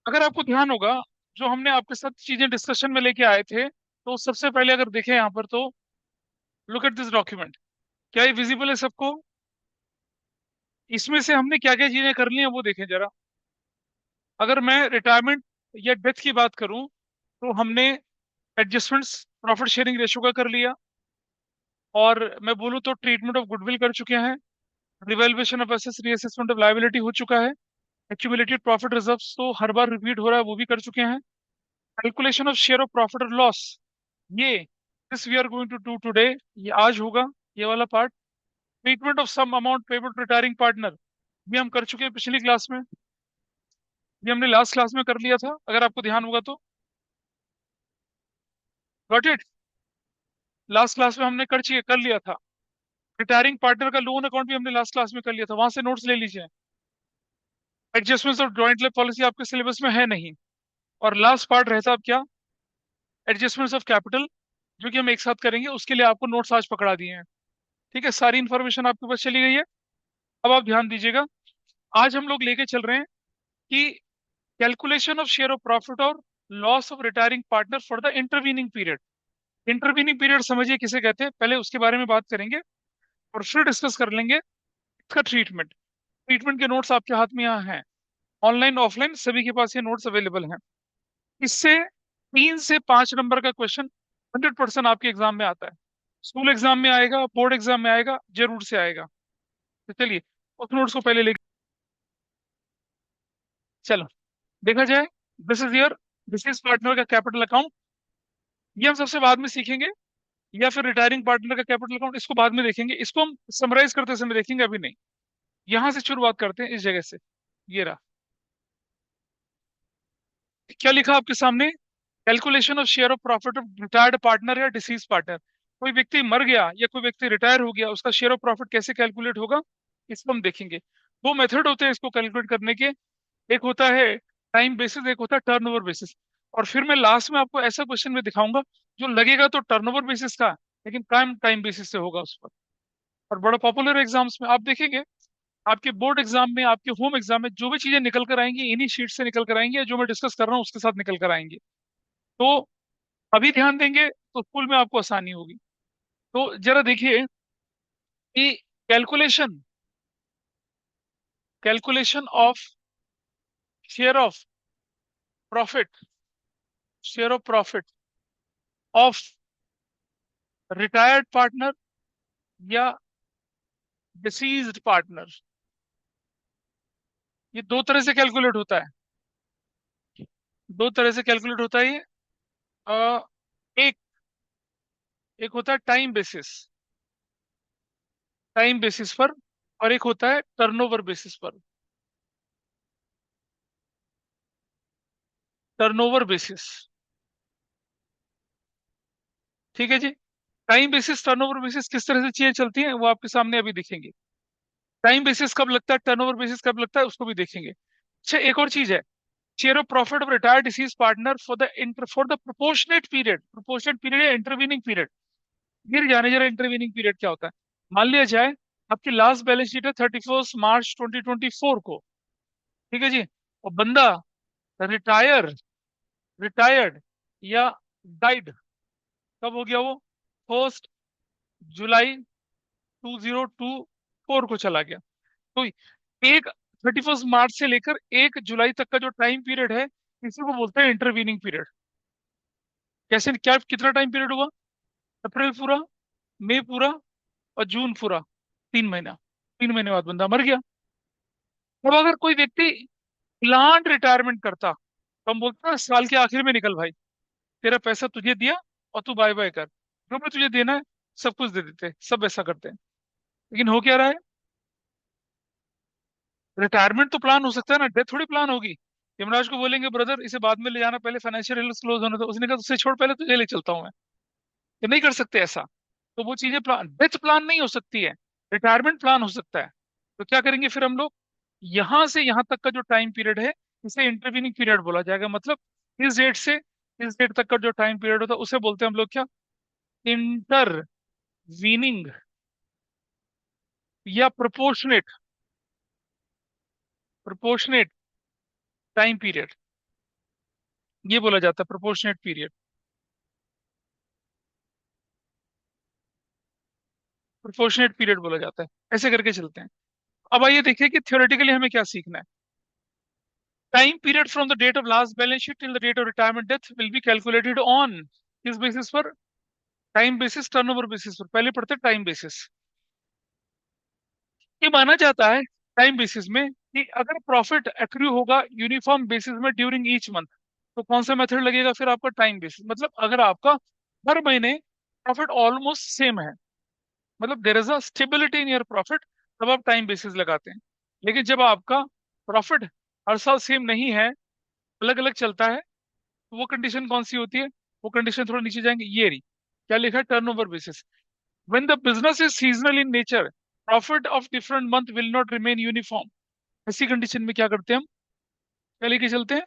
अगर आपको ध्यान होगा, जो हमने आपके साथ चीजें डिस्कशन में लेके आए थे, तो सबसे पहले अगर देखें यहाँ पर तो लुक एट दिस डॉक्यूमेंट। क्या ये विजिबल है सबको? इसमें से हमने क्या क्या चीजें कर ली हैं वो देखें जरा। अगर मैं रिटायरमेंट या डेथ की बात करूं, तो हमने एडजस्टमेंट्स प्रॉफिट शेयरिंग रेशो का कर लिया। और मैं बोलूं तो ट्रीटमेंट ऑफ गुडविल कर चुके हैं। Revaluation of assets, reassessment of liability हो चुका है। एक्यूमुलेटेड प्रॉफिट रिजर्व्स तो हर बार रिपीट हो रहा है, वो भी कर चुके हैं। Calculation of share of profit और लॉस, ये this we are going to do today, ये आज होगा, ये वाला part. Treatment of some amount payable to retiring partner, ये हम कर चुके हैं पिछली क्लास में। ये हमने लास्ट क्लास में कर लिया था, अगर आपको ध्यान होगा तो। Got it? लास्ट क्लास में हमने कर लिया था। रिटायरिंग पार्टनर का लोन अकाउंट भी हमने लास्ट क्लास में कर लिया था, वहां से नोट्स ले लीजिए। Adjustments of joint life policy आपके सिलेबस में है नहीं। और लास्ट पार्ट रहता अब क्या? एडजस्टमेंट्स ऑफ कैपिटल, जो कि हम एक साथ करेंगे, उसके लिए आपको नोट्स आज पकड़ा दिए हैं। ठीक है, सारी इन्फॉर्मेशन आपके पास चली गई है। अब आप ध्यान दीजिएगा। आज हम लोग लेके चल रहे हैं कि calculation of share of profit और loss of retiring partner for the intervening period. Intervening period समझिए किसे कहते हैं, पहले उसके बारे में बात करेंगे और फिर डिस्कस कर लेंगे इसका ट्रीटमेंट। ट्रीटमेंट के नोट्स आपके हाथ में यहाँ हैं, ऑनलाइन ऑफलाइन सभी के पास ये नोट्स अवेलेबल हैं। इससे 3 से 5 नंबर का क्वेश्चन 100% आपके एग्जाम में आता है। स्कूल एग्जाम में आएगा, बोर्ड एग्जाम में आएगा, जरूर से आएगा। तो चलिए उस नोट्स को पहले लेके चलो देखा जाए। This is your business partner का कैपिटल अकाउंट, ये हम सबसे बाद में सीखेंगे। या फिर रिटायरिंग पार्टनर का कैपिटल अकाउंट, इसको बाद में देखेंगे, इसको हम समराइज करते समय देखेंगे, अभी नहीं। यहां से शुरुआत करते हैं, इस जगह से। ये रहा, क्या लिखा आपके सामने? Calculation of share of profit of retired partner या डिसीज पार्टनर। कोई व्यक्ति मर गया या कोई व्यक्ति रिटायर हो गया, उसका शेयर ऑफ प्रॉफिट कैसे कैलकुलेट होगा, इसको हम देखेंगे। दो मेथड होते हैं इसको कैलकुलेट करने के। एक होता है टाइम बेसिस, एक होता है टर्नओवर बेसिस। और फिर मैं लास्ट में आपको ऐसा क्वेश्चन में दिखाऊंगा जो लगेगा तो टर्नओवर बेसिस का, लेकिन काम टाइम बेसिस से होगा उस पर। और बड़ा पॉपुलर एग्जाम्स में आप देखेंगे, आपके बोर्ड एग्जाम में, आपके होम एग्जाम में जो भी चीजें निकल कर आएंगी, इन्हीं शीट से निकल कर आएंगी, जो मैं डिस्कस कर रहा हूँ उसके साथ निकल कर आएंगे। तो अभी ध्यान देंगे तो स्कूल में आपको आसानी होगी। तो जरा देखिए कि calculation calculation of share of profit, share of profit of retired partner या डिसीज्ड पार्टनर, ये दो तरह से कैलकुलेट होता है। दो तरह से कैलकुलेट होता है ये। अ, एक एक होता है टाइम बेसिस, टाइम बेसिस पर। और एक होता है टर्नओवर बेसिस पर, टर्नओवर बेसिस। ठीक है जी। टाइम बेसिस, टर्नओवर बेसिस किस तरह से चीजें चलती हैं वो आपके सामने अभी दिखेंगे। टाइम बेसिस कब लगता है, टर्नओवर बेसिस कब लगता है, उसको भी देखेंगे। अच्छा, एक और चीज है, share of profit of retired deceased partner for the proportionate period. Proportionate period या इंटरवीनिंग पीरियड। गिर जाने जरा, इंटरवीनिंग पीरियड क्या होता है। मान लिया जाए आपकी लास्ट बैलेंस शीट है 31 मार्च 2024 को। ठीक है जी। और बंदा रिटायर रिटायर्ड या डाइड, कब हो गया वो? 1 जुलाई 2024 को चला गया। तो एक 31 मार्च से लेकर 1 जुलाई तक का जो टाइम पीरियड है, इसी को बोलते हैं इंटरवीनिंग पीरियड। कैसे, क्या कितना टाइम पीरियड हुआ? अप्रैल पूरा, मई पूरा और जून पूरा, 3 महीना। 3 महीने बाद बंदा मर गया। अब अगर कोई व्यक्ति प्लांट रिटायरमेंट करता, तो हम बोलते हैं ना, साल के आखिर में निकल भाई, तेरा पैसा तुझे दिया और तू बाय बाय कर, जो भी तुझे देना है सब कुछ दे देते हैं, सब ऐसा करते हैं। लेकिन हो क्या रहा है? रिटायरमेंट तो प्लान हो सकता है ना, डेथ थोड़ी प्लान होगी। यमराज को बोलेंगे ब्रदर इसे बाद में ले जाना, पहले फाइनेंशियल क्लोज होने दो, उसने कहा तुझसे छोड़, पहले तुझे ले चलता हूँ मैं। ये नहीं कर सकते ऐसा। तो वो चीजें प्लान, डेथ प्लान नहीं हो सकती है, रिटायरमेंट प्लान हो सकता है। तो क्या करेंगे फिर हम लोग, यहां से यहां तक का जो टाइम पीरियड है, इसे इंटरवीनिंग पीरियड बोला जाएगा। मतलब इस डेट से इस डेट तक का जो टाइम पीरियड होता है उसे बोलते हैं हम लोग क्या? इंटरवीनिंग या प्रोपोर्शनेट प्रोपोर्शनेट टाइम पीरियड। ये बोला जाता है प्रोपोर्शनेट पीरियड। प्रोपोर्शनेट पीरियड बोला जाता है। ऐसे करके चलते हैं। अब आइए देखिए कि थ्योरेटिकली हमें क्या सीखना है। Time period from the date of last balance sheet till the date of retirement death will be calculated on किस बेसिस पर? टाइम बेसिस, टर्नओवर बेसिस पर। पहले पढ़ते टाइम बेसिस। ये माना जाता है टाइम बेसिस में कि अगर प्रॉफिट एक्रू होगा यूनिफॉर्म बेसिस में ड्यूरिंग ईच मंथ, तो कौन सा मेथड लगेगा फिर आपका? Time basis. मतलब अगर आपका हर महीने प्रॉफिट ऑलमोस्ट सेम है, मतलब there is a stability in your profit, तब आप टाइम बेसिस लगाते हैं। लेकिन जब आपका प्रॉफिट हर साल सेम नहीं है, अलग अलग चलता है, तो वो कंडीशन कौन सी होती है? वो कंडीशन थोड़ा नीचे जाएंगे, ये रही। क्या लिखा है? Turnover basis. When the business is seasonal in nature, profit of different month will not remain uniform. ऐसी कंडीशन में क्या करते हैं हम? क्या लेके चलते हैं?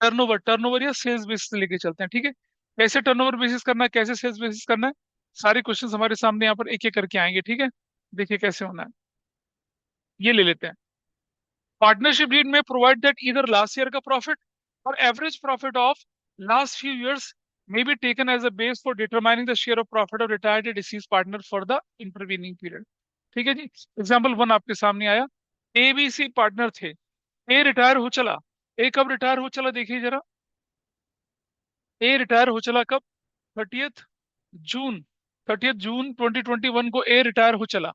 टर्नओवर। टर्नओवर या सेल्स बेसिस लेके चलते हैं, ठीक है। कैसे टर्नओवर बेसिस करना है, कैसे सेल्स बेसिस करना है, सारे क्वेश्चंस हमारे सामने यहाँ पर एक एक करके आएंगे, ठीक है। देखिए कैसे होना है। ये ले लेते हैं। पार्टनरशिप डीड में प्रोवाइड दैट इधर लास्ट ईयर का प्रॉफिट और average profit of last few years may be taken as a base for determining the share of profit of retired or deceased partner for the intervening period। ठीक है जी। Example one आपके सामने आया। ए B C partner थे। ए retire हो चला। ए कब retire हो चला देखिए जरा। ए रिटायर हो चला कब? 30th जून। 30th जून 2021 को ए रिटायर हो चला।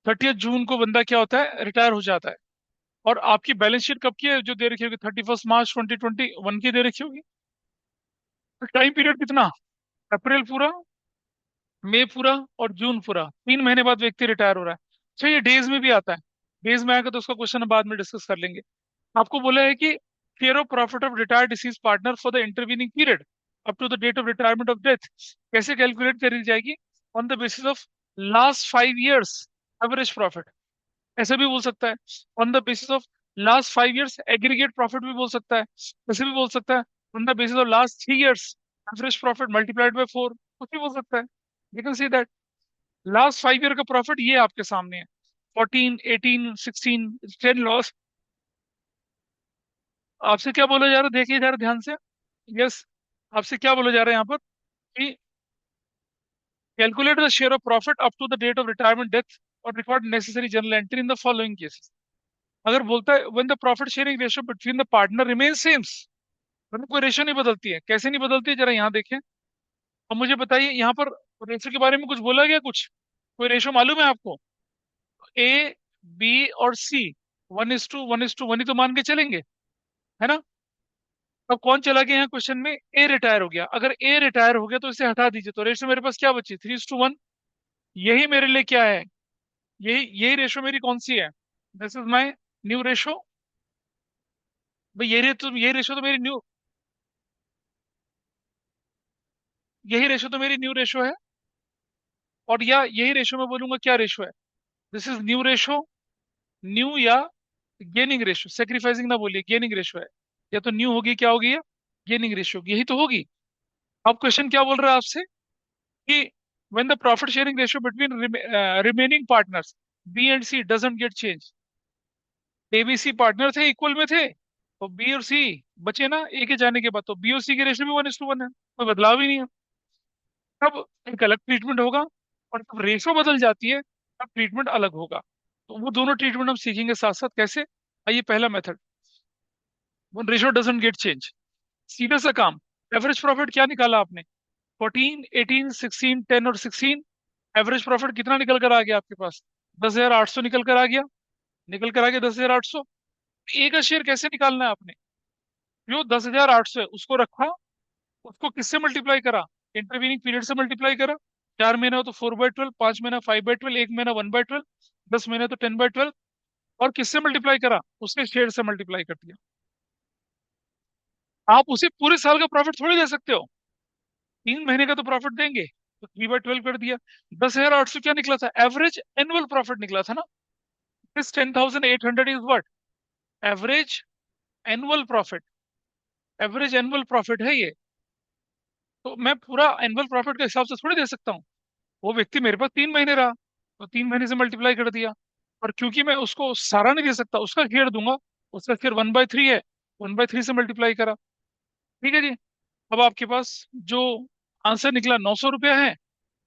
30th जून को बंदा क्या होता है? रिटायर हो जाता है। और आपकी बैलेंस शीट कब की है जो दे रखी होगी? 31 मार्च 2021 की दे रखी होगी। टाइम पीरियड कितना? अप्रैल पूरा, मई पूरा और जून पूरा। 3 महीने बाद व्यक्ति रिटायर हो रहा है। अच्छा, ये डेज में भी आता है। डेज में आएगा तो उसका क्वेश्चन हम बाद में डिस्कस कर लेंगे। आपको बोला है कि share of profit of retired deceased partner for the intervening period up to the date of retirement of death कैसे कैलकुलेट करी जाएगी? On the basis of last 5 years average profit, ऐसे भी बोल सकता है। On the basis of last 5 years aggregate profit भी बोल सकता है। ऐसे भी बोल सकता है on the basis of last 3 years average profit multiplied bye 4। कुछ भी बोल सकता है। You can see that last 5 year का प्रॉफिट ये आपके सामने है। 14, 18, 16, 10 लॉस। आपसे क्या बोला जा रहा है देखिए जरा ध्यान से। यस, आपसे क्या बोला जा रहा है यहाँ पर कि calculate the share of profit up to the date of retirement death और record necessary journal entry in the following cases. अगर बोलता है when the profit sharing ratio between the partner remain same, मतलब कोई रेशियो नहीं बदलती है। कैसे नहीं बदलती है जरा यहाँ देखें। अब मुझे बताइए यहाँ पर रेशियो के बारे में कुछ बोला गया? कुछ कोई रेशियो मालूम है आपको? ए, बी और सी 1:1:1 ही तो मान के चलेंगे, है ना। अब कौन चला गया यहाँ क्वेश्चन में? ए रिटायर हो गया। अगर ए रिटायर हो गया तो इसे हटा दीजिए, तो रेशियो मेरे पास क्या बची? 3:1। यही मेरे लिए क्या है? यही यही रेशियो मेरी कौन सी है? This is my new ratio. भाई यही रेशियो तो मेरी न्यू, यही रेशियो तो मेरी न्यू रेशियो है। और या यही रेशियो मैं बोलूंगा क्या रेशियो है? This is new ratio. New या गेनिंग रेशियो, सेक्रीफाइसिंग ना बोलिए, गेनिंग रेशियो है। या तो न्यू होगी, क्या होगी? गेनिंग रेशियो, यही तो होगी। अब क्वेश्चन क्या बोल रहा है आपसे कि when the profit sharing ratio between remaining partners B and C doesn't get changed। A B C partner थे, इक्वल में थे, तो बी और सी बचे ना ए के जाने के बाद, तो बी और सी की रेशियो भी 1:1 है, कोई बदलाव ही नहीं है। तब एक अलग ट्रीटमेंट होगा। और जब रेशियो बदल जाती है तब ट्रीटमेंट अलग होगा। तो वो दोनों ट्रीटमेंट हम सीखेंगे साथ साथ कैसे। आइए पहला method, one ratio doesn't get change. सीधा सा काम। एवरेज प्रॉफिट क्या निकाला आपने? 14, 18, 16, 10 और 16। एवरेज प्रॉफिट कितना निकल कर आ गया आपके पास? 10,800 निकल कर आ गया। निकल कर आ गया 10,800। ए का शेयर कैसे निकालना है आपने? जो 10,800 है उसको रखा, उसको किससे मल्टीप्लाई करा? इंटरवीनिंग पीरियड से मल्टीप्लाई करा। 4 महीना हो तो 4/12, 5 महीना 5/12, 1 महीना 1/12, 10 महीने तो 10/12। और किससे मल्टीप्लाई करा? उसके शेयर से मल्टीप्लाई कर दिया। आप उसे पूरे साल का प्रॉफिट थोड़ी दे सकते हो। 3 महीने का तो प्रॉफिट देंगे, तो 3/12 कर दिया। 10,800 क्या निकला था? एवरेज एनुअल प्रॉफिट निकला था ना। This 10,800 is what? Average annual profit. Average annual profit है ये। तो मैं पूरा एनुअल प्रॉफिट के हिसाब से थोड़ी दे सकता हूँ। वो व्यक्ति मेरे पास 3 महीने रहा, तो 3 महीने से मल्टीप्लाई कर दिया। और क्योंकि मैं उसको सारा नहीं दे सकता, उसका शेयर दूंगा, उसका शेयर 1/3 है, 1/3 से मल्टीप्लाई करा। ठीक है जी। अब आपके पास जो आंसर निकला 900 रुपया है,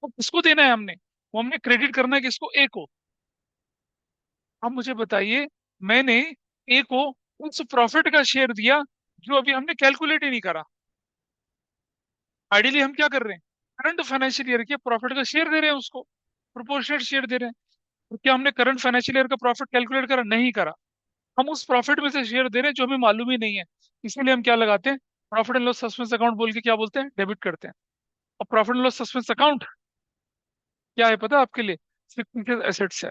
वो किसको देना है हमने? वो हमने क्रेडिट करना है किसको? ए को। अब मुझे बताइए, मैंने ए को उस प्रॉफिट का शेयर दिया जो अभी हमने कैलकुलेट ही नहीं करा। आइडियली हम क्या कर रहे हैं? करंट फाइनेंशियल ईयर के प्रॉफिट का शेयर दे रहे हैं उसको, प्रोपोर्शनेट शेयर दे रहे हैं। तो क्या हमने करंट फाइनेंशियल ईयर का प्रॉफिट कैलकुलेट करा? नहीं करा। हम उस प्रॉफिट में से शेयर दे रहे हैं जो हमें मालूम ही नहीं है। इसीलिए हम क्या लगाते हैं? Profit and loss suspense account बोल के क्या बोलते हैं? डेबिट करते हैं। और profit and loss suspense account क्या है पता है आपके लिए? फिक्स्ड एसेट्स है।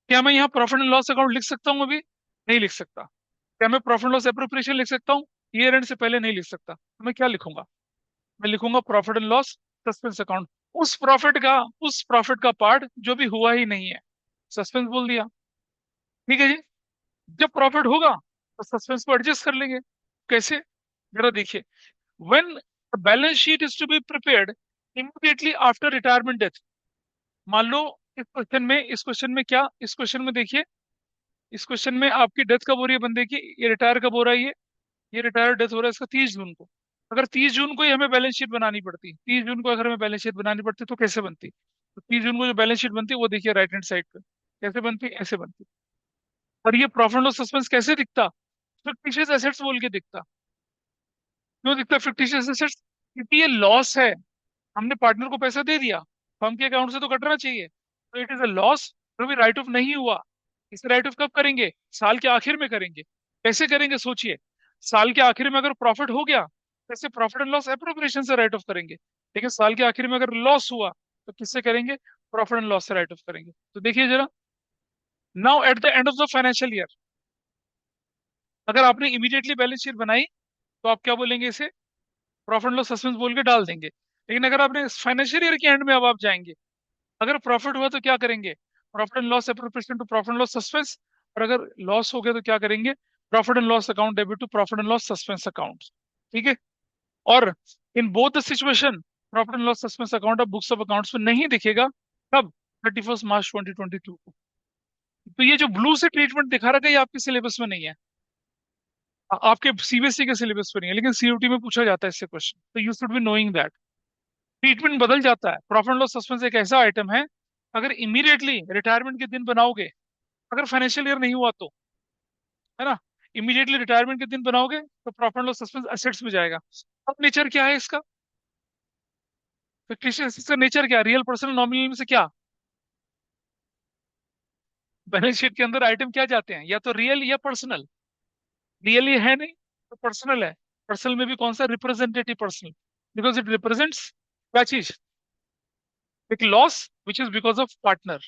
क्या मैं यहाँ प्रॉफिट एंड लॉस अकाउंट लिख सकता हूँ अभी? नहीं लिख सकता। क्या मैं प्रॉफिट एंड लॉस एप्रोप्रिएशन लिख सकता हूँ? ईयर एंड से पहले नहीं लिख सकता। तो मैं क्या लिखूंगा? मैं लिखूंगा profit and loss suspense account. उस प्रॉफिट का पार्ट जो भी हुआ ही नहीं है, सस्पेंस बोल दिया। ठीक है जी। जब प्रॉफिट होगा तो सस्पेंस को एडजस्ट कर लेंगे। कैसे? जरा देखिए। When balance sheet is to be prepared immediately after retirement death. मान लो इस क्वेश्चन में देखिए, इस क्वेश्चन में आपकी डेथ कब हो रही है बंदे की? ये रिटायर कब हो रहा है? ये रिटायर डेथ हो रहा है इसका 30 जून को। अगर 30 जून को ही हमें बैलेंस शीट बनानी पड़ती, 30 जून को अगर हमें बैलेंस शीट बनानी पड़ती तो कैसे बनती? तो 30 जून को जो बैलेंस शीट बनती है वो देखिए राइट हैंड साइड पे कैसे बनती, ऐसे बनती। और ये प्रॉफिट एंड लॉस सस्पेंस कैसे दिखता? फिक्टिशियस एसेट्स बोल के दिखता। क्यों दिखता फिक्टिशियस एसेट्स? क्योंकि ये लॉस है। हमने पार्टनर को पैसा दे दिया, फर्म के अकाउंट से तो कटना चाहिए, तो इट इज अ लॉस जो भी राइट ऑफ नहीं हुआ। इसे राइट ऑफ कब करेंगे? साल के आखिर में करेंगे। कैसे करेंगे सोचिए? साल के आखिर में अगर प्रॉफिट हो गया तो इसे प्रॉफिट एंड लॉस एप्रोप्रिएशन से राइट ऑफ करेंगे। लेकिन साल के आखिर में अगर लॉस हुआ तो किससे करेंगे? प्रॉफिट एंड लॉस से राइट ऑफ करेंगे। तो देखिए जरा, now at the end of the financial year, अगर आपने इमीडिएटली बैलेंस शीट बनाई तो आप क्या बोलेंगे? इसे प्रॉफिट एंड लॉस सस्पेंस बोल के डाल देंगे। लेकिन अगर आपने फाइनेंशियल ईयर के एंड में अब आप जाएंगे, अगर प्रॉफिट हुआ तो क्या करेंगे? Profit and loss appropriation to profit and loss suspense. और अगर लॉस हो गया तो क्या करेंगे? Profit and loss account debit to profit and loss suspense account. ठीक है। और in both the situation profit and loss suspense account अब बुक्स ऑफ अकाउंट्स में नहीं दिखेगा। कब? 31 मार्च 2022 को। तो ये जो ब्लू से ट्रीटमेंट दिखा रखा है ये आपके सिलेबस में नहीं है, आपके सीबीएसई के सिलेबस में नहीं है, लेकिन सीयूटी में पूछा जाता है इससे क्वेश्चन, तो you should be knowing that. Treatment बदल जाता है। प्रॉफिट एंड लॉस सस्पेंस एक ऐसा आइटम है, अगर इमीडिएटली रिटायरमेंट के दिन बनाओगे, अगर फाइनेंशियल ईयर नहीं हुआ तो, है ना, इमीडिएटली रिटायरमेंट के दिन बनाओगे तो profit and loss suspense assets में जाएगा। अब नेचर क्या है इसका? फिक्टिशियस एसेट्स का नेचर क्या? रियल, पर्सनल, नॉमिनल में से क्या? बैलेंस शीट के अंदर आइटम क्या जाते हैं? या तो रियल या पर्सनल। रियल ये है नहीं तो पर्सनल है। पर्सनल में भी कौन सा? Representative personal, because it represents क्या चीज? एक loss which is because of partner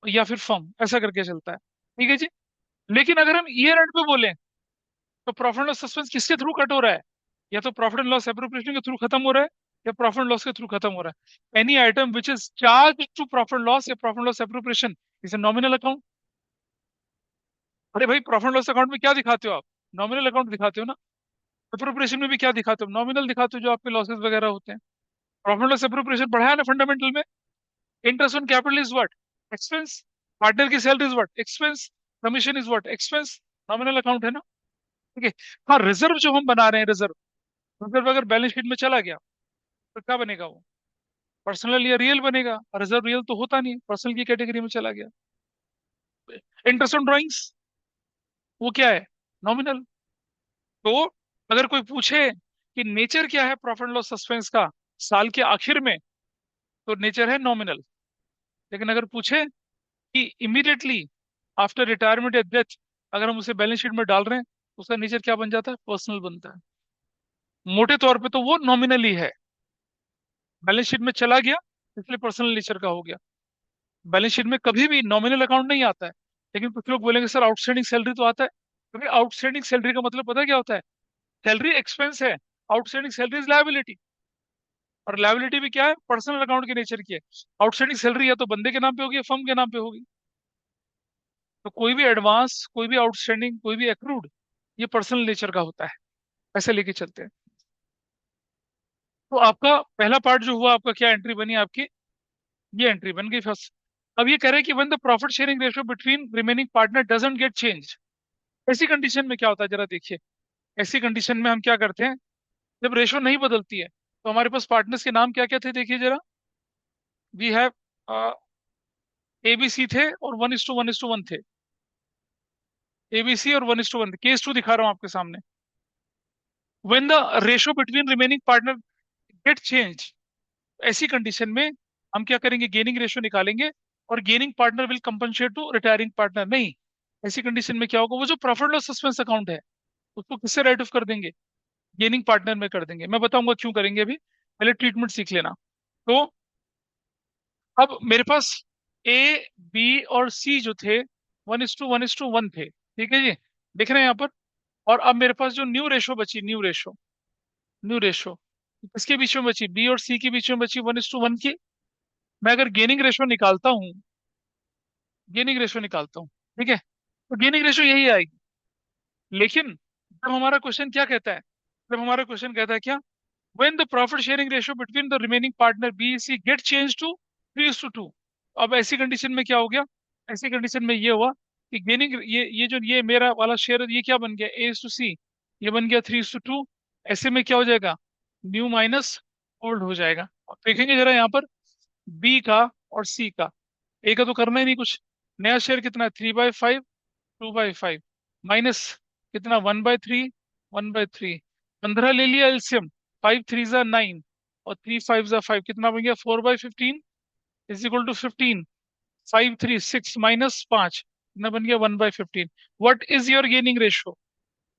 या फिर फर्म, ऐसा करके चलता है। ठीक है जी। लेकिन अगर हम ईयर एंड पे बोले तो प्रॉफिट एंड लॉस सस्पेंस किसके थ्रू कट हो रहा है? या तो प्रॉफिट एंड लॉस एप्रोप्रिएशन के थ्रू खत्म हो रहा है, या प्रॉफिट एंड लॉस के थ्रू खत्म हो रहा है। Any item which is charge to profit and loss या profit and loss appropriation is a nominal account. अरे भाई, प्रॉफिट एंड लॉस अकाउंट में क्या दिखाते हो आप? नॉमिनल अकाउंट दिखाते हो ना। एप्रोप्रिएशन में भी क्या दिखाते हो? नॉमिनल दिखाते हो, जो आपके लॉसेस वगैरह होते हैं। प्रॉफिट एंड लॉस एप्रोप्रिएशन पढ़ा है ना फंडामेंटल में। Interest on capital is what? Expense. Partner की salary is what? Expense. Commission is what? Expense. Nominal account है ना। ठीक है। हाँ, रिजर्व जो हम बना रहे हैं, रिजर्व, रिजर्व अगर बैलेंस शीट में चला गया तो क्या बनेगा वो? पर्सनल या रियल बनेगा। रिजर्व रियल तो होता नहीं, पर्सनल की कैटेगरी में चला गया। इंटरेस्ट ऑन ड्राइंग्स, वो क्या है? नॉमिनल। तो अगर कोई पूछे कि नेचर क्या है प्रॉफिट एंड लॉस सस्पेंस का साल के आखिर में, तो नेचर है नॉमिनल। लेकिन अगर पूछे कि इमीडिएटली आफ्टर रिटायरमेंट या डेथ अगर हम उसे बैलेंस शीट में डाल रहे हैं तो उसका नेचर क्या बन जाता है? पर्सनल बनता है। मोटे तौर पे तो वो नॉमिनल ही है। बैलेंस शीट में चला गया इसलिए पर्सनल नेचर का हो गया। बैलेंस शीट में कभी भी नॉमिनल अकाउंट नहीं आता है। लेकिन कुछ लोग बोलेंगे सर आउटस्टैंडिंग सैलरी तो आता है। क्योंकि आउटस्टैंडिंग सैलरी का मतलब पता है क्या होता है? सैलरी एक्सपेंस है, आउटस्टैंडिंग सैलरी इज लायबिलिटी। और लायबिलिटी भी क्या है? पर्सनल अकाउंट के नेचर की है। आउटस्टैंडिंग सैलरी या तो बंदे के नाम पे होगी या फर्म के नाम पे होगी। तो कोई भी एडवांस, कोई भी आउटस्टैंडिंग, कोई भी एक्रूड, ये पर्सनल नेचर का होता है। ऐसे लेके चलते हैं। तो आपका पहला पार्ट जो हुआ, आपका क्या एंट्री बनी आपकी? ये एंट्री बन गई फर्स्ट। अब ये कह रहे हैं कि when the profit sharing ratio between remaining partner doesn't get change, ऐसी कंडीशन में क्या होता है जरा देखिए। ऐसी कंडीशन में हम क्या करते हैं, जब रेशो नहीं बदलती है तो हमारे पास पार्टनर्स के नाम क्या क्या थे देखिए जरा। वी हैव एबीसी थे और 1:1:1 थे। एबीसी और 1:1 थे। केस टू दिखा रहा हूं आपके सामने। When the ratio between remaining partner get change, ऐसी कंडीशन में हम क्या करेंगे, गेनिंग रेशो निकालेंगे और gaining partner will compensate to retiring partner. नहीं, ऐसी कंडीशन में क्या होगा, वो जो प्रॉफिट लॉस सस्पेंस अकाउंट है उसको किससे राइट ऑफ कर देंगे, गेनिंग पार्टनर में कर देंगे। मैं बताऊंगा क्यों करेंगे अभी, पहले ट्रीटमेंट सीख लेना। तो अब मेरे पास ए, बी और सी जो थे 1:1:1 थे, ठीक है जी, दिख रहे हैं यहाँ पर। और अब मेरे पास जो न्यू रेशो बची, न्यू रेशो किसके बीच में बची, बी और सी के बीच में बची 1:1 की। मैं अगर गेनिंग रेशो निकालता हूँ, ठीक है, तो गेनिंग रेशो यही आएगी। लेकिन जब हमारा क्वेश्चन क्या कहता है, जब हमारा क्वेश्चन कहता है क्या, when the profit sharing ratio between the remaining partner B C get changed to 3:2। अब ऐसी कंडीशन में क्या हो गया, ऐसी कंडीशन में ये हुआ कि गेनिंग, ये जो ये मेरा वाला शेयर है ये क्या बन गया, A:C, ये बन गया 3:2। ऐसे में क्या हो जाएगा, न्यू माइनस ओल्ड हो जाएगा। अब देखेंगे जरा यहाँ पर बी का और सी का। ए का तो करना ही नहीं कुछ, नया शेयर कितना है 3/5, 2/5 माइनस कितना 1/3, 1/3, 15 ले लिया एलसीएम, 5 3 ज़ा 9 और 3 5 ज़ा 5, कितना बन गया 4/15 इज इक्वल टू 15। 5 3 6 माइनस 5 कितना बन गया 1/15। What is your gaining ratio,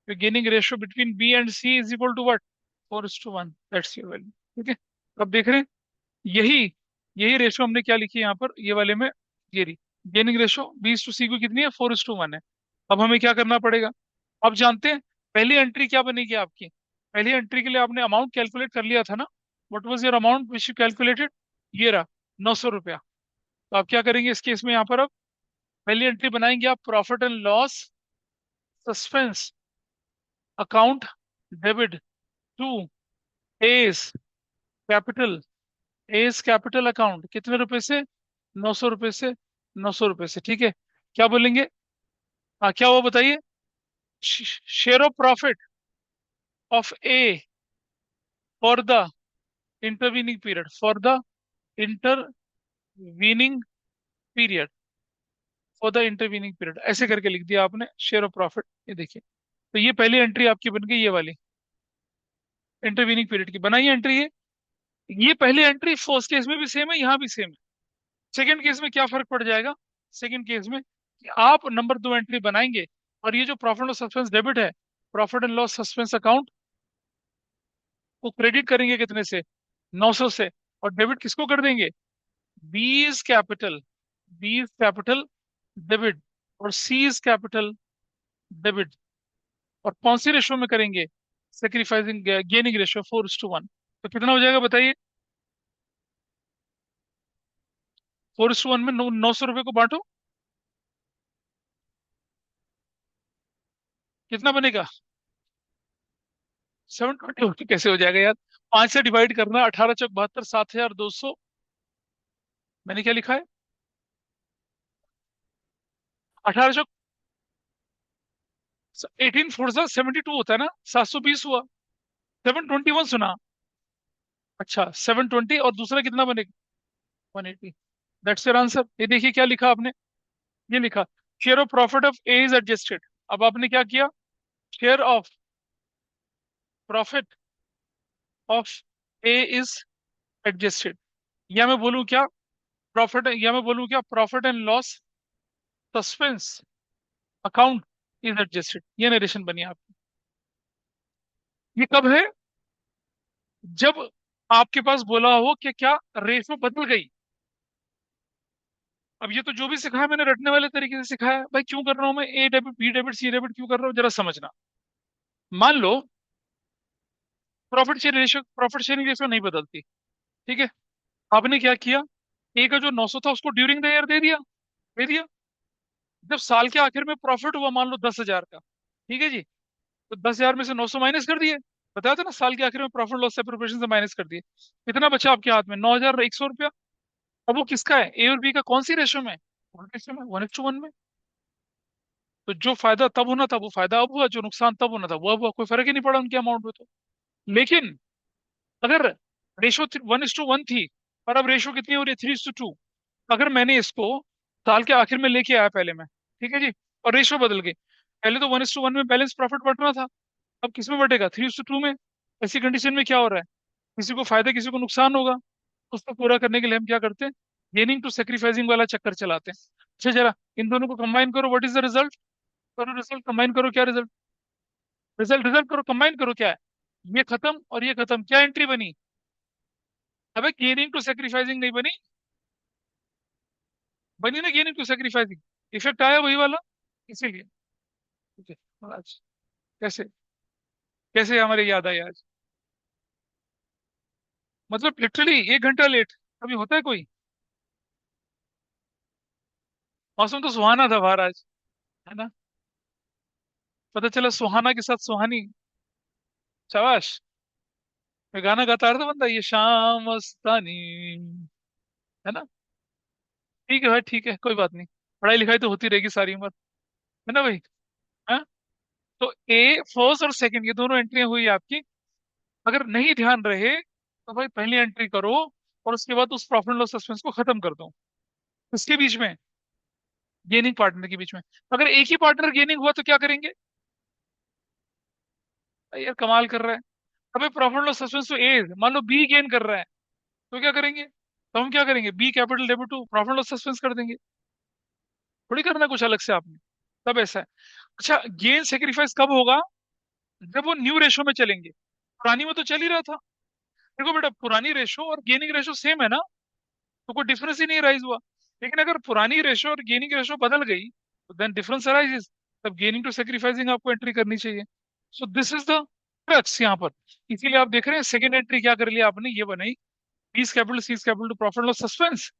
your gaining ratio between B and C is equal to what, 4:1, that's your value. ठीक है, अब देख रहे हैं, यही यही रेशो हमने क्या लिखी है यहाँ पर, ये वाले में, ये रही गेनिंग रेशो B/C को कितनी है, 4:1 है। अब हमें क्या करना पड़ेगा, अब जानते हैं पहली एंट्री क्या बनेगी आपकी। पहली एंट्री के लिए आपने अमाउंट कैलकुलेट कर लिया था ना, what was your amount which you calculated, ये रहा 900 रुपया। तो आप क्या करेंगे इस केस में, यहाँ पर अब पहली एंट्री बनाएंगे आप, profit and loss suspense account debit to S capital, S capital account, कितने रुपए से, 900 रुपए से, 900 रुपए से, ठीक है। क्या बोलेंगे, हाँ क्या हुआ बताइए, share of profit of A for the intervening period, for the intervening period, for the intervening period, ऐसे करके लिख दिया आपने शेयर ऑफ प्रॉफिट। ये देखिए, तो ये पहली एंट्री आपकी बन गई, ये वाली इंटरवीनिंग पीरियड की बनाई एंट्री है। ये पहली एंट्री फर्स्ट केस में भी सेम है, यहाँ भी सेम है। सेकंड केस में क्या फर्क पड़ जाएगा, सेकंड केस में कि आप नंबर 2 एंट्री बनाएंगे और ये जो प्रॉफिट और सस्पेंस डेबिट है, profit and loss suspense account को क्रेडिट करेंगे कितने से, 900 से, और डेबिट किसको कर देंगे, बीज कैपिटल, बीज कैपिटल डेबिट और सीज कैपिटल डेबिट। और कौन सी रेशो में करेंगे, सेक्रीफाइसिंग गेनिंग रेशो 4:1। तो कितना हो जाएगा बताइए, 4:1 में 900 रुपए को बांटो, कितना बनेगा, 720 कैसे हो जाएगा यार, 5 से डिवाइड करना, 18 × 4 = 72, 7,200। मैंने क्या लिखा है, 18, 18 4 = 72 होता है ना, 720 हुआ, 721 सुना। अच्छा 720, और दूसरा कितना बनेगा, 180। That's your answer. ये देखिए क्या लिखा आपने, ये लिखा share of profit of A is adjusted. अब आपने क्या किया, share of profit of A is adjusted, या मैं बोलूं क्या, profit and loss suspense account is adjusted, ये नरेशन बनी आपकी। ये कब है, जब आपके पास बोला हो कि क्या रेशो बदल गई। अब ये तो जो भी सिखाया मैंने रटने वाले तरीके से सिखाया है। भाई क्यों कर रहा हूं मैं, A debit B debit C debit क्यों कर रहा हूँ, जरा समझना। मान लो प्रॉफिट शेयरिंग रेशियो नहीं बदलती, ठीक है। आपने क्या किया, ए का जो 900 था उसको ड्यूरिंग द ईयर दे दिया। जब साल के आखिर में प्रॉफिट हुआ मान लो 10,000 का, ठीक है जी, तो 10,000 में से 900 माइनस कर दिए। बताया था ना, साल के आखिर में प्रॉफिट लॉस सेपरेशन से माइनस कर दिए, कितना बचा आपके हाथ में, 9,100 रुपया। अब वो किसका है, ए और बी का, कौन सी रेशो में, रेशो में 1:1 में। तो जो फायदा तब होना था वो फायदा अब हुआ, जो नुकसान तब होना था वो अब हुआ, कोई फर्क ही नहीं पड़ा उनके अमाउंट में तो। लेकिन अगर रेशो 1:1 थी, और अब रेशो कितनी हो रही है, 3:2। अगर मैंने इसको साल के आखिर में लेके आया पहले मैं, ठीक है जी, और रेशो बदल गई, पहले तो 1:1 में बैलेंस प्रॉफिट बढ़ रहा था, अब किस में बढ़ेगा, 3:2 में। ऐसी कंडीशन में क्या हो रहा है, किसी को फायदा किसी को नुकसान होगा। उसको पूरा करने के लिए हम क्या करते हैं, गेनिंग टू सेक्रीफाइसिंग वाला चक्कर चलाते हैं। अच्छा जरा इन दोनों को कंबाइन करो, व्हाट इज द रिजल्ट, करो रिजल्ट कंबाइन करो, क्या रिजल्ट, रिजल्ट रिजल्ट करो, कंबाइन करो, क्या है, ये खत्म और ये खत्म, क्या एंट्री बनी, अबे गेनिंग टू सेक्रीफाइसिंग नहीं बनी, बनी ना गेनिंग टू सेक्रीफाइसिंग, इफेक्ट आया वही वाला, इसीलिए। ठीक है, आज कैसे, कैसे हमारे याद आया आज, मतलब लिटरली 1 घंटा लेट, अभी होता है कोई। मौसम तो सुहाना था बाहर आज, है ना, पता चला सुहाना के साथ सुहानी। शाबाश। मैं गाना गाता आ रहा था बंदा, ये शाम मस्तानी, है ना। ठीक है भाई, ठीक है, कोई बात नहीं, पढ़ाई लिखाई तो होती रहेगी सारी उम्र, है ना भाई। हाँ, तो ए फर्स्ट और सेकंड ये दोनों एंट्रियां हुई आपकी। अगर नहीं ध्यान रहे तो भाई पहली एंट्री करो, और उसके बाद उस प्रॉफिट एंड लॉस सस्पेंस को खत्म कर दो, इसके बीच में, गेनिंग पार्टनर के बीच में। अगर एक ही पार्टनर गेनिंग हुआ तो क्या करेंगे, अरे यार कमाल कर रहा है। अबे प्रॉफिट एंड लॉस सस्पेंस तो ए, मान लो बी गेन कर रहा है, तो क्या करेंगे, तो हम क्या करेंगे, B capital debit to profit and loss suspense कर देंगे, थोड़ी करना कुछ अलग से आपने, तब ऐसा है। अच्छा गेन सेक्रीफाइस कब होगा, जब वो न्यू रेशो में चलेंगे, पुरानी में तो चल ही रहा था। देखो बेटा पुरानी रेशो और गेनिंग रेशो सेम है ना, तो कोई डिफरेंस ही नहीं राइज हुआ। लेकिन अगर पुरानी रेशो और गेनिंग रेशो बदल गई तो देन डिफरेंस अराइजेस, तब गेनिंग टू सेक्रीफाइसिंग आपको एंट्री करनी चाहिए। So this is the crux यहाँ पर। इसीलिए आप देख रहे हैं सेकंड एंट्री क्या कर लिया आपने, ये बनाई, B's capital C's capital to profit loss suspense.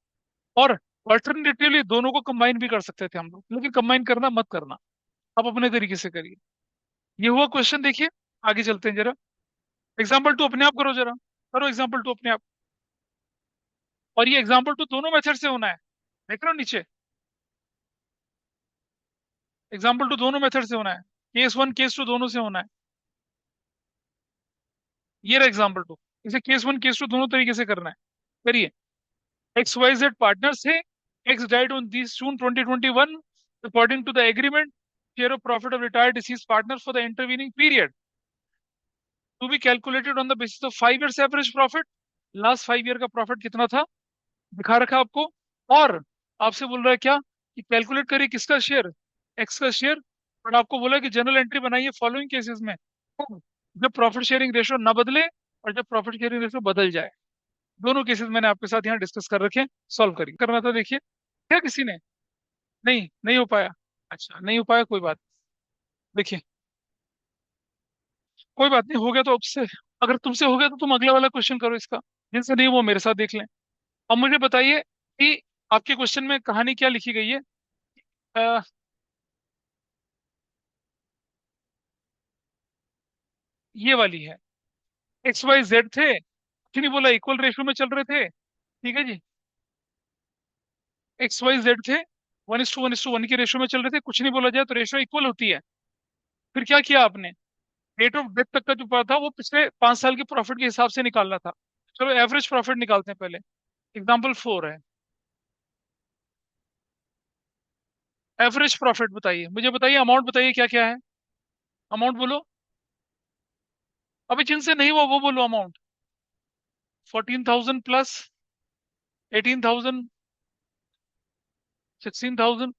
और अल्टरनेटिवली दोनों को कंबाइन भी कर सकते थे हम लोग, लेकिन कंबाइन करना मत करना, आप अपने तरीके से करिए। ये हुआ क्वेश्चन, देखिए आगे चलते हैं जरा। एग्जाम्पल टू अपने आप करो जरा, करो एग्जाम्पल टू अपने आप। और ये एग्जाम्पल टू दोनों मेथड से होना है, देख रहे हो नीचे, एग्जाम्पल टू दोनों मेथड से होना है, केस 1 केस 2 दोनों से होना है। ये रहा एग्जाम्पल टू, इसे केस 1 केस 2 दोनों तरीके से करना है, करिए। एक्स वाई जेड पार्टनर्स थे, X died on this June 2021, according to the agreement share of profit of retired deceased partner for the intervening period to be calculated on the basis of 5 years average profit. Last 5 year का profit कितना था दिखा रखा आपको, और आपसे बोल रहा है क्या, कि कैलकुलेट करिए किसका शेयर, एक्स का शेयर। और आपको बोला है कि जनरल एंट्री बनाइए फॉलोइंग केसेस में, जब प्रॉफिट शेयरिंग रेशो ना बदले और जब प्रॉफिट शेयरिंग रेशो बदल जाए। दोनों केसेस मैंने आपके साथ यहाँ डिस्कस कर रखे हैं, सॉल्व करिए, करना था देखिए, क्या किसी ने, नहीं नहीं हो पाया, अच्छा नहीं हो पाया, कोई बात, देखिए कोई बात नहीं, हो गया तो अब से, अगर तुमसे हो गया तो तुम अगला वाला क्वेश्चन करो इसका, जिनसे नहीं वो मेरे साथ देख लें। अब मुझे बताइए कि आपके क्वेश्चन में कहानी क्या लिखी गई है। अ, ये वाली है, एक्स वाई जेड थे, कुछ नहीं बोला, इक्वल रेशियो में चल रहे थे, ठीक है जी, एक्स वाई जेड थे, 1:1:1 के रेशियो में चल रहे थे, कुछ नहीं बोला जाए तो रेशियो इक्वल होती है। फिर क्या किया आपने, रेट ऑफ डेथ तक का जो पता था वो पिछले 5 साल के प्रॉफिट के हिसाब से निकालना था। चलो एवरेज प्रॉफिट निकालते हैं पहले, एग्जाम्पल 4 है, एवरेज प्रॉफिट बताइए, मुझे बताइए अमाउंट बताइए क्या क्या है, अमाउंट बोलो, अभी जिनसे नहीं हुआ वो बोलो अमाउंट, 14,000 प्लस 18,000, 16,000,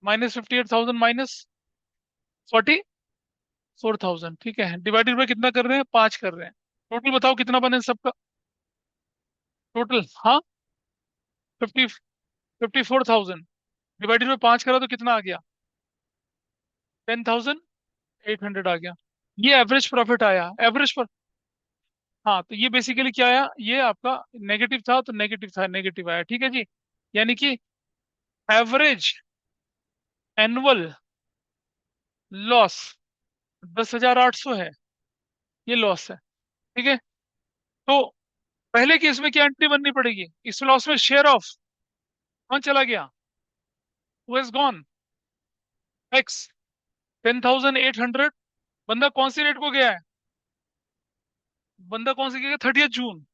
-58,000, -44,000, ठीक है, डिवाइडेड बाय कितना कर रहे हैं, 5 कर रहे हैं, टोटल बताओ कितना बने सबका, टोटल, हाँ, 54,000, डिवाइडेड बाय 5 करा तो कितना आ गया, 10,800 आ गया। ये एवरेज प्रॉफिट आया, एवरेज पर, हाँ तो ये बेसिकली क्या आया, ये आपका नेगेटिव था तो नेगेटिव था, नेगेटिव आया, ठीक है जी। यानी कि एवरेज एनुअल लॉस 10,800 है, ये लॉस है, ठीक है। तो पहले केस में क्या एंट्री बननी पड़ेगी, इस लॉस में शेयर ऑफ कौन चला गया, हु हैज गॉन, एक्स 10,800। बंदा कौन सी डेट को गया है? बंदा कौन सी गया? 30 जून।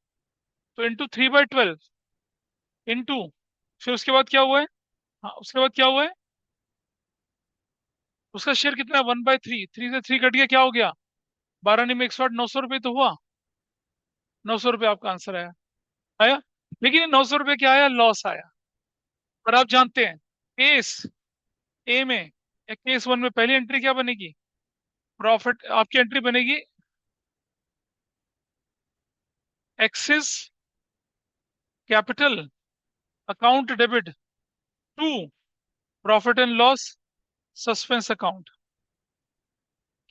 तो इंटू 3/12 इंटू, फिर उसके बाद क्या हुआ है? हाँ, उसके बाद क्या हुआ है? उसका शेयर कितना है? 1/3। 3 से 3 कट गया, क्या हो गया? 12 में 108, 900 रुपये तो हुआ। 900 रुपये आपका आंसर आया। आया। लेकिन ये 900 रुपये क्या आया? लॉस आया। और आप जानते हैं केस ए में या केस वन में पहली एंट्री क्या बनेगी? प्रॉफिट। आपकी एंट्री बनेगी X's capital account debit to profit and loss suspense account.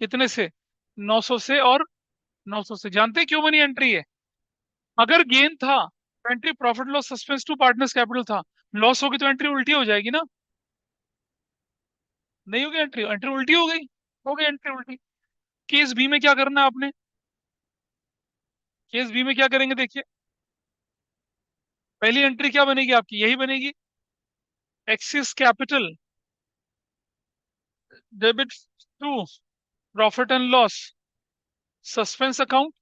कितने से? 900 से। और 900 से जानते हैं क्यों बनी एंट्री है? अगर गेन था तो entry profit loss suspense to partners capital था। लॉस होगी तो एंट्री उल्टी हो जाएगी ना? नहीं होगी एंट्री, एंट्री उल्टी हो गई। हो गई एंट्री उल्टी। केस बी में क्या करना है आपने? केस बी में क्या करेंगे देखिए। पहली एंट्री क्या बनेगी आपकी? यही बनेगी, X's capital debit to profit and loss suspense account.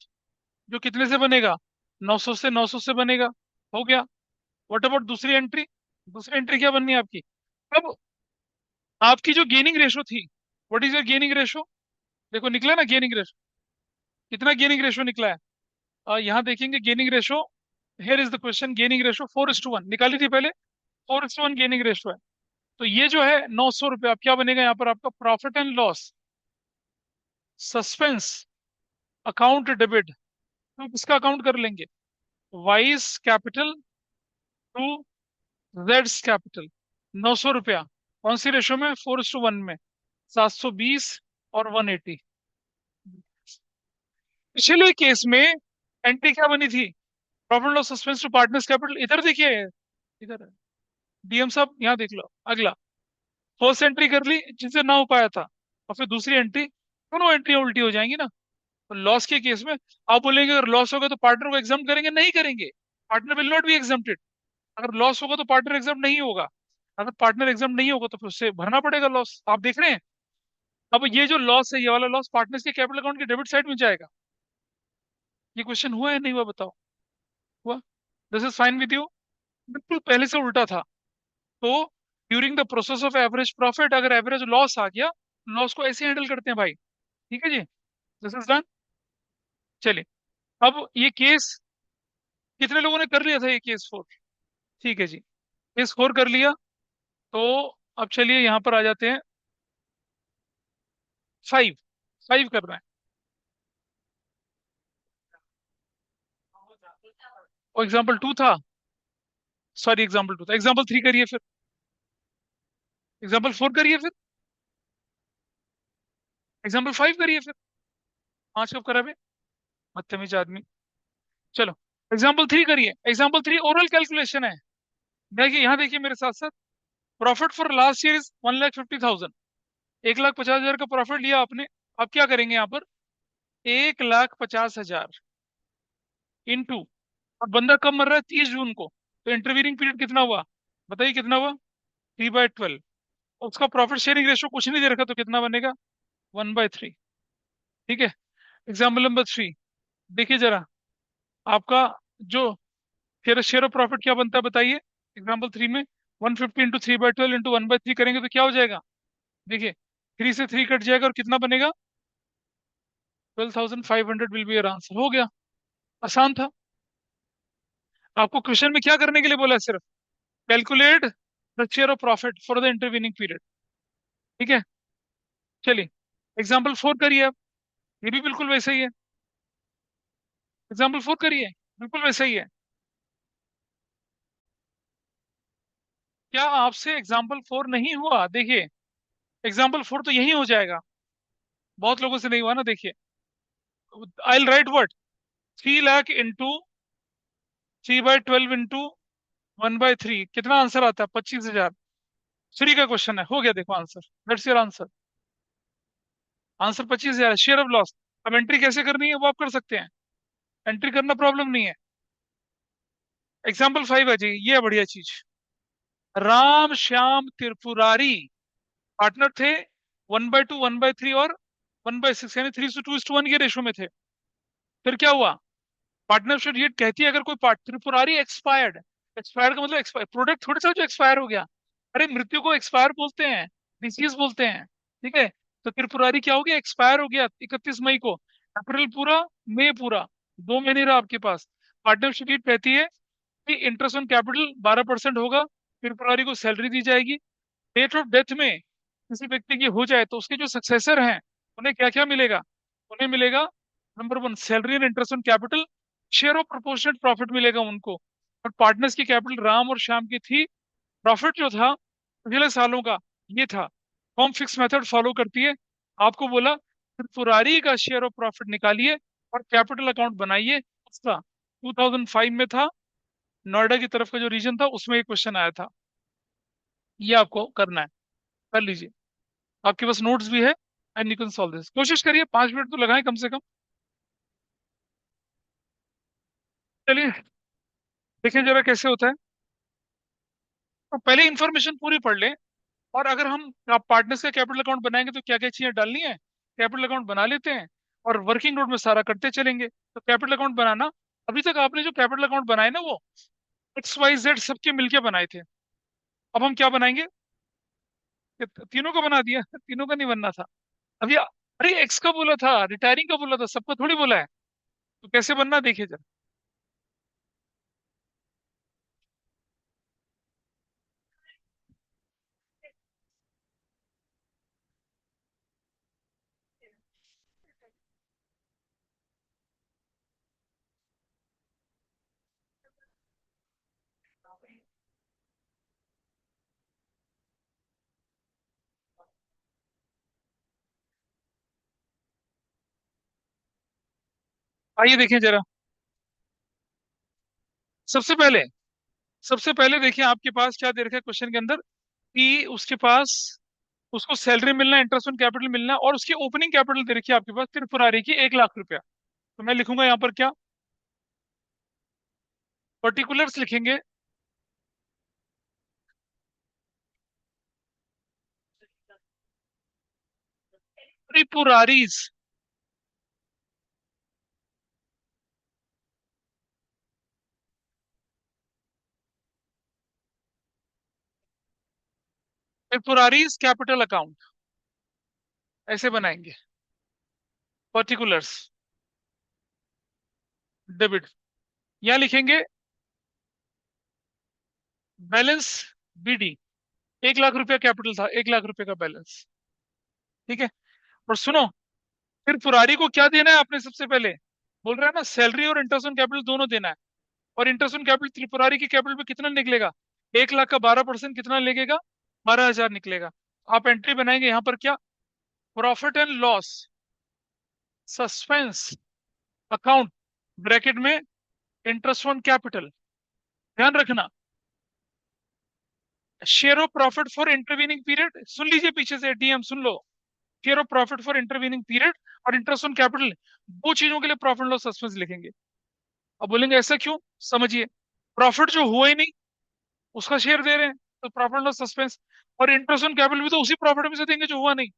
जो कितने से बनेगा? 900 से। 900 से बनेगा। हो गया। व्हाट अबाउट दूसरी एंट्री? दूसरी एंट्री क्या बननी है आपकी? अब आपकी जो गेनिंग रेशो थी, what is your gaining ratio? देखो निकला ना गेनिंग रेशो। कितना गेनिंग रेशो निकला है? यहाँ देखेंगे gaining ratio. Here is the question. Gaining ratio 4:1 निकाली थी पहले। 4:1 गेनिंग रेशो है। तो ये जो है 900 रुपये, अब क्या बनेगा यहाँ पर आपका? Profit and loss suspense account debit. तो किसका अकाउंट कर लेंगे? वाइस कैपिटल टू जेड्स कैपिटल। 900 रुपया कौन सी रेशो में? 4:1 में। 720 और 180। पिछले केस में एंट्री क्या बनी थी? Profit loss suspense to partners capital. इधर देखिए, इधर डीएम साहब यहाँ देख लो। अगला फर्स्ट एंट्री कर ली जिनसे ना हो पाया था, और फिर दूसरी एंट्री। दोनों एंट्री उल्टी हो जाएंगी ना? तो लॉस के केस में आप बोलेंगे अगर लॉस होगा तो पार्टनर को एग्जाम करेंगे? नहीं करेंगे। Partner will not be exempted. अगर लॉस होगा तो पार्टनर एग्जाम नहीं होगा। अगर पार्टनर एग्जाम नहीं होगा तो फिर उससे भरना पड़ेगा लॉस। आप देख रहे हैं। अब ये जो लॉस है, ये वाला लॉस पार्टनर्स के कैपिटल अकाउंट के डेबिट साइड में जाएगा। ये क्वेश्चन हुआ है नहीं हुआ बताओ? हुआ। This is fine with you. बिल्कुल पहले से उल्टा था। तो during the process of average profit अगर एवरेज लॉस आ गया, लॉस को ऐसे हैंडल करते हैं भाई। ठीक है जी। This is done. चलिए, अब ये केस कितने लोगों ने कर लिया था? ये केस 4। ठीक है जी, केस 4 कर लिया। तो अब चलिए यहाँ पर आ जाते हैं 5। 5 करना है। और एग्जाम्पल 2 था। सॉरी, एग्जाम्पल 2 था। एग्जाम्पल 3 करिए फिर। एग्जाम्पल 4 करिए फिर। एग्जाम्पल 5 करिए फिर। 5 कब करा बे? बदतमीज आदमी। चलो, एग्जाम्पल 3 करिए। एग्जाम्पल 3 ओरल कैलकुलेशन है। देखिए यहाँ देखिए मेरे साथ साथ। Profit for last year is 1,50,000। 1,50,000 का प्रॉफिट लिया आपने। अब क्या करेंगे यहाँ पर? 1,50,000 इंटू, और बंदा कब मर रहा है? 30 जून को। तो इंटरवीनिंग पीरियड कितना हुआ? बताइए कितना हुआ? 3/12। उसका प्रॉफिट शेयरिंग रेशो कुछ नहीं दे रखा, तो कितना बनेगा? 1/3। ठीक है। एग्जाम्पल नंबर 3 देखिए जरा। आपका जो शेयर शेयर ऑफ प्रॉफिट क्या बनता है बताइए? एग्जाम्पल 3 में 150 इंटू 3/12 इंटू 1/3 करेंगे तो क्या हो जाएगा? देखिए, 3 से 3 कट जाएगा और कितना बनेगा? 12,500 विल बी योर आंसर। हो गया। आसान था। आपको क्वेश्चन में क्या करने के लिए बोला है? सिर्फ calculate the share of profit for the intervening period. ठीक है। चलिए, एग्जाम्पल 4 करिए आप। ये भी बिल्कुल वैसे ही है। एग्जाम्पल 4 करिए। बिल्कुल वैसे ही है। क्या आपसे एग्जाम्पल 4 नहीं हुआ? देखिए, एग्जाम्पल 4 तो यही हो जाएगा। बहुत लोगों से नहीं हुआ ना। देखिए, I write what? 3 lakh into 3/12 into 1/3 कितना आंसर आता है? 25,000। फ्री का क्वेश्चन है। हो गया, देखो answer. That's your answer. Answer 25,000। Share of loss. अब एंट्री कैसे करनी है वो आप कर सकते हैं। एंट्री करना प्रॉब्लम नहीं है। एग्जाम्पल 5 है जी, ये है बढ़िया चीज। राम श्याम त्रिपुरारी पार्टनर थे। 1/2, 1/3 और 1/6, यानी 3:2:1 के रेशो में थे। फिर क्या हुआ? पार्टनरशिप ये कहती है अगर कोई त्रिपुरारी एक्सपायर्ड, एक्सपायर्ड का मतलब एक्सपायर प्रोडक्ट थोड़ी सा जो एक्सपायर हो गया। अरे मृत्यु को एक्सपायर बोलते हैं, डिसीज बोलते हैं। ठीक है। तो त्रिपुरारी क्या हो गया? एक्सपायर हो गया 31 मई को। अप्रैल पूरा, मई पूरा, 2 महीने रहा आपके पास। पार्टनरशिप ये कहती है कि इंटरेस्ट ऑन कैपिटल 12% होगा, त्रिपुरारी को सैलरी दी जाएगी। डेट ऑफ डेथ में किसी व्यक्ति की हो जाए तो उसके जो सक्सेसर हैं उन्हें क्या क्या मिलेगा? उन्हें मिलेगा, number one, salary and interest on capital, share of proportionate profit मिलेगा उनको। और पार्टनर्स की कैपिटल राम और श्याम की थी। प्रॉफिट जो था पिछले सालों का ये था। फॉर्म फिक्स मेथड फॉलो करती है। आपको बोला त्रिपुरारी का शेयर ऑफ प्रॉफिट निकालिए और कैपिटल अकाउंट बनाइए उसका। 2005 में था, नोएडा की तरफ का जो रीजन था उसमें ये क्वेश्चन आया था। ये आपको करना है, कर लीजिए। आपके पास नोट्स भी है and you can solve this. कोशिश करिए 5 मिनट तो लगाएं कम से कम। चलिए देखें जरा कैसे होता है। तो पहले इंफॉर्मेशन पूरी पढ़ लें। और अगर हम आप पार्टनर्स का कैपिटल अकाउंट बनाएंगे तो क्या क्या चीजें डालनी है, कैपिटल अकाउंट बना लेते हैं और वर्किंग नोट में सारा करते चलेंगे। तो कैपिटल अकाउंट बनाना, अभी तक आपने जो कैपिटल अकाउंट बनाए ना वो XYZ सबके मिलके बनाए थे। अब हम क्या बनाएंगे? तीनों का बना दिया तीनों का नहीं बनना था अभी। अरे एक्स का बोला था, रिटायरिंग का बोला था, सबका थोड़ी बोला है। तो कैसे बनना देखिए जरा। आइए देखें जरा। सबसे पहले सबसे पहले देखिए आपके पास क्या दे रखा है क्वेश्चन के अंदर, कि उसके पास, उसको सैलरी मिलना, इंटरेस्ट ऑन कैपिटल मिलना और उसकी ओपनिंग कैपिटल दे रखी है आपके पास त्रिपुरारी की 1 लाख रुपया। तो मैं लिखूंगा यहाँ पर क्या, पर्टिकुलर्स लिखेंगे। त्रिपुरारीज, त्रिपुरारीज कैपिटल अकाउंट ऐसे बनाएंगे। पर्टिकुलर्स, डेबिट, यहाँ लिखेंगे बैलेंस BD। 1 लाख रुपया कैपिटल था, 1 लाख रुपए का बैलेंस। ठीक है। और सुनो, फिर पुरारी को क्या देना है आपने सबसे पहले? बोल रहा है ना सैलरी और इंटरेस्ट ऑन कैपिटल दोनों देना है। और इंटरेस्ट ऑन कैपिटल त्रिपुरारी की कैपिटल पे कितना निकलेगा? 1 लाख का 12% कितना लगेगा? 12,000 निकलेगा। आप एंट्री बनाएंगे यहाँ पर क्या, profit and loss suspense account, bracket में इंटरेस्ट ऑन कैपिटल। ध्यान रखना, share of profit for intervening period, सुन लीजिए पीछे से DM सुन लो। Share of profit for intervening period और इंटरेस्ट ऑन कैपिटल, दो चीजों के लिए प्रॉफिट लॉस सस्पेंस लिखेंगे। अब बोलेंगे ऐसा क्यों? समझिए, प्रॉफिट जो हुआ ही नहीं उसका शेयर दे रहे हैं तो प्रॉफिट लॉस सस्पेंस। और इंटरेस्ट ऑन कैपिटल भी तो उसी प्रॉफिट में से देंगे जो हुआ नहीं।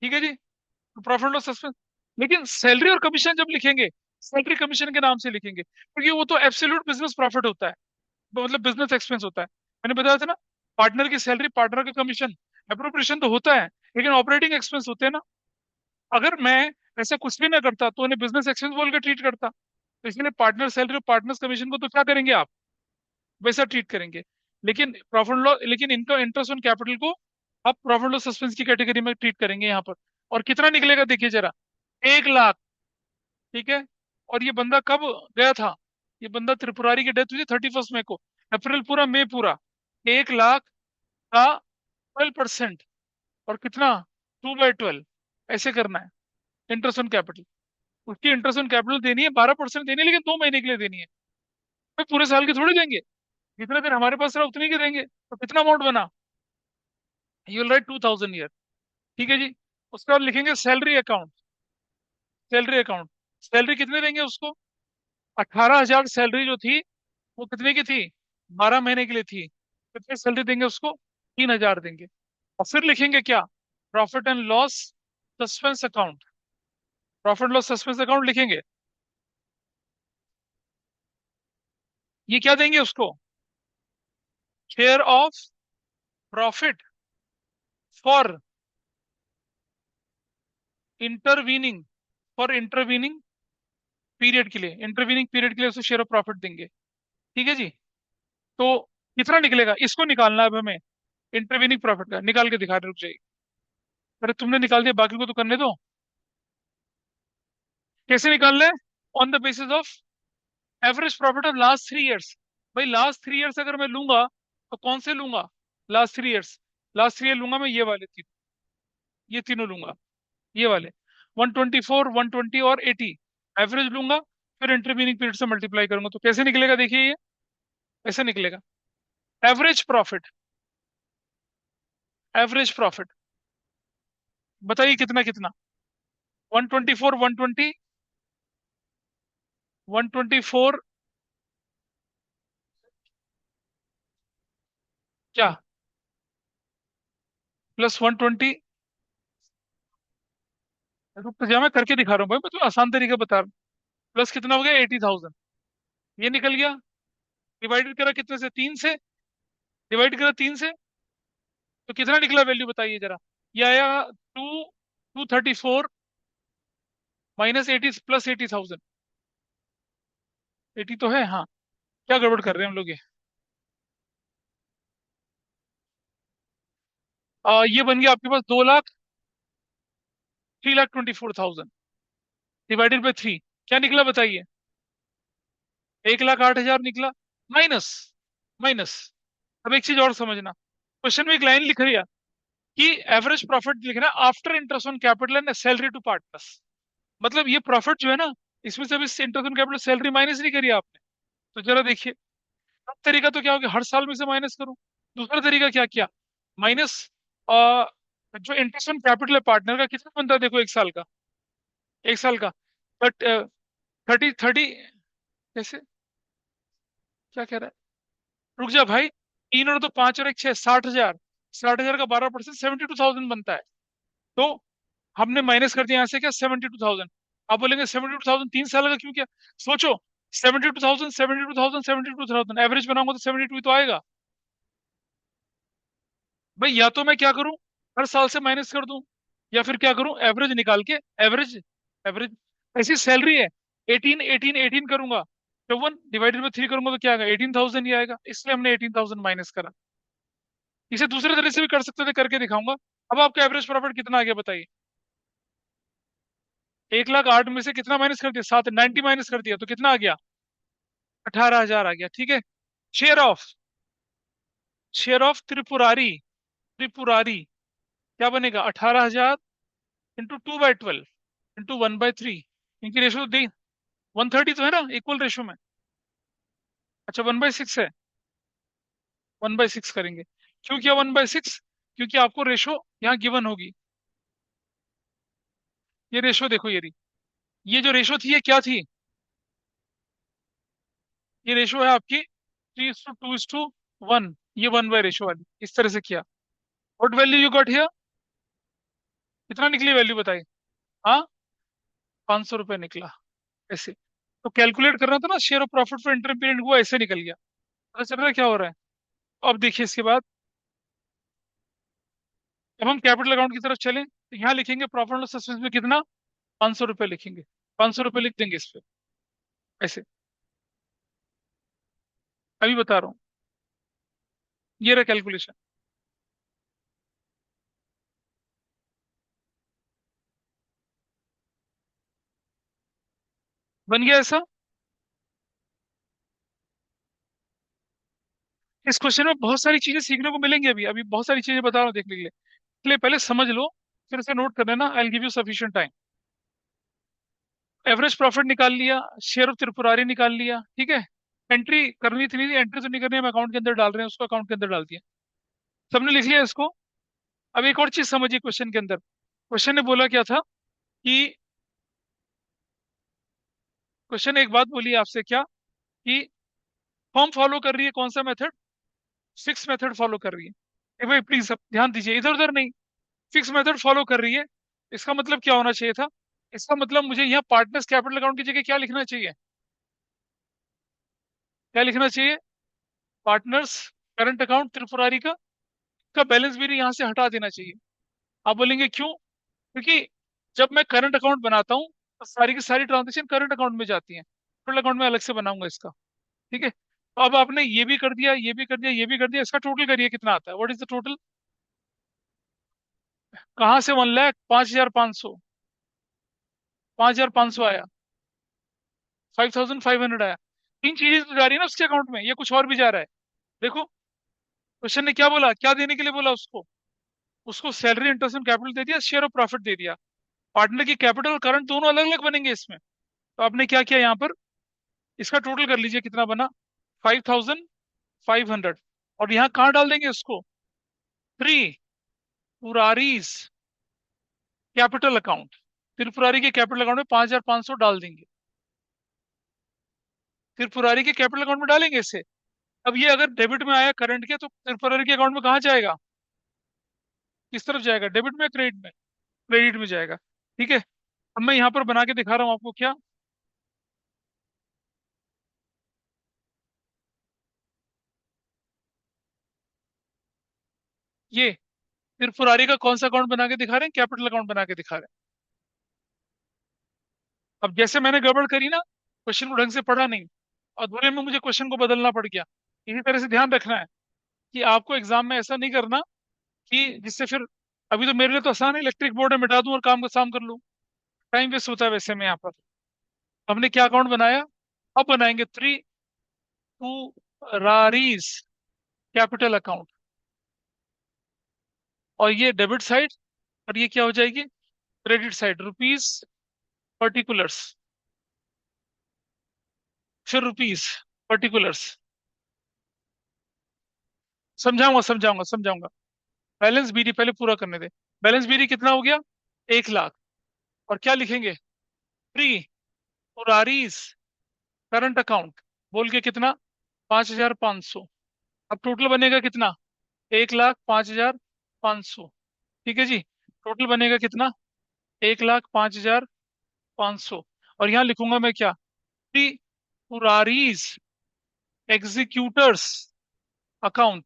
ठीक है जी, तो प्रॉफिट लॉस सस्पेंस। लेकिन सैलरी और कमीशन जब लिखेंगे, सैलरी कमीशन के नाम से लिखेंगे क्योंकि वो तो एब्सोल्यूट बिजनेस प्रॉफिट होता है, तो मतलब बिजनेस एक्सपेंस होता है। मैंने बताया था ना, पार्टनर की सैलरी, पार्टनर का कमीशन, अप्रोप्रिएशन तो होता है लेकिन ऑपरेटिंग एक्सपेंस होते हैं ना। अगर मैं ऐसा कुछ भी ना करता तो उन्हें बिजनेस एक्सपेंस बोल के ट्रीट करता। तो इसलिए पार्टनर सैलरी और पार्टनर्स कमीशन को तो क्या करेंगे आप, वैसा ट्रीट करेंगे। लेकिन प्रॉफिट लॉस, लेकिन इनका इंटरेस्ट ऑन कैपिटल को आप प्रॉफिट लॉस सस्पेंस की कैटेगरी में ट्रीट करेंगे यहाँ पर। और कितना निकलेगा देखिए जरा, 1 लाख। ठीक है। और ये बंदा कब गया था? ये बंदा त्रिपुरारी की डेथ हुई थी 31 मई को। अप्रैल पूरा, मई पूरा, 1 लाख का 12%। और कितना, 2/12 ऐसे करना है इंटरेस्ट ऑन कैपिटल। उसकी इंटरेस्ट ऑन कैपिटल देनी है, 12% देनी है, लेकिन 2 महीने के लिए देनी है। तो पूरे साल की थोड़ी देंगे, जितने दिन हमारे पास रहा उतनी की देंगे। तो कितना अमाउंट बना? You will write 2,000 year. ठीक है जी। उसके बाद लिखेंगे salary account. Salary account, salary कितने देंगे उसको? 18,000 सैलरी जो थी वो कितने की थी? 12 महीने के लिए थी। कितनी सैलरी देंगे उसको? 3,000 देंगे। और फिर लिखेंगे क्या, profit and loss suspense account, profit loss suspense account लिखेंगे। ये क्या देंगे उसको? Share of profit for intervening, for intervening period के लिए, इंटरवीनिंग पीरियड के लिए उसे शेयर ऑफ प्रॉफिट देंगे। ठीक है जी। तो कितना निकलेगा इसको निकालना है अब हमें, इंटरवीनिंग प्रॉफिट का निकाल के दिखा रहे, रुक जाइए। अरे तुमने निकाल दिया, बाकी को तो करने दो। कैसे निकालना है? On the basis of average profit of last 3 years. भाई लास्ट 3 इयर्स अगर मैं लूंगा तो कौन से लूंगा? लास्ट 3 इयर्स, लास्ट 3 ईयर लूंगा मैं, ये वाले तीन, ये तीनों लूंगा, ये वाले 124, 120 और 80 एवरेज लूंगा। फिर इंटरवीनिंग पीरियड से मल्टीप्लाई करूंगा तो कैसे निकलेगा, देखिए ये ऐसे निकलेगा। एवरेज प्रॉफिट, एवरेज प्रॉफिट बताइए कितना कितना? 124, 120, 124 क्या, प्लस 120, रुक तो जा मैं करके दिखा रहा हूँ भाई, मैं तो आसान तरीका बता रहा हूँ। प्लस कितना हो गया? 80,000, ये निकल गया। डिवाइडेड करा कितने से? 3 से। डिवाइड करा 3 से तो कितना निकला वैल्यू बताइए जरा। ये आया 234 माइनस 80 प्लस 80,000। 80 तो है हाँ। क्या गड़बड़ कर रहे हैं हम लोग ये? ये बन गया आपके पास 2 लाख, 3,24,000 डिवाइडेड बाई 3। क्या निकला बताइए? 1,08,000 निकला। Minus, minus. अब एक चीज और समझना, क्वेश्चन में एक लाइन लिख रही है कि एवरेज प्रॉफिट लिखना after interest on capital and salary to partners. मतलब ये प्रॉफिट जो है ना, इसमें से अभी interest on capital salary minus नहीं करी आपने। तो जरा देखिए, एक तरीका तो क्या हो गया, हर साल में से माइनस करूं। दूसरा तरीका क्या किया, माइनस जो इंटरेस्ट ऑन कैपिटल है पार्टनर का, कितना बनता है देखो एक साल का, एक साल का 30 30। कैसे, क्या कह रहा है? रुक जा भाई, 3 और 2 5 और 1 6, 60,000। 60,000 का 12% 72,000 बनता है। तो हमने माइनस कर दिया यहाँ से क्या, 72,000। आप बोलेंगे 72,000 3 साल का क्यों किया? सोचो, 72,000, 72,000, 72,000 एवरेज बनाऊंगा तो 72 तो आएगा। भाई या तो मैं क्या करूं, हर साल से माइनस कर दूं, या फिर क्या करूं, एवरेज निकाल के, एवरेज, एवरेज ऐसी सैलरी है, 18 18 18 करूंगा, 54 डिवाइडेड बाई 3 करूंगा तो क्या आएगा, 18,000 ही आएगा। इसलिए हमने 18,000 माइनस करा। इसे दूसरे तरीके से भी कर सकते थे, करके दिखाऊंगा। अब आपका एवरेज प्रॉफिट कितना आ गया बताइए? 1,08,000 में से कितना माइनस कर दिया, 790 माइनस कर दिया तो कितना आ गया? 18,000 आ गया। ठीक है। Share of, share of Tripurari, Tripurari क्या बनेगा? 18,000 इंटू 2/12 इंटू 1/3। इनकी रेशो दी 130 तो है ना, इक्वल रेशो में। अच्छा 1/6 है, 1/6 करेंगे। क्यों किया 1/6? क्योंकि आपको रेशो यहाँ गिवन होगी। ये रेशो देखो, ये रही, ये जो रेशो थी ये क्या थी? ये रेशो है आपकी 3:2:1। ये 1/रेशो वाली, इस तरह से किया। What value you got here? कितना निकली वैल्यू बताइए? हाँ, 500 रुपये निकला। ऐसे तो कैलकुलेट करना था ना, share of profit for interim period, वो ऐसे निकल गया। पता चल रहा है क्या हो रहा है? अब देखिए इसके बाद, जब हम कैपिटल अकाउंट की तरफ चलें तो यहाँ लिखेंगे प्रॉफिट लॉस सस्पेंस में कितना, 500 रुपये लिखेंगे। 500 रुपये लिख देंगे इस पे, ऐसे। अभी बता रहा हूँ, ये रहा कैलकुलेशन। बन गया ऐसा। इस क्वेश्चन में बहुत सारी चीजें सीखने को मिलेंगी, अभी अभी बहुत सारी चीजें बता रहा हूँ देखने के लिए। इसलिए पहले समझ लो, फिर से नोट कर लेना, I give you sufficient time. Average profit निकाल लिया, शेयर ऑफ त्रिपुरारी निकाल लिया। ठीक है। एंट्री करनी थी, नहीं थी एंट्री तो नहीं करनी है, हम अकाउंट के अंदर डाल रहे हैं, उसको अकाउंट के अंदर डाल दिया। सबने लिख लिया इसको। अब एक और चीज समझिए क्वेश्चन के अंदर, क्वेश्चन ने बोला क्या था कि, क्वेश्चन एक बात बोली आपसे क्या, कि फॉर्म फॉलो कर रही है कौन सा मेथड, फिक्स मेथड फॉलो कर रही है। भाई प्लीज सब ध्यान दीजिए, इधर उधर नहीं, फिक्स मेथड फॉलो कर रही है। इसका मतलब क्या होना चाहिए था? इसका मतलब मुझे यहाँ पार्टनर्स कैपिटल अकाउंट की जगह क्या लिखना चाहिए? क्या लिखना चाहिए? पार्टनर्स करंट अकाउंट त्रिपुरारी का बैलेंस भी यहाँ से हटा देना चाहिए। आप बोलेंगे क्यों? क्योंकि जब मैं करंट अकाउंट बनाता हूँ तो सारी की सारी ट्रांजेक्शन करंट अकाउंट में जाती हैं, कैपिटल अकाउंट में अलग से बनाऊंगा इसका। ठीक है, तो अब आपने ये भी कर दिया, ये भी कर दिया, ये भी कर दिया, इसका टोटल करिए कितना आता है, व्हाट इज द टोटल? कहाँ से 1,05,500? 5,500 आया, 5,500 आया। तीन चीजें तो जा रही है ना उसके अकाउंट में, ये कुछ और भी जा रहा है। देखो, क्वेश्चन ने क्या बोला, क्या देने के लिए बोला उसको? उसको सैलरी, इंटरेस्ट एंड कैपिटल दे दिया, शेयर ऑफ प्रॉफिट दे दिया। पार्टनर की कैपिटल और करंट दोनों अलग अलग बनेंगे इसमें। तो आपने क्या किया यहाँ पर, इसका टोटल कर लीजिए कितना बना, 5,500। और यहाँ कहाँ डाल देंगे उसको? त्रिपुरारीज कैपिटल अकाउंट। त्रिपुरारी के कैपिटल अकाउंट में 5,500 डाल देंगे, त्रिपुरारी के कैपिटल अकाउंट में डालेंगे इसे। अब ये अगर डेबिट में आया करंट के, तो त्रिपुरारी के अकाउंट में कहाँ जाएगा? किस तरफ जाएगा, डेबिट में क्रेडिट में? क्रेडिट में जाएगा। ठीक है, अब मैं यहाँ पर बना के दिखा रहा हूँ आपको क्या। ये त्रिपुरारी का कौन सा अकाउंट बना के दिखा रहे हैं? कैपिटल अकाउंट बना के दिखा रहे हैं। अब जैसे मैंने गड़बड़ करी ना, क्वेश्चन को ढंग से पढ़ा नहीं, अधूरे में मुझे क्वेश्चन को बदलना पड़ गया। इसी तरह से ध्यान रखना है कि आपको एग्जाम में ऐसा नहीं करना कि जिससे फिर, अभी तो मेरे लिए तो आसान है, इलेक्ट्रिक बोर्ड में मिटा दूं और काम का काम कर लूं। टाइम वेस्ट होता है वैसे में यहाँ पर। हमने क्या अकाउंट बनाया? अब बनाएंगे त्रिपुरारीज कैपिटल अकाउंट। और ये डेबिट साइड, और ये क्या हो जाएगी? क्रेडिट साइड, रुपीज पर्टिकुलर्स, फिर रुपीज पर्टिकुलर्स। समझाऊंगा समझाऊंगा समझाऊंगा। बैलेंस बीडी पहले पूरा करने दे। बैलेंस बीडी कितना हो गया? 1,00,000। और क्या लिखेंगे? प्री पुरारीज करंट अकाउंट बोल के कितना? 5,500। अब टोटल बनेगा कितना? 1,05,500। ठीक है जी, टोटल बनेगा कितना? 1,05,500। और यहाँ लिखूंगा मैं क्या? Tripurari's executors account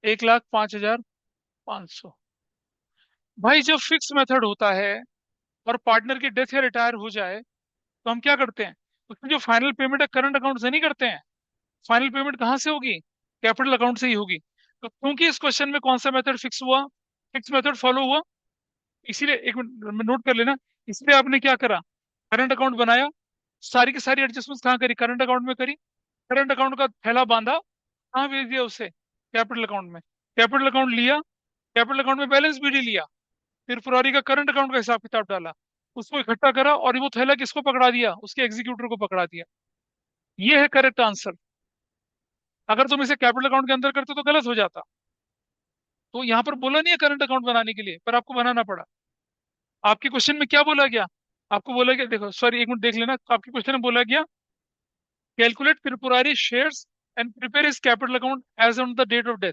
1,05,500। भाई जब फिक्स मेथड होता है और पार्टनर की डेथ या रिटायर हो जाए, तो हम क्या करते हैं? उसमें जो फाइनल पेमेंट है करंट अकाउंट से नहीं करते हैं। फाइनल पेमेंट कहाँ से होगी? कैपिटल अकाउंट से ही होगी। तो क्योंकि इस क्वेश्चन में कौन सा मेथड फिक्स हुआ, फिक्स मेथड फॉलो हुआ, इसीलिए एक मिनट नोट कर लेना। इसलिए आपने क्या करा? करंट अकाउंट बनाया, सारी की सारी एडजस्टमेंट कहाँ करी? करंट अकाउंट में करी। करंट अकाउंट का थैला बांधा, कहाँ भेज दिया उसे? कैपिटल अकाउंट में। कैपिटल अकाउंट लिया, कैपिटल अकाउंट में बैलेंस भी लिया, फिर फरवरी का करंट अकाउंट का हिसाब किताब डाला, उसको इकट्ठा करा, और वो थैला किसको पकड़ा दिया? उसके एग्जीक्यूटर को पकड़ा दिया। ये है करेक्ट आंसर। अगर तुम इसे कैपिटल अकाउंट के अंदर करते तो गलत हो जाता। तो यहाँ पर बोला नहीं है करंट अकाउंट बनाने के लिए, पर आपको बनाना पड़ा। आपके क्वेश्चन में क्या बोला गया? आपको बोला गया, देखो सॉरी एक मिनट देख लेना, आपके क्वेश्चन में बोला गया कैलकुलेट त्रिपुरारी shares and prepare is capital account as on the date of death.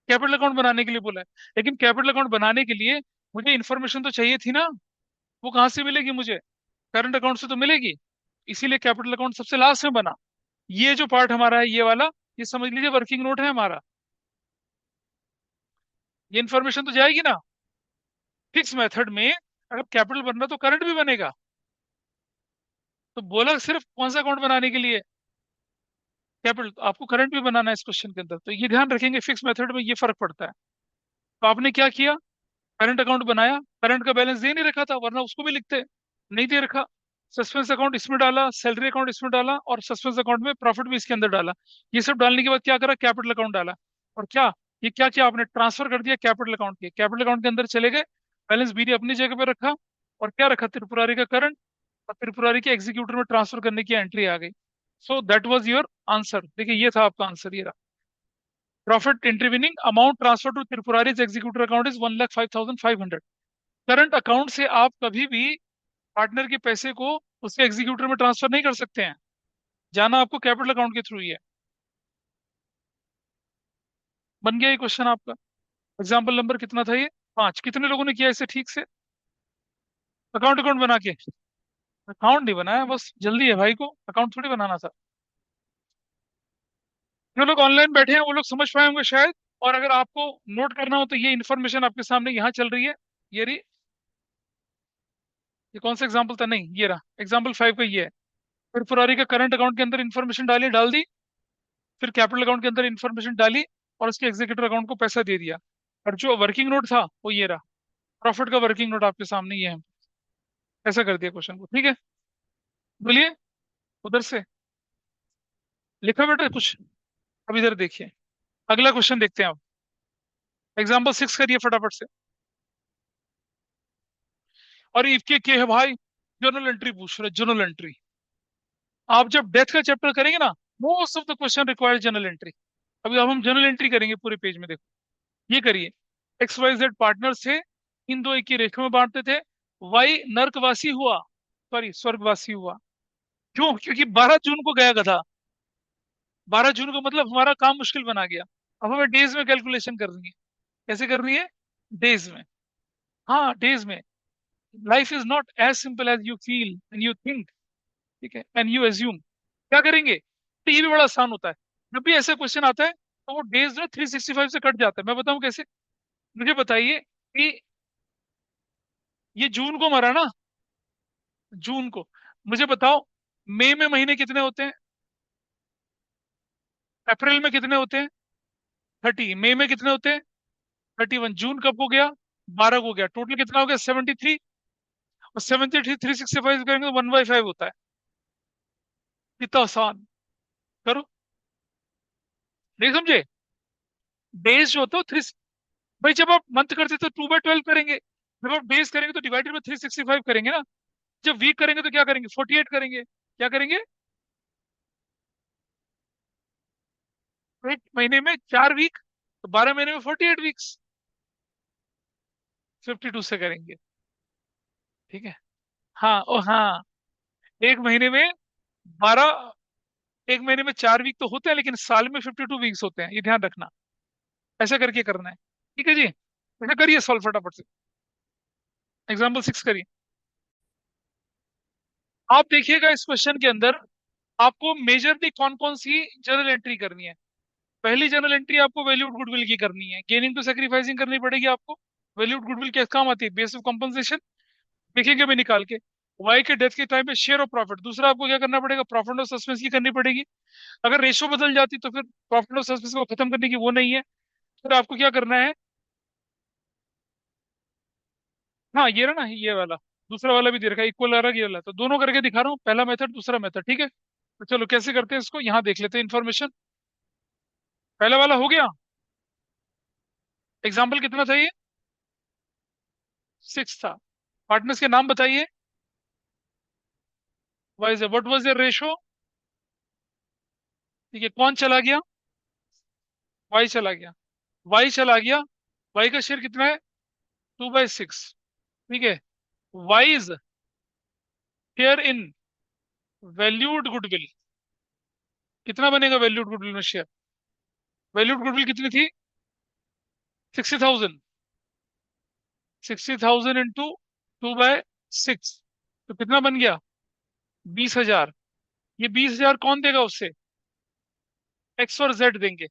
Capital account बनाने के लिए बोला है। लेकिन कैपिटल अकाउंट बनाने के लिए मुझे इन्फॉर्मेशन तो चाहिए थी ना, वो कहाँ से मिलेगी मुझे? करंट अकाउंट से तो मिलेगी। इसीलिए कैपिटल अकाउंट सबसे लास्ट में बना। ये जो पार्ट हमारा है, ये वाला, ये समझ लीजिए वर्किंग नोट है हमारा। ये इन्फॉर्मेशन तो जाएगी ना। फिक्स मेथड में अगर कैपिटल बनना तो करंट भी बनेगा। तो बोला सिर्फ कौन सा अकाउंट बनाने के लिए? कैपिटल। तो आपको करंट भी बनाना है इस क्वेश्चन के अंदर, तो ये ध्यान रखेंगे, फिक्स मेथड में ये फर्क पड़ता है। तो आपने क्या किया? करंट अकाउंट बनाया, करंट का बैलेंस दे नहीं रखा था, वरना उसको भी लिखते, नहीं दे रखा। सस्पेंस अकाउंट इसमें डाला, सैलरी अकाउंट इसमें डाला, और सस्पेंस अकाउंट में प्रॉफिट भी इसके अंदर डाला। ये सब डालने के बाद क्या करा? कैपिटल अकाउंट डाला। और क्या, ये क्या किया आपने? ट्रांसफर कर दिया कैपिटल अकाउंट के, कैपिटल अकाउंट के अंदर चले गए, बैलेंस बीडी अपनी जगह पे रखा, और क्या रखा? त्रिपुरारी का करंट, और त्रिपुरारी के एग्जीक्यूटर में ट्रांसफर करने की एंट्री आ गई। So that was your answer. देखिए ये था आपका आंसर, ये रहा। Profit intervening amount transfer to Tripurari's executor account is 1,05,500। Current account से आप कभी भी पार्टनर के पैसे को उसके एग्जीक्यूटर में ट्रांसफर नहीं कर सकते हैं, जाना आपको कैपिटल अकाउंट के थ्रू ही है। बन गया ये क्वेश्चन आपका। एग्जाम्पल नंबर कितना था ये? 5 कितने लोगों ने किया इसे ठीक से? अकाउंट अकाउंट बना के? अकाउंट नहीं बनाया, बस जल्दी है भाई को, अकाउंट थोड़ी बनाना था। जो लोग ऑनलाइन बैठे हैं वो लोग समझ पाए होंगे शायद। और अगर आपको नोट करना हो तो ये इन्फॉर्मेशन आपके सामने यहाँ चल रही है। ये रही। ये कौन सा एग्जाम्पल था? नहीं, ये रहा एग्जाम्पल 5 का, ये है। फिर फरारी का करंट अकाउंट के अंदर इन्फॉर्मेशन डाली, डाल दी। फिर कैपिटल अकाउंट के अंदर इन्फॉर्मेशन डाली, और उसके एग्जीक्यूटिव अकाउंट को पैसा दे दिया। और जो वर्किंग नोट था वो ये रहा। प्रॉफिट का वर्किंग नोट आपके सामने ये है। ऐसा कर दिया क्वेश्चन को, ठीक है। बोलिए उधर से। लिखा बेटा कुछ? अब इधर देखिए। अगला क्वेश्चन देखते हैं आप। एग्जाम्पल 6 करिए फटाफट से। और इसके के है भाई, जर्नल एंट्री पूछ रहे, जर्नल एंट्री। आप जब डेथ का चैप्टर करेंगे ना, most of the question require journal entry. अभी अब हम जर्नल एंट्री करेंगे पूरे पेज में, देखो। ये करिए। एक्स वाई जेड पार्टनर्स थे, इन दो एक ही रेखा में बांटते थे। वाई नर्कवासी हुआ, सॉरी स्वर्गवासी हुआ। क्यों? क्योंकि 12 जून को गया था। 12 जून को मतलब हमारा काम मुश्किल बना गया। अब हमें डेज में कैलकुलेशन करनी है। कैसे करनी है? डेज में। हाँ, डेज में। Life is not as simple as you feel and you think, ठीक है, एंड यू एज्यूम। क्या करेंगे? तो ये भी बड़ा आसान होता है। जब भी ऐसा क्वेश्चन आता है तो वो डेज जो 365 से कट जाता है। मैं बताऊं कैसे? मुझे बताइए कि ये जून को मरा ना, जून को। मुझे बताओ, मई में महीने कितने होते हैं? अप्रैल में कितने होते हैं? 30। मई में कितने होते हैं? 31। जून कब हो गया? 12 को हो गया। टोटल कितना हो गया? 73। और 73 365 करेंगे तो 1/5 होता है। कितना आसान। करो। नहीं समझे? डेज जो होता है थ्री। भाई जब आप मंथ करते तो 2/12 करेंगे। जब आप डेज करेंगे तो डिवाइडेड बाय 365 करेंगे ना। जब वीक करेंगे तो क्या करेंगे? 48 करेंगे। क्या करेंगे? एक महीने में 4 वीक, तो 12 महीने में 48 वीक्स। 52 से करेंगे, ठीक है। हाँ, ओ हाँ। एक महीने में 12, एक महीने में 4 वीक तो होते हैं, लेकिन साल में 52 वीक्स होते हैं, ये ध्यान रखना। ऐसा करके करना है, ठीक है जी। ऐसा करिए सॉल्व फटाफट से। एग्जाम्पल 6 करिए। आप देखिएगा इस क्वेश्चन के अंदर आपको मेजरली कौन कौन सी जर्नल एंट्री करनी है। पहली जर्नल एंट्री आपको वैल्यूड गुडविल की करनी है, गेनिंग टू सेक्रीफाइसिंग करनी पड़ेगी आपको। वैल्यूड गुडविल किस काम आती है? Base of compensation. देखेंगे अभी निकाल के। वाई के डेथ के टाइम पे शेयर ऑफ प्रॉफिट। दूसरा आपको क्या करना पड़ेगा? प्रॉफिट ऑफ सस्पेंस की करनी पड़ेगी। अगर रेशियो बदल जाती तो फिर प्रॉफिट ऑफ सस्पेंस को खत्म करने की वो नहीं है। फिर आपको क्या करना है? हाँ, ये रहा ना, ये वाला। दूसरा वाला भी दे रखा है, इक्वल आ रहा है, ये वाला। तो दोनों करके दिखा रहा हूँ, पहला मेथड दूसरा मेथड, ठीक है। तो चलो कैसे करते हैं इसको, यहाँ देख लेते हैं इन्फॉर्मेशन। पहला वाला हो गया। एग्जाम्पल कितना था ये? 6 था। पार्टनर्स के नाम बताइए। Wise what was your ratio? ठीक है, कौन चला गया? वाई चला गया। वाई चला गया। वाई का शेयर कितना है? 2/6। ठीक है। Wise share in valued goodwill. कितना बनेगा वैल्यूड गुडविल में शेयर? वैल्यूड गुडविल कितनी थी? 60,000। 60,000 इंटू 2/6, तो कितना बन गया? 20,000। ये 20,000 कौन देगा उससे? एक्स और जेड देंगे।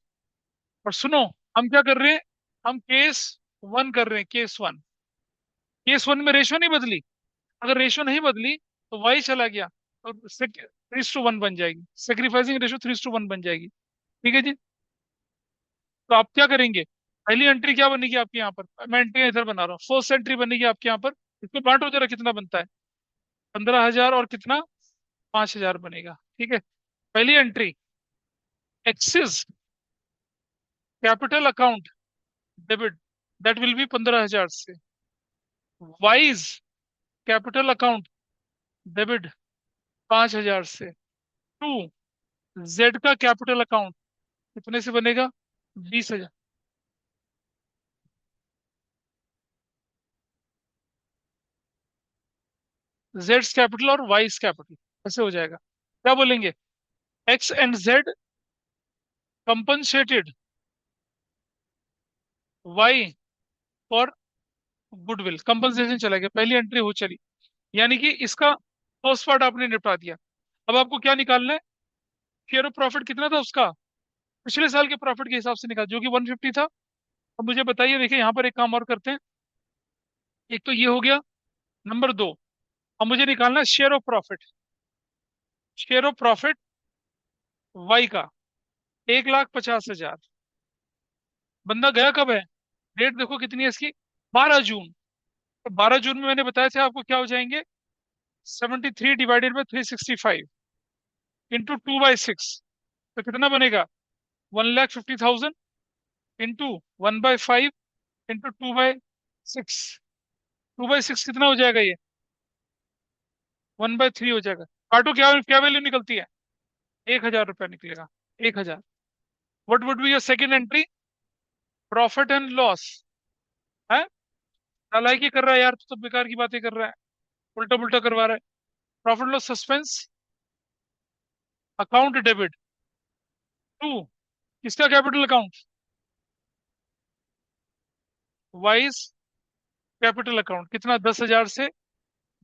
और सुनो, हम क्या कर रहे हैं? हम केस वन कर रहे हैं, केस वन। केस वन में रेशो नहीं बदली। अगर रेशो नहीं बदली तो वाई चला गया, तो 3:1 बन जाएगी। सेक्रीफाइसिंग रेशो 3:1 बन जाएगी, ठीक है जी। तो आप क्या करेंगे? पहली एंट्री क्या बनेगी आपके यहाँ पर? मैं एंट्री इधर बना रहा हूँ। फर्स्ट एंट्री बनेगी आपके यहाँ पर। इसको बांटो जरा, कितना बनता है? 15,000 और कितना? 5,000 बनेगा, ठीक है। पहली entry, X's capital account debit, that will be 15,000 से। वाइज कैपिटल अकाउंट डेबिट 5,000 से। टू जेड का कैपिटल अकाउंट कितने से बनेगा? 20,000। जेड्स कैपिटल और वाइज कैपिटल ऐसे हो जाएगा। क्या बोलेंगे? X and Z compensated Y for goodwill compensation चला गया, पहली एंट्री हो चली, यानी कि इसका फर्स्ट पार्ट आपने निपटा दिया। अब आपको क्या निकालना है? शेयर ऑफ प्रॉफिट कितना था उसका, पिछले साल के प्रॉफिट के हिसाब से निकाल, जो कि 150 था। अब मुझे बताइए, देखिए यहाँ पर एक काम और करते हैं। एक तो ये हो गया, नंबर दो, अब मुझे निकालना है share of profit. Share of profit Y का 1,50,000। बंदा गया कब है? डेट देखो कितनी है इसकी, 12 जून। तो 12 जून में मैंने बताया था आपको क्या हो जाएंगे, 73 डिवाइडेड बाई 365 इंटू 2/6। तो कितना बनेगा, 1,50,000 इंटू 1/5 इंटू 2/6। 2/6 कितना हो जाएगा ये, 1/3 हो जाएगा। काटो, क्या क्या वैल्यू निकलती है, 1,000 रुपया निकलेगा। 1,000। What would be your second entry? Profit and loss है। नालायकी कर रहा है यार, तो बेकार की बातें कर रहा है, उल्टा पुल्टा करवा रहा है। Profit loss suspense account debit to, किसका capital account? Y's capital account. कितना, 10,000 से,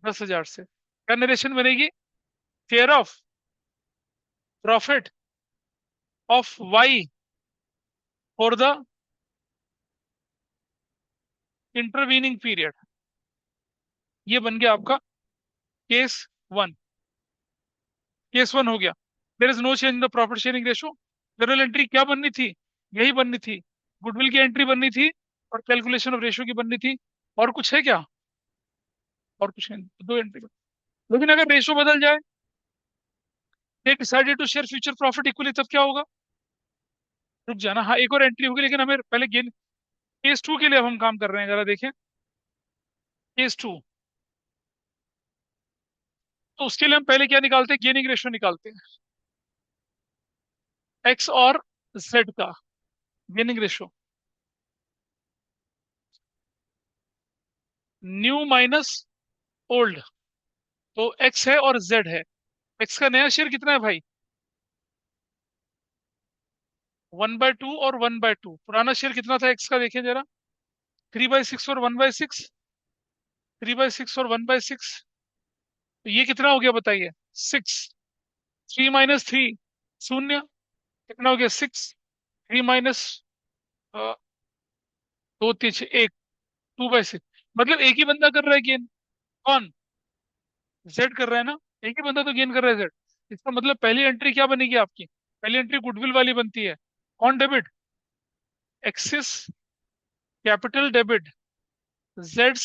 10,000 से क्या नरेशन बनेगी? Share of profit of Y for the intervening period. ये बन गया आपका केस वन। केस वन हो गया। There is no change in the profit sharing ratio. General entry क्या बननी थी, यही बननी थी, गुडविल की एंट्री बननी थी, और कैलकुलेशन ऑफ रेशो की बननी थी। और कुछ है क्या? और कुछ नहीं, दो एंट्री। लेकिन अगर रेशो बदल जाए, they decided to share future profit equally, तब क्या होगा? रुक जाना, हाँ एक और एंट्री होगी, लेकिन हमें पहले गेन, केस टू के लिए अब हम काम कर रहे हैं, जरा देखें। केस टू, तो उसके लिए हम पहले क्या निकालते हैं, गेनिंग रेशो निकालते हैं, एक्स और जेड का gaining ratio. New minus old, तो एक्स है और जेड है। एक्स का नया शेयर कितना है भाई, 1/2 और 1/2। पुराना शेयर कितना था एक्स का, देखें जरा, 3/6 और 1/6। 3/6 और 1/6, तो ये कितना हो गया बताइए, 6। 3 - 3 शून्य, कितना हो गया, 6। 3 - 2 3 6 1, 2/6। मतलब एक ही बंदा कर रहा है गेन, कौन? जेड कर रहा है ना, एक ही बंदा तो गेन कर रहा है, जेड। इसका मतलब पहली एंट्री क्या बनेगी आपकी, पहली एंट्री गुडविल वाली बनती है। कौन डेबिट? एक्सिस कैपिटल डेबिट, जेड्स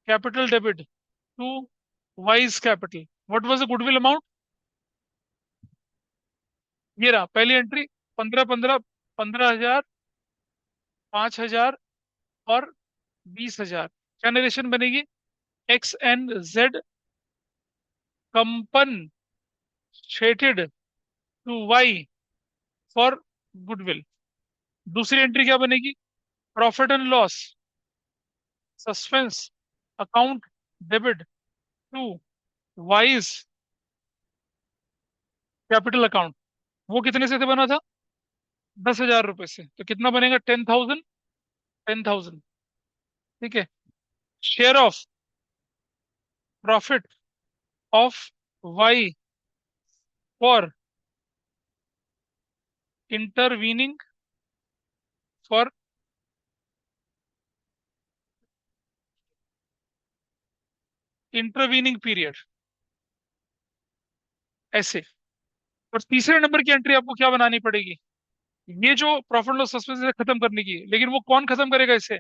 capital debit to Y's capital. What was the goodwill amount? ये रहा पहली एंट्री, 15 15, 15,000, 5,000 और 20,000। क्या नरेशन बनेगी, X and Z compensated to Y for goodwill. दूसरी एंट्री क्या बनेगी, profit and loss suspense account debit to Y's capital account. वो कितने से थे बना था, 10,000 रुपए से, तो कितना बनेगा, 10,000। 10,000, ठीक है। Share of profit of Y for intervening, for intervening period, ऐसे। और तीसरे नंबर की एंट्री आपको क्या बनानी पड़ेगी, ये जो प्रॉफिट लॉस सस्पेंस है खत्म करने की है, लेकिन वो कौन खत्म करेगा इसे,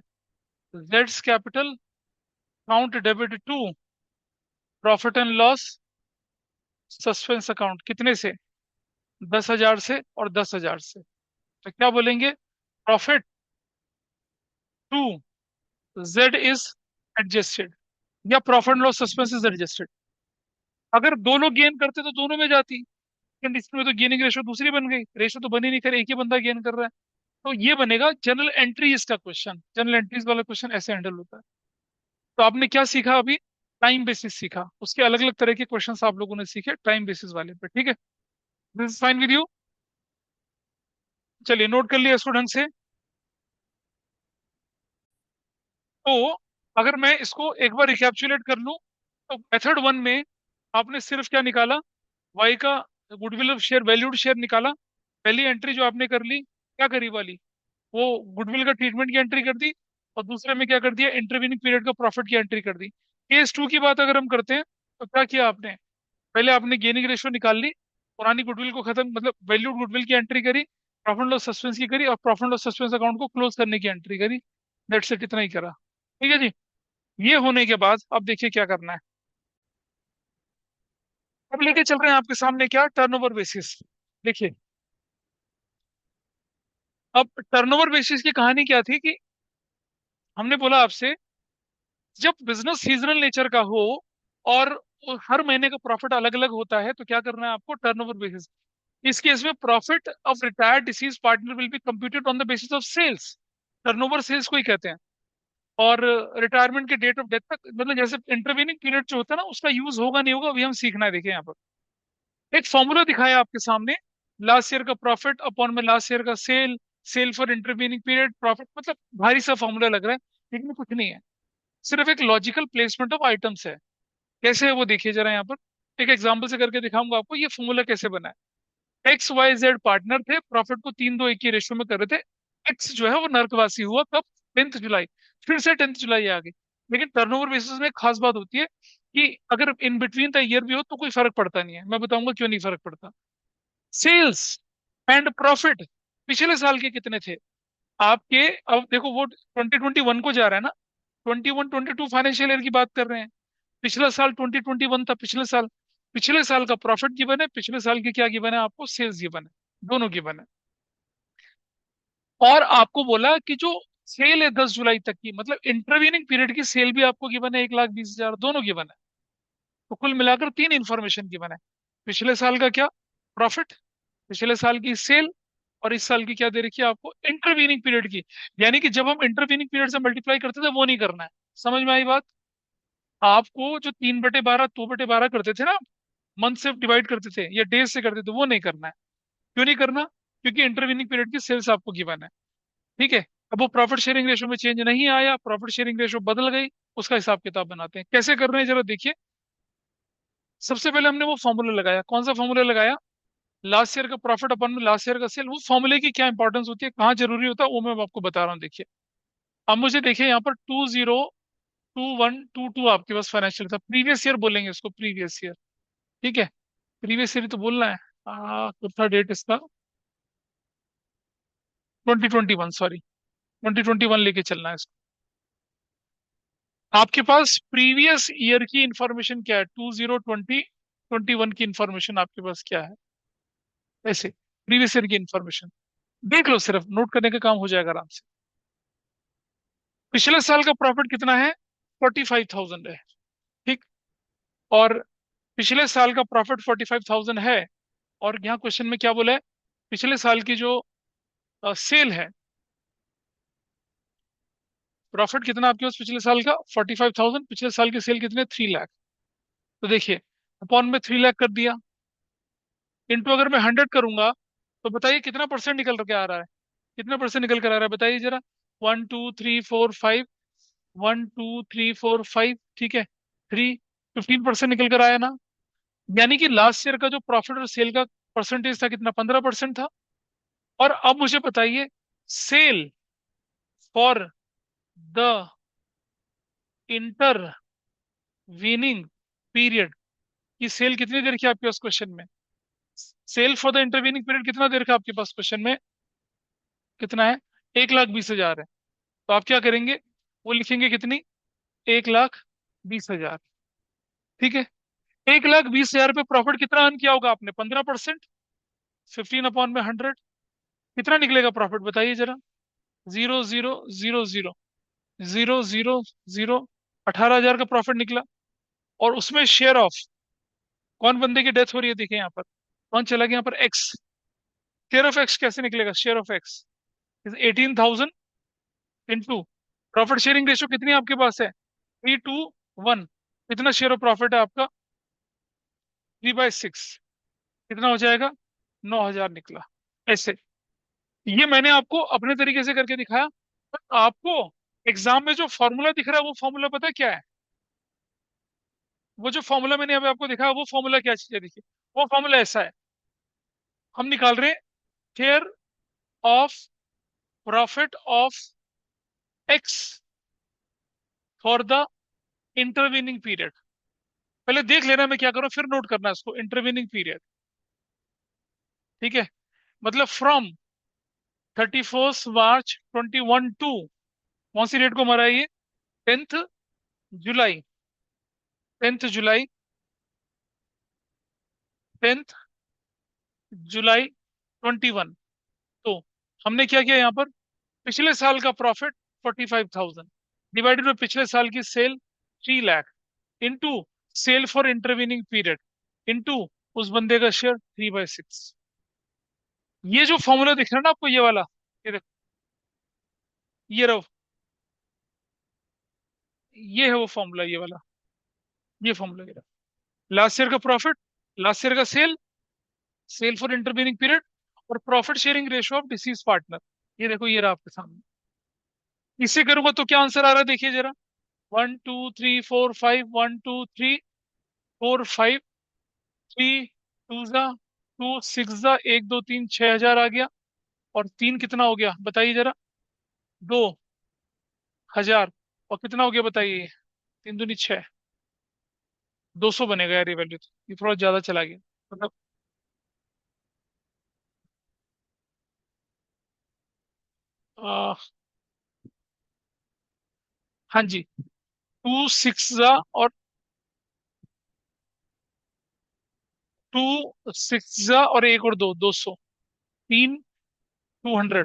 जेड्स capital count debit to profit and loss suspense account. कितने से, 10,000 से और 10,000 से। तो क्या बोलेंगे, profit to Z is adjusted, या profit and loss suspense is adjusted. अगर दो लोग गेन करते तो दोनों में जाती, कंडीशन में तो गेनिंग रेशो दूसरी बन गई, रेशो तो बनी नहीं, कर एक ही बंदा गेन कर रहा है। तो ये बनेगा जनरल एंट्रीज का क्वेश्चन। जनरल एंट्रीज वाला क्वेश्चन ऐसे हैंडल होता है। तो आपने क्या सीखा अभी, टाइम बेसिस सीखा, उसके अलग अलग तरह के क्वेश्चंस आप लोगों ने सीखे टाइम बेसिस वाले पे, ठीक है। This is fine with you. चलिए नोट कर लिया इसको ढंग से। तो अगर मैं इसको एक बार रिकैप्चुलेट कर लूं, तो मेथड वन में आपने सिर्फ क्या निकाला, वाई का goodwill of share, valued share निकाला। पहली एंट्री जो आपने कर ली, क्या करी वाली, वो गुडविल का ट्रीटमेंट की एंट्री कर दी, और दूसरे में क्या कर दिया, इंटरवीनिंग पीरियड का प्रॉफिट की एंट्री कर दी। केस टू की बात अगर हम करते हैं, तो क्या किया आपने, पहले आपने गेनिंग रेशियो निकाल ली, पुरानी गुडविल को खत्म, मतलब वैल्यूड गुडविल की एंट्री करी, प्रॉफिट लॉस सस्पेंस की करी, और प्रॉफिट लॉस सस्पेंस अकाउंट को क्लोज करने की एंट्री करी। दैट्स इट, इतना ही करा। ठीक है जी। ये होने के बाद अब देखिए क्या करना है। अब लेके चल रहे हैं आपके सामने क्या, टर्नओवर बेसिस। देखिए, अब टर्नओवर बेसिस की कहानी क्या थी कि हमने बोला आपसे, जब बिजनेस सीजनल नेचर का हो और हर महीने का प्रॉफिट अलग अलग होता है, तो क्या करना है आपको, टर्नओवर बेसिस। इस केस में profit of retired deceased partner will be computed on the basis of sales. Turnover sales को ही कहते हैं। और रिटायरमेंट के डेट ऑफ डेथ तक, मतलब जैसे इंटरवीनिंग पीरियड जो होता है ना, उसका यूज होगा नहीं होगा अभी हम सीखना है। देखिए यहाँ पर एक फॉर्मूला दिखाया आपके सामने, लास्ट ईयर का प्रॉफिट अपॉन में लास्ट ईयर का sale, sale for intervening period profit. मतलब भारी सा फॉर्मूला लग रहा है, लेकिन कुछ नहीं है, सिर्फ एक लॉजिकल प्लेसमेंट ऑफ आइटम्स है। कैसे है वो देखिए जरा यहाँ पर, एक एग्जांपल से करके दिखाऊंगा आपको ये फॉर्मूला कैसे बना है। एक्स वाई जेड पार्टनर थे, प्रॉफिट को 3-2-1 की रेशियो में कर रहे थे। एक्स जो है वो नर्कवासी हुआ कब, 10th जुलाई। फिर से 10th जुलाई आ गई। लेकिन टर्नओवर बेसिस में एक खास बात होती है कि अगर इन बिटवीन द ईयर भी हो तो कोई फर्क पड़ता नहीं है। मैं बताऊंगा क्यों नहीं फर्क पड़ता। सेल्स एंड प्रॉफिट पिछले साल के कितने थे आपके, अब देखो वो 2021 को जा रहा है ना, 21-22 फाइनेंशियल ईयर की बात कर रहे हैं। पिछला साल 2021 था, पिछले साल। पिछले साल का प्रॉफिट गिवन है, पिछले साल की क्या गिवन है आपको, सेल्स गिवन है, दोनों गिवन है। और आपको बोला कि जो सेल है 10 जुलाई तक की, मतलब इंटरवीनिंग पीरियड की सेल भी आपको गिवन है, 1,20,000, दोनों गिवन है। तो कुल मिलाकर तीन इंफॉर्मेशन गिवन है। पिछले साल का क्या, प्रॉफिट, पिछले साल की सेल, और इस साल की क्या दे रखी है आपको, इंटरवीनिंग पीरियड की। यानी कि जब हम इंटरवीनिंग पीरियड से मल्टीप्लाई करते थे वो नहीं करना है। समझ में आई बात। आपको जो 3/12 2/12 करते थे ना, मंथ से डिवाइड करते थे या डेज से करते थे, वो नहीं करना है। क्यों नहीं करना, क्योंकि इंटरवीनिंग पीरियड की सेल्स आपको गिवन है। ठीक है। अब वो प्रॉफिट शेयरिंग रेशो में चेंज नहीं आया, प्रॉफिट शेयरिंग रेशो बदल गई, उसका हिसाब किताब बनाते हैं। कैसे कर रहे हैं जरा देखिए। सबसे पहले हमने वो फॉर्मूला लगाया, कौन सा फॉर्मूला लगाया, लास्ट ईयर का प्रॉफिट अपन में लास्ट ईयर का सेल। वो फॉर्मूले की क्या इंपॉर्टेंस होती है, कहाँ जरूरी होता है, वो मैं आपको बता रहा हूँ। देखिए, अब मुझे देखिए यहाँ पर 2021-22 आपके पास फाइनेंशियल था, प्रीवियस ईयर बोलेंगे इसको, प्रीवियस ईयर। ठीक है, प्रीवियस ईयर तो बोलना है। कब था डेट इसका, 2021, सॉरी 2021 लेके चलना है इसको। आपके पास प्रीवियस ईयर की इंफॉर्मेशन क्या है, 2020-21 की इंफॉर्मेशन आपके पास क्या है, ऐसे प्रीवियस ईयर की इंफॉर्मेशन देख लो, सिर्फ नोट करने का काम हो जाएगा आराम से। पिछले साल का प्रॉफिट कितना है, 45,000 है। ठीक। और पिछले साल का प्रॉफिट 45,000 है, और यहाँ क्वेश्चन में क्या बोला है, पिछले साल की जो सेल है, प्रॉफिट कितना आपके पास पिछले साल का 45,000, पिछले साल की सेल कितने, 3 लाख। तो देखिए, अपॉन में 3 लाख कर दिया, इंटू अगर मैं 100 करूंगा, तो बताइए कितना परसेंट निकल के आ रहा है, कितना परसेंट निकल कर आ रहा है बताइए जरा। 1 2 3 4 5, 1 2 3 4 5, ठीक है, 15% निकल कर आया ना। यानी कि लास्ट ईयर का जो प्रॉफिट और सेल का परसेंटेज था कितना, 15% था। और अब मुझे बताइए, sale for the intervening period की सेल कितनी देर की आपके पास क्वेश्चन में, sale for the intervening period कितना देर का आपके पास क्वेश्चन में, कितना है, 1,20,000 है। तो आप क्या करेंगे, वो लिखेंगे कितनी, 1,20,000। ठीक है। 1,20,000 पे प्रॉफिट कितना अर्न किया होगा आपने, 15%, 15/100, कितना निकलेगा प्रॉफिट बताइए जरा। 0 0 0 0, 0 0 0, 18,000 का प्रॉफिट निकला। और उसमें शेयर ऑफ, कौन बंदे की डेथ हो रही है, देखिए यहाँ पर कौन चला गया, यहाँ पर एक्स। शेयर ऑफ एक्स कैसे निकलेगा, share of x is 18,000 into, profit sharing ratio कितनी आपके पास है, 3:1। कितना शेयर ऑफ प्रॉफिट है आपका, 3/6, कितना हो जाएगा, 9,000 निकला। ऐसे, ये मैंने आपको अपने तरीके से करके दिखाया, पर आपको एग्जाम में जो फॉर्मूला दिख रहा है वो फॉर्मूला पता है क्या है? वो जो फॉर्मूला मैंने अभी आपको दिखाया वो फॉर्मूला क्या चीज है, देखिए। वो फॉर्मूला ऐसा है, हम निकाल रहे हैं share of profit of x for the intervening period. पहले देख लेना मैं क्या करूं, फिर नोट करना है इसको, इंटरवीनिंग पीरियड। ठीक है, मतलब फ्रॉम 31 मार्च 2021 टू, कौन सी डेट को हमारा ये, 10th जुलाई, 10th जुलाई, 10th जुलाई 2021। तो हमने क्या किया यहाँ पर, पिछले साल का प्रॉफिट 45,000 डिवाइडेड बाई पिछले साल की sale 3 lakh, into sale for intervening period, into उस बंदे का शेयर 3/6। ये जो फॉर्मूला दिख रहा है ना आपको, ये वाला, ये देखो, ये रहो, ये है वो फॉर्मूला, ये वाला, ये फॉर्मूला, ये लास्ट ईयर का प्रॉफिट, लास्ट ईयर का sale, sale for intervening period, और profit sharing ratio of deceased partner. ये देखो, ये रहा आपके सामने। इससे करूंगा तो क्या आंसर आ रहा है, देखिए जरा। 1 2 3 4 5, 1 2 3 4 5, 3 2 जा 2 6 जा 1 2 3 6 हजार आ गया। और तीन कितना हो गया बताइए जरा, 2 हजार। और कितना हो गया बताइए, 3 दूनी 6, 200 बनेगा यार ये वैल्यू, तो ये थोड़ा ज्यादा चला गया मतलब। आ, हाँ जी, 2 6 जा और 2 6 जा और एक और दो, 200, तीन, 200,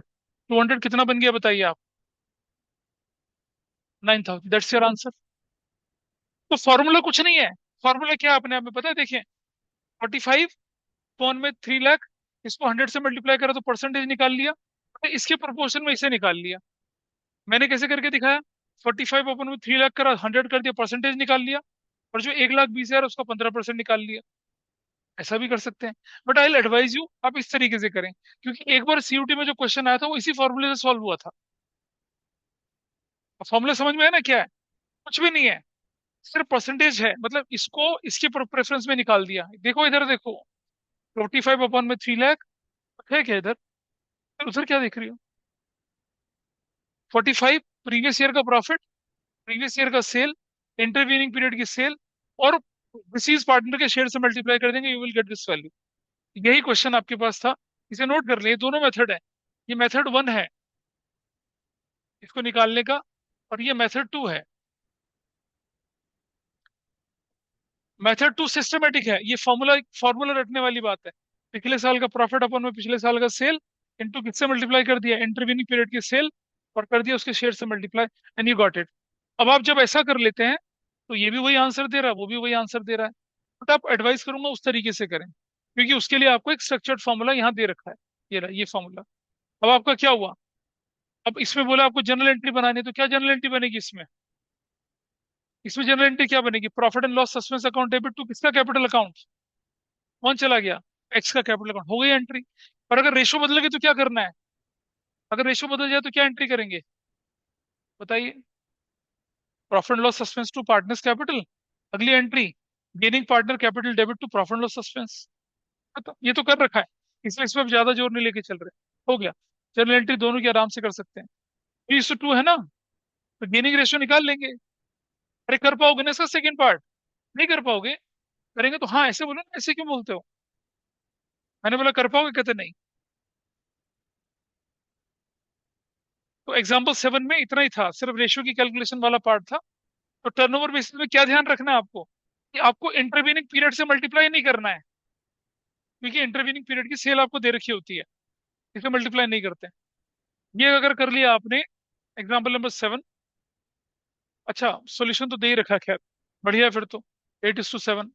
200 कितना बन गया बताइए आप, 9,000। That's your answer. तो फॉर्मूला कुछ नहीं है, फॉर्मूला क्या है अपने आप में पता है, देखिए। 45 कौन में 3 लाख, इसको 100 से मल्टीप्लाई करा तो परसेंटेज निकाल लिया, तो इसके प्रोपोर्शन में इसे निकाल लिया। मैंने कैसे करके दिखाया, 45 अपन में 3 लाख करा, 100 कर दिया, परसेंटेज निकाल लिया। और जो 1,20,000 उसका 15% निकाल लिया। ऐसा भी कर सकते हैं, बट आई एडवाइज यू आप इस तरीके से करें, क्योंकि एक बार सीयूटी में जो क्वेश्चन आया था वो इसी फॉर्मूले से सॉल्व हुआ था। फॉर्मूला समझ में है ना क्या है? कुछ भी नहीं है, सिर्फ परसेंटेज है, मतलब इसको इसके प्रेफरेंस में निकाल दिया। देखो इधर देखो, 45 अपन में 3 लाख है क्या इधर, फिर उधर क्या देख रही हो, 45 प्रीवियस ईयर का प्रॉफिट, प्रीवियस ईयर का सेल, इंटरवीनिंग पीरियड की सेल, और डिसीज पार्टनर के शेयर से मल्टीप्लाई कर देंगे, you will get this value. यही क्वेश्चन आपके पास था, इसे नोट कर ले, ये दोनों मेथड है। ये मेथड 1 है इसको निकालने का, और ये मेथड 2 है। मेथड 2 सिस्टमेटिक है, ये फॉर्मूला फॉर्मूला रटने वाली बात है। पिछले साल का प्रॉफिट अपन में पिछले साल का सेल, इनटू किससे मल्टीप्लाई कर दिया, इंटरवीनिंग पीरियड की सेल, और कर दिया उसके शेयर से multiply, and you got it. अब आप जब ऐसा कर लेते हैं तो ये भी वही आंसर दे रहा है, वो भी वही आंसर दे रहा है। बट आप एडवाइस करूंगा उस तरीके से करें, क्योंकि उसके लिए आपको एक स्ट्रक्चर्ड फॉर्मूला यहाँ दे रखा है, ये रहा ये फॉर्मूला। अब आपका क्या हुआ, अब इसमें बोला आपको जनरल एंट्री बनानी है, तो क्या जनरल एंट्री बनेगी इसमें, इसमें जनरल एंट्री क्या बनेगी, profit and loss suspense account debit to किसका कैपिटल अकाउंट, कौन चला गया, एक्स का कैपिटल अकाउंट, हो गई एंट्री। पर अगर रेशो बदलेगी तो क्या करना है, अगर रेशो बदल जाए तो क्या एंट्री करेंगे बताइए, profit and loss suspense to partners capital, अगली entry gaining partner capital debit to profit and loss suspense. तो ये तो कर रखा है, इसलिए इस पर ज्यादा जोर नहीं लेके चल रहे। हो गया, जनरल एंट्री दोनों की आराम से कर सकते हैं। 3:2 है ना, तो गेनिंग रेशियो निकाल लेंगे। अरे कर पाओगे ना इसका सेकंड पार्ट, नहीं कर पाओगे, करेंगे तो हाँ ऐसे बोलो ना, ऐसे क्यों बोलते हो, मैंने बोला कर पाओगे, कहते नहीं। तो एग्जाम्पल 7 में इतना ही था, सिर्फ रेशियो की कैलकुलेशन वाला पार्ट था। तो टर्नओवर बेसिस में क्या ध्यान रखना है आपको, कि आपको इंटरवीनिंग पीरियड से मल्टीप्लाई नहीं करना है, क्योंकि इंटरवीनिंग पीरियड की सेल आपको दे रखी होती है, इसे मल्टीप्लाई नहीं करते। ये अगर कर लिया आपने, एग्जाम्पल नंबर 7, अच्छा सॉल्यूशन तो दे ही रखा है, खैर बढ़िया है फिर तो, 8:7,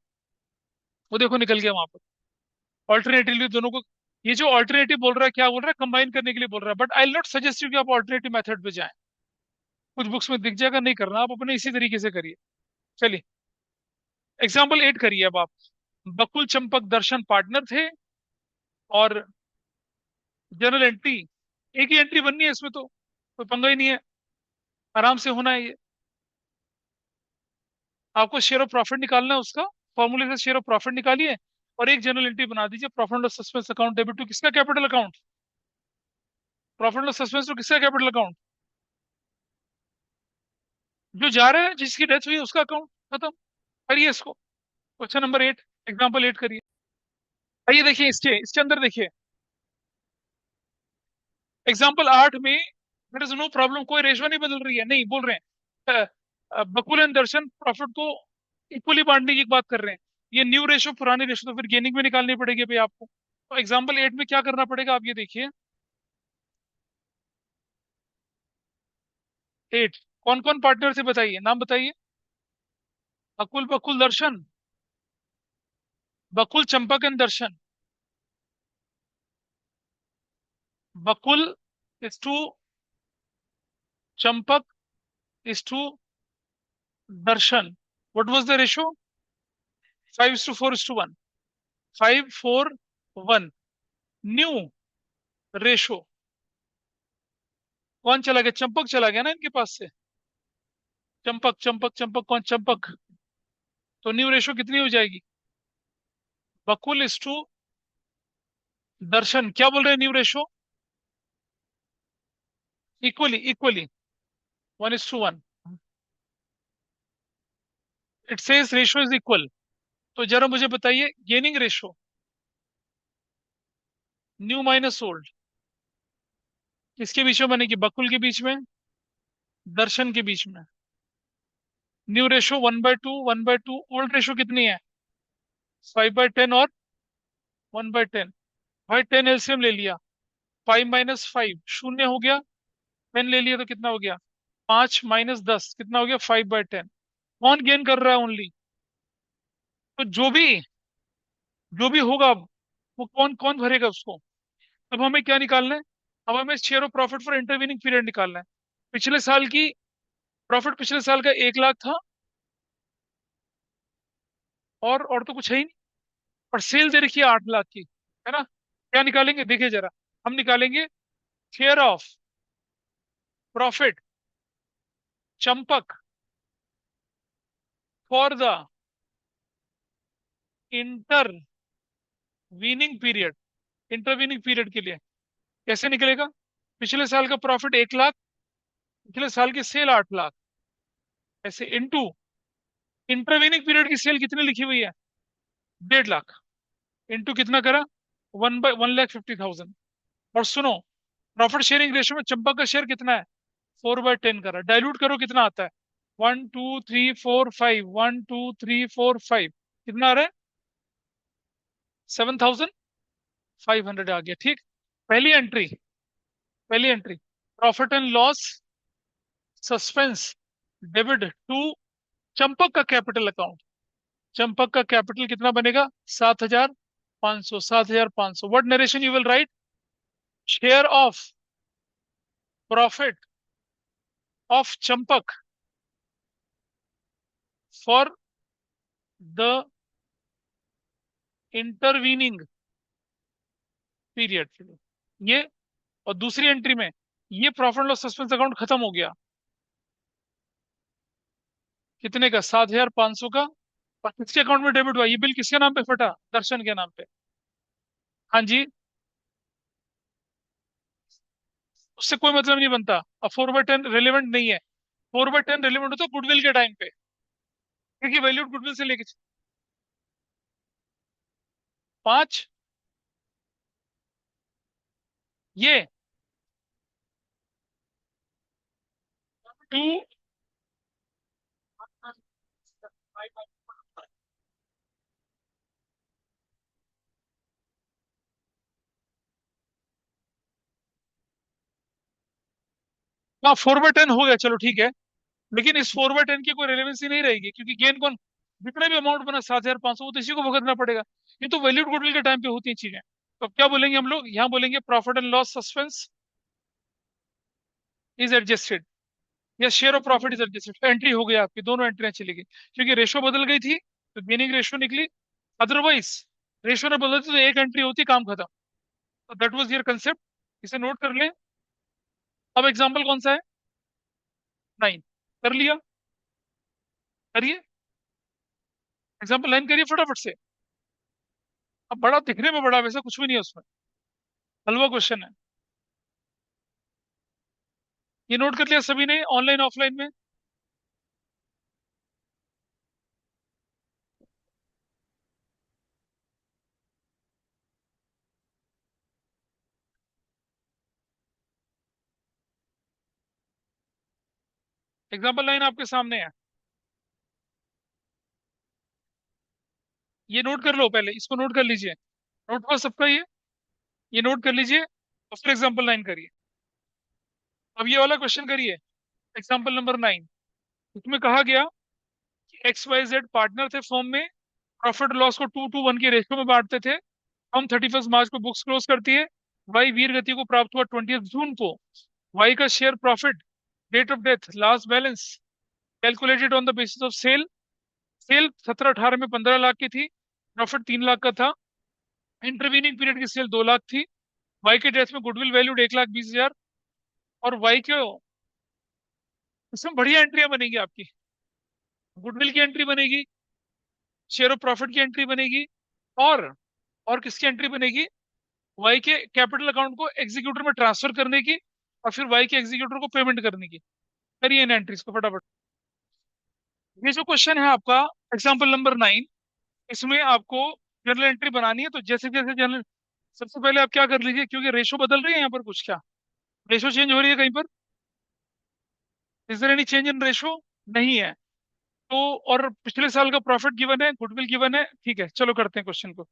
वो देखो निकल गया वहां पर। ऑल्टरनेटिवली दोनों को, ये जो ऑल्टरनेटिव बोल रहा है क्या बोल रहा है, कंबाइन करने के लिए बोल रहा है, but I will not suggest you कि आप ऑल्टरनेटिव मेथड पे जाएं, कुछ बुक्स में दिख जाएगा, नहीं करना, आप अपने इसी तरीके से करिए। चलिए, एग्जाम्पल 8 करिए अब आप। बकुल चंपक दर्शन पार्टनर थे, और जनरल एंट्री, एक ही एंट्री बननी है इसमें तो कोई पंगा ही नहीं है। आराम से होना है ये। आपको शेयर ऑफ प्रॉफिट निकालना है उसका, फॉर्मूले से शेयर ऑफ प्रॉफिट निकालिए और एक जनरल एंट्री बना दीजिए, profit and loss suspense account debit to किसका capital account, profit and loss suspense to किसका कैपिटल अकाउंट, जो जा रहा है जिसकी डेथ हुई है उसका अकाउंट, खत्म। करिए इसको। क्वेश्चन नंबर 8, एग्जाम्पल 8 करिए। आइए देखिए इसके इसके अंदर देखिए, एग्जाम्पल 8 में देयर इज नो प्रॉब्लम, कोई रेशो नहीं बदल रही है, नहीं बोल रहे हैं बकुल एंड दर्शन प्रॉफिट को इक्वली बांटने की बात कर रहे हैं। ये न्यू रेशो पुरानी रेशो तो फिर गेनिंग में निकालनी पड़ेगी भाई आपको। तो एग्जाम्पल 8 में क्या करना पड़ेगा आप ये देखिए। 8, कौन कौन पार्टनर से बताइए, नाम बताइए। Akul, Bakul, Darshan, Bakul, Champak and Darshan. Bakul is to Champak is to Darshan. What was the ratio? 5:4:1। 5:4:1 new ratio. कौन चला गया? चंपक चला गया ना इनके पास से। चंपक चंपक चंपक, कौन? चंपक। तो न्यू रेशो कितनी हो जाएगी? बकुल इज टू दर्शन, क्या बोल रहे हैं new ratio? Equally, equally, 1:1। It says ratio is equal. तो जरा मुझे बताइए gaining ratio, new minus old, किसके बीच में बनेगी? बकुल के बीच में, दर्शन के बीच में। New ratio 1/2, 1/2। ओल्ड रेशो कितनी है? 5/10 और 1/10। भाई 10 एलसीएम ले लिया, 5 - 5 शून्य हो गया, 10 ले लिया तो कितना हो गया? 5 - 10 कितना हो गया? 5/10। कौन गेन कर रहा है? ओनली। तो जो भी होगा वो कौन कौन भरेगा उसको? अब हमें क्या निकालना है? अब हमें share of profit for intervening period निकालना है। पिछले साल की प्रॉफिट, पिछले साल का 1 लाख था, और तो कुछ है ही नहीं। और सेल दे रखी है 8 लाख की, है ना? क्या निकालेंगे देखिए जरा। हम निकालेंगे share of profit Champak for the intervening period. Intervening period के लिए कैसे निकलेगा? पिछले साल का प्रॉफिट 1 लाख, पिछले साल की सेल 8 लाख, ऐसे इनटू इंटरवीनिंग पीरियड की सेल कितनी लिखी हुई है? 1.5 लाख, इनटू कितना करा? 1,50,000। और सुनो, प्रॉफिट शेयरिंग रेशियो में चंपक का शेयर कितना है? 4/10 करा। डाइल्यूट करो कितना आता है? 1 2 3 4 5, 1 2 3 4 5, कितना आ रहा है? 7,500 आ गया, ठीक। पहली एंट्री, पहली entry, profit and loss suspense debit to Champak का कैपिटल अकाउंट। चंपक का कैपिटल कितना बनेगा? 7,500, 7,500। What narration you will write? Share of profit of Champak for the intervening period, ये। और दूसरी एंट्री में ये प्रॉफिट लॉस सस्पेंस अकाउंट खत्म हो गया, कितने का? 7,500 का। और किसके अकाउंट में डेबिट हुआ? ये बिल किसके नाम पे फटा? दर्शन के नाम पे। हाँ जी। उससे कोई मतलब नहीं बनता। अब 4/10 रेलिवेंट नहीं है। 4/10 रेलिवेंट होता है गुडविल के टाइम पे, क्योंकि वैल्यूड गुडविल से लेके 5, ये 2। हाँ 4/10 हो गया, चलो ठीक है। लेकिन इस 4/10 की कोई रेलेवेंसी नहीं रहेगी, क्योंकि गेन कौन? जितना भी अमाउंट बना 7,500, वो तो इसी को भुगतना पड़ेगा। ये तो वैल्यूड गुडविल के टाइम पे होती है चीजें। तो अब क्या बोलेंगे हम लोग? यहाँ बोलेंगे profit and loss suspense is adjusted, या share of profit is adjusted. Entry हो गई आपकी, दोनों एंट्रियां चली गई, क्योंकि रेशो बदल गई थी तो गेनिंग रेशो निकली। अदरवाइज रेशो ने बदलती तो एक एंट्री होती, काम खत्म। तो दैट वाज योर कंसेप्ट, इसे नोट कर लें। अब एग्जांपल कौन सा है? 9 कर लिया, करिए। एग्जाम्पल 9 करिए फटाफट से। अब बड़ा दिखने में बड़ा, वैसा कुछ भी नहीं है उसमें, हलवा क्वेश्चन है। ये नोट कर लिया सभी ने ऑनलाइन ऑफलाइन में? एग्जाम्पल 9 आपके सामने है, ये नोट कर लो, पहले इसको नोट कर लीजिए। नोट हुआ सबका ये नोट कर लीजिए और फिर एग्जाम्पल 9 करिए। अब ये वाला क्वेश्चन करिए, एग्जाम्पल नंबर 9। इसमें कहा गया कि x Y Z partner the form में, प्रॉफिट लॉस को 2:1 के रेशियो में बांटते थे। हम 31 मार्च को बुक्स क्लोज करती है। वाई वीर गति को प्राप्त हुआ 20 जून को। वाई का share profit, date of death, last balance calculated on the basis of sale. Sale 17-18 में 15 लाख की थी, प्रॉफिट 3 लाख का था। इंटरवीनिंग पीरियड की सेल 2 लाख थी। वाई के डेथ में गुडविल वैल्यूड 1,20,000। और वाई के, इसमें बढ़िया एंट्रियां बनेगी आपकी। गुडविल की एंट्री बनेगी, शेयर ऑफ प्रॉफिट की एंट्री बनेगी, और और किसकी एंट्री बनेगी? वाई के कैपिटल अकाउंट को एग्जीक्यूटर में ट्रांसफर करने की, और फिर वाई के एग्जीक्यूटर को पेमेंट करने की। करिए इन एंट्रीज को फटाफट। ये जो क्वेश्चन है आपका, एग्जाम्पल नंबर 9, इसमें आपको जर्नल एंट्री बनानी है। तो जैसे जैसे जर्नल, सबसे पहले आप क्या कर लीजिए, क्योंकि रेशो बदल रही है यहाँ पर कुछ, क्या रेशो चेंज हो रही है कहीं पर? Is there any change in ratio? नहीं है। तो और पिछले साल का प्रॉफिट गिवन है, गुडविल गिवन है, ठीक है, चलो करते हैं क्वेश्चन को।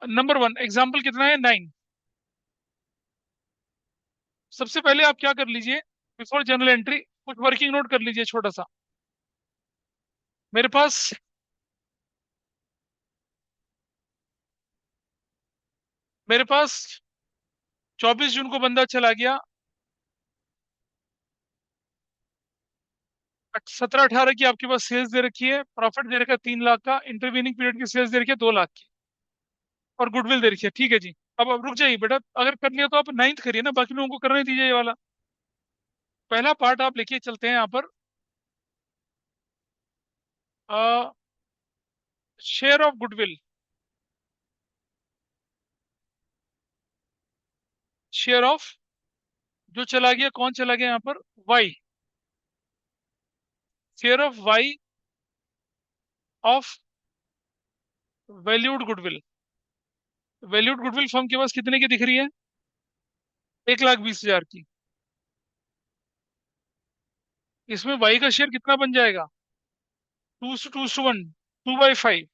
नंबर 1 एग्जाम्पल कितना है? 9। सबसे पहले आप क्या कर लीजिए, बिफोर जर्नल एंट्री कुछ वर्किंग नोट कर लीजिए छोटा सा। मेरे पास मेरे पास 24 जून को बंदा चला गया, 17-18 की आपके पास सेल्स दे रखी है, प्रॉफिट दे रखा है 3 लाख का, इंटरवीनिंग पीरियड की सेल्स दे रखी है 2 लाख की, और गुडविल दे रखी है, ठीक है जी। अब रुक जाइए बेटा, अगर कर लिया तो आप 9th करिए ना, बाकी लोगों को करने दीजिए ये वाला। पहला पार्ट आप लिखिए, चलते हैं यहाँ पर। Share of goodwill, share of, जो चला गया, कौन चला गया यहाँ पर? Y. Share of Y of valued goodwill. Valued goodwill firm के पास कितने की दिख रही है? 1,20,000 की। इसमें वाई का शेयर कितना बन जाएगा? 2:1, 2/5।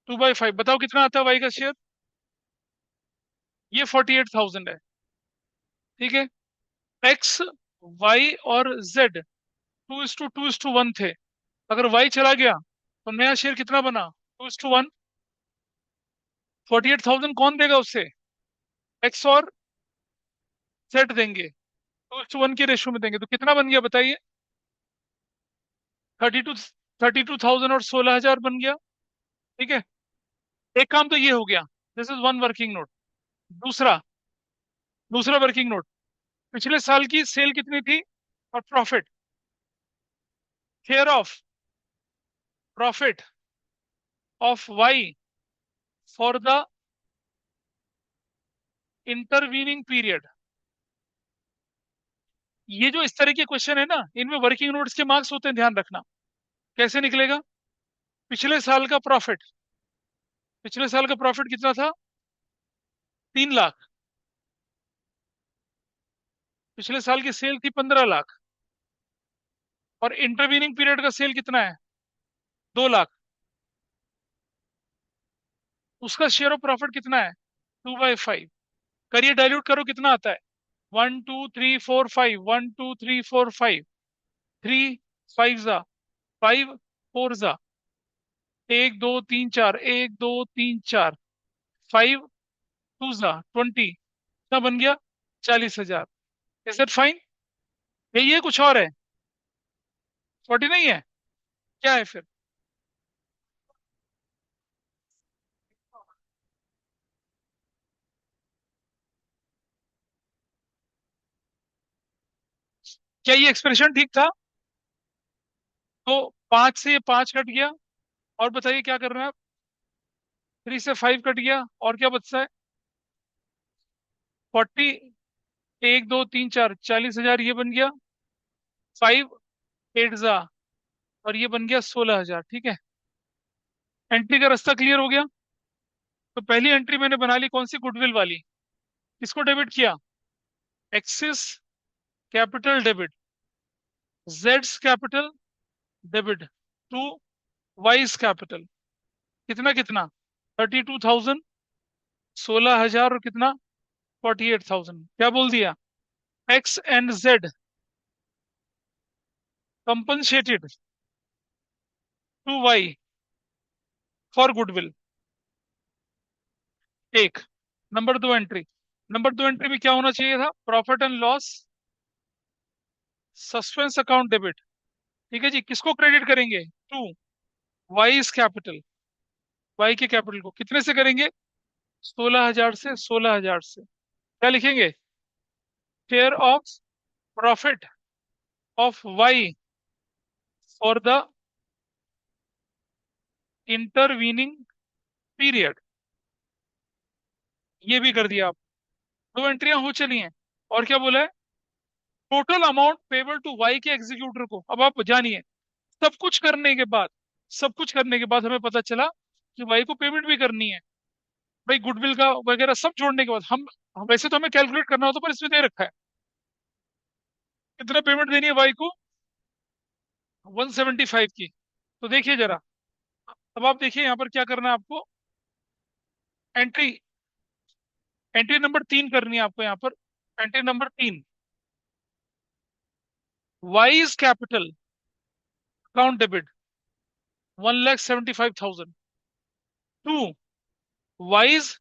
2/5, बताओ कितना आता है वाई का शेयर? ये 48,000 है, ठीक है। एक्स, वाई और जेड 2:2:1 थे। अगर वाई चला गया तो नया शेयर कितना बना? 2:1। 48,000 कौन देगा उससे? एक्स और जेड देंगे, 2:1 के रेशियो में देंगे, तो कितना बन गया बताइए? 32, 32,000 और 16,000 बन गया, ठीक है। एक काम तो ये हो गया, this is one working note. दूसरा दूसरा वर्किंग नोट, पिछले साल की सेल कितनी थी और profit. Share of profit of Y for the intervening period. ये जो इस तरह के क्वेश्चन है ना, इनमें वर्किंग नोट्स के मार्क्स होते हैं, ध्यान रखना। कैसे निकलेगा? पिछले साल का प्रॉफिट, पिछले साल का प्रॉफिट कितना था? 3 लाख। पिछले साल की सेल थी 15 लाख, और इंटरवीनिंग पीरियड का सेल कितना है? 2 लाख। उसका शेयर ऑफ प्रॉफिट कितना है? 2/5। करिए, डाइल्यूट करो, कितना आता है? 1 2 3 4 5, 1 2 3 4 5, 3 5 जा 5 4 जा, 1 2 3 4, 1 2 3 4, 5 2 जा 20, कितना बन गया? 40,000। Is that fine? यही है, कुछ और है? 40 नहीं है? क्या है फिर? क्या ये एक्सप्रेशन ठीक था? तो 5 से ये 5 कट गया। और बताइए क्या कर रहे हैं आप? 3 से 5 कट गया, और क्या बचता है? 40। 1 2 3 4, 40,000 ये बन गया। 5 8 और ये बन गया 16,000। ठीक है, एंट्री का रास्ता क्लियर हो गया। तो पहली एंट्री मैंने बना ली कौन सी? गुडविल वाली। किसको डेबिट किया? एक्सिस कैपिटल डेबिट, जेड्स capital debit to Y's capital. कितना कितना? 32,000, 16,000 और कितना? 48,000। क्या बोल दिया? X and Z compensated to Y for goodwill. एक। नंबर 2 एंट्री में क्या होना चाहिए था? Profit and loss suspense account debit. ठीक है जी, किसको क्रेडिट करेंगे? टू वाइज कैपिटल, वाई के कैपिटल को। कितने से करेंगे? 16,000 से। 16,000 से क्या लिखेंगे? Share of profit of Y for the intervening period. ये भी कर दिया आप। दो एंट्रियां हो चली हैं। और क्या बोला है? Total amount payable to Y के एग्जीक्यूटर को। अब आप जानिए, सब कुछ करने के बाद, सब कुछ करने के बाद हमें पता चला कि वाई को पेमेंट भी करनी है। भाई गुडविल का वगैरह सब जोड़ने के बाद वैसे तो हमें कैलकुलेट करना होता, पर इसमें दे रखा है कितना पेमेंट देनी है वाई को। 175 की। तो देखिए जरा, अब आप देखिए यहाँ पर क्या करना है आपको। एंट्री एंट्री नंबर 3 करनी है आपको यहाँ पर। Entry number 3, Y's capital account debit 1,75,000 to Y's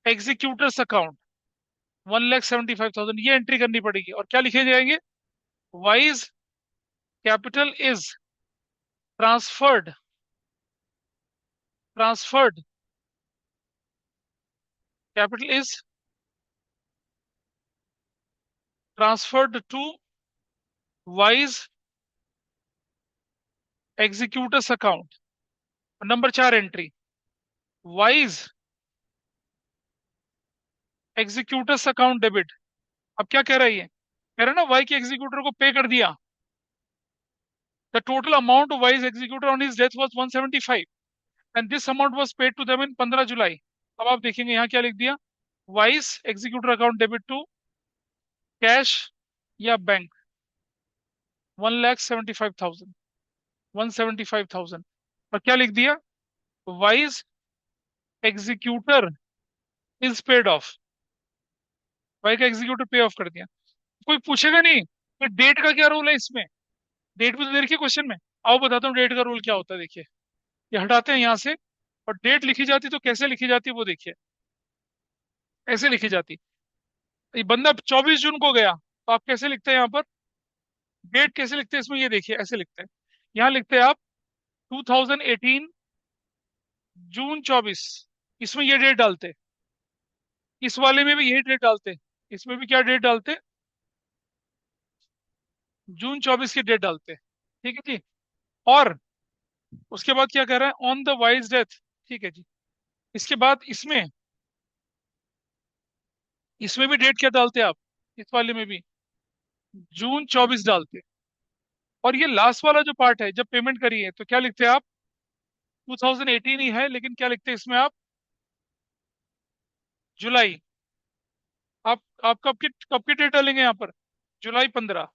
executors account 1,75,000। ये एंट्री करनी पड़ेगी। और क्या लिखे जाएंगे? Y's capital is transferred transferred capital is transferred to Y's executors account. Number 4 entry, Y's executors account debit. अब क्या कह रही है? कह रहा है ना, वाई के एग्जीक्यूटर को पे कर दिया। The total amount Y's executor on his death was 175 and this amount was paid to them in 15 July. अब आप देखेंगे यहाँ क्या लिख दिया? Y's executor account debit to cash या बैंक 1,75,000, 175,000। और क्या लिख दिया? Y's executor is paid off. Y का एग्जीक्यूटर पे ऑफ कर दिया। कोई पूछेगा नहीं कि डेट का क्या रोल है इसमें। डेट भी तो दे रखी है क्वेश्चन में। आओ बताता हूँ डेट का रोल क्या होता है। देखिए, ये हटाते हैं यहाँ से। और डेट लिखी जाती तो कैसे लिखी जाती है वो देखिए। ऐसे लिखी जाती। ये बंदा 24 जून को गया, तो आप कैसे लिखते हैं यहाँ पर? डेट कैसे लिखते हैं इसमें, ये देखिए ऐसे लिखते हैं। यहाँ लिखते हैं आप 2018 जून 24। इसमें ये डेट डालते। इस वाले में भी यही डेट डालते। इसमें भी क्या डेट डालते? जून 24 की डेट डालते। ठीक है जी। और उसके बाद क्या कह रहा है? On the wise death. ठीक है जी। इसके बाद इसमें इसमें भी डेट क्या डालते आप? इस वाले में भी जून 24 डालते। और ये लास्ट वाला जो पार्ट है, जब पेमेंट करी है तो क्या लिखते हैं आप? 2018 ही है, लेकिन क्या लिखते हैं इसमें आप? जुलाई। आप कब की डेट डालेंगे यहाँ पर? जुलाई 15।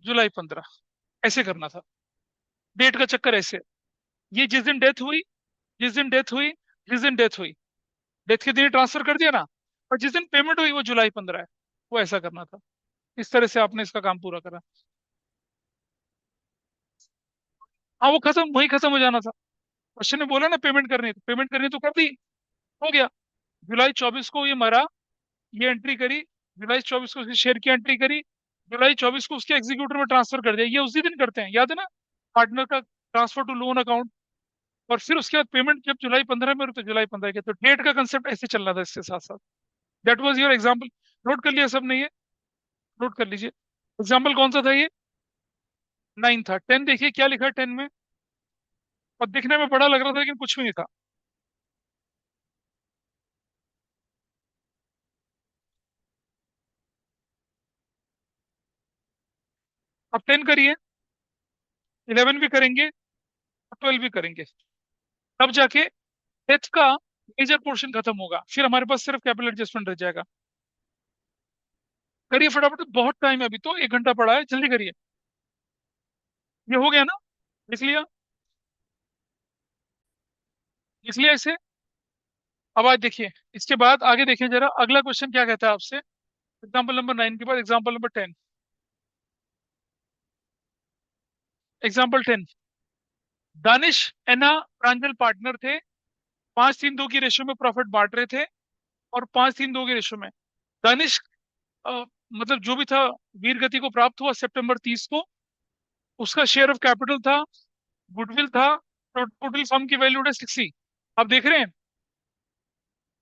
जुलाई 15 ऐसे करना था। डेट का चक्कर ऐसे। ये जिस दिन डेथ हुई, जिस दिन डेथ हुई, जिस दिन डेथ हुई, डेथ के दिन ट्रांसफर कर दिया ना। और जिस दिन पेमेंट हुई वो जुलाई 15 है। वो ऐसा करना था। इस तरह से आपने इसका काम पूरा करा। हाँ, वो खत्म, वही खत्म हो जाना था। क्वेश्चन ने बोला ना पेमेंट करनी है, तो पेमेंट करनी है तो कर दी। हो गया। जुलाई 24 को ये मरा, ये एंट्री करी। जुलाई 24 को उसकी शेयर की एंट्री करी। जुलाई 24 को उसके एग्जीक्यूटर में ट्रांसफर कर दिया। ये उसी दिन करते हैं, याद है ना? पार्टनर का ट्रांसफर टू लोन अकाउंट। और फिर उसके बाद पेमेंट जब जुलाई 15 में हुई, तो जुलाई 15 के, तो डेट का कंसेप्ट ऐसे चलना था इसके साथ साथ। That was your example. Note कर लिया सबने ये? नोट कर लीजिए। एग्जाम्पल कौन सा था ये? 9 था। 10 देखिए क्या लिखा है 10 में। और दिखने में बड़ा लग रहा था लेकिन कुछ भी नहीं था। अब 10 करिए, 11 भी करेंगे और 12 भी करेंगे। तब जाके डेथ का मेजर पोर्शन खत्म होगा, फिर हमारे पास सिर्फ कैपिटल एडजस्टमेंट रह जाएगा। करिए फटाफट, बहुत टाइम है अभी तो, 1 घंटा पड़ा है, जल्दी करिए। ये हो गया ना? लिख लिया? लिख लिया इसे? अब आज देखिए, इसके बाद आगे देखिए जरा, अगला क्वेश्चन क्या कहता है आपसे। एग्जाम्पल नंबर 9 के बाद एग्जाम्पल नंबर 10। एग्जाम्पल 10। दानिश एना प्रांजल पार्टनर थे। 5-3-2 की रेशियो में प्रॉफिट बांट रहे थे, और 5-3-2 की रेशियो में दानिश मतलब जो भी था, वीर गति को प्राप्त हुआ सितंबर 30 को। उसका शेयर ऑफ कैपिटल था, गुडविल था, टोटल फर्म की वैल्यू है 60। आप देख रहे हैं,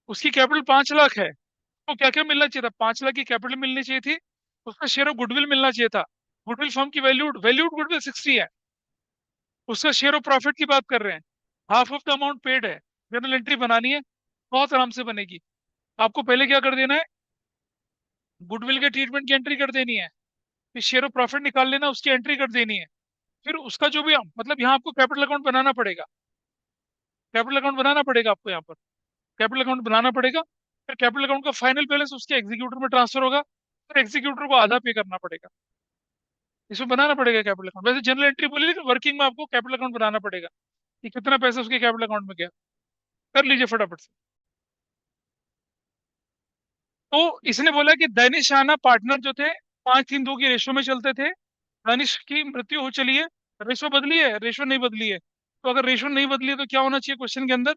उसकी कैपिटल 5 लाख है। तो क्या क्या मिलना चाहिए था? 5 लाख की कैपिटल मिलनी चाहिए थी, उसका शेयर ऑफ गुडविल मिलना चाहिए था। गुडविल फर्म की वैल्यूड वैल्यूड गुडविल 60 है। उसका शेयर ऑफ प्रॉफिट की बात कर रहे हैं, half of the amount paid है। जनरल एंट्री बनानी है, बहुत आराम से बनेगी। आपको पहले क्या कर देना है, गुडविल के ट्रीटमेंट की एंट्री कर देनी है। फिर शेयर ऑफ प्रॉफिट निकाल लेना, उसकी एंट्री कर देनी है। फिर उसका जो भी मतलब यहाँ आपको कैपिटल अकाउंट बनाना पड़ेगा। कैपिटल अकाउंट बनाना पड़ेगा आपको यहाँ पर। कैपिटल अकाउंट बनाना पड़ेगा। फिर कैपिटल अकाउंट का फाइनल बैलेंस उसके एग्जीक्यूटर में ट्रांसफर होगा। फिर एग्जीक्यूटर को आधा पे करना पड़ेगा। इसमें बनाना पड़ेगा कैपिटल अकाउंट। वैसे जनरल एंट्री बोली, लेकिन वर्किंग में आपको कैपिटल अकाउंट बनाना पड़ेगा कि कितना पैसा उसके कैपिटल अकाउंट में गया। कर लीजिए फटाफट से। तो इसने बोला कि दैनिश राणा पार्टनर जो थे, 5-3-2 की रेशो में चलते थे। दानिश की मृत्यु हो चली है। रेशो बदली है? रेशो नहीं बदली है। तो अगर रेशो नहीं बदली है तो क्या होना चाहिए क्वेश्चन के अंदर?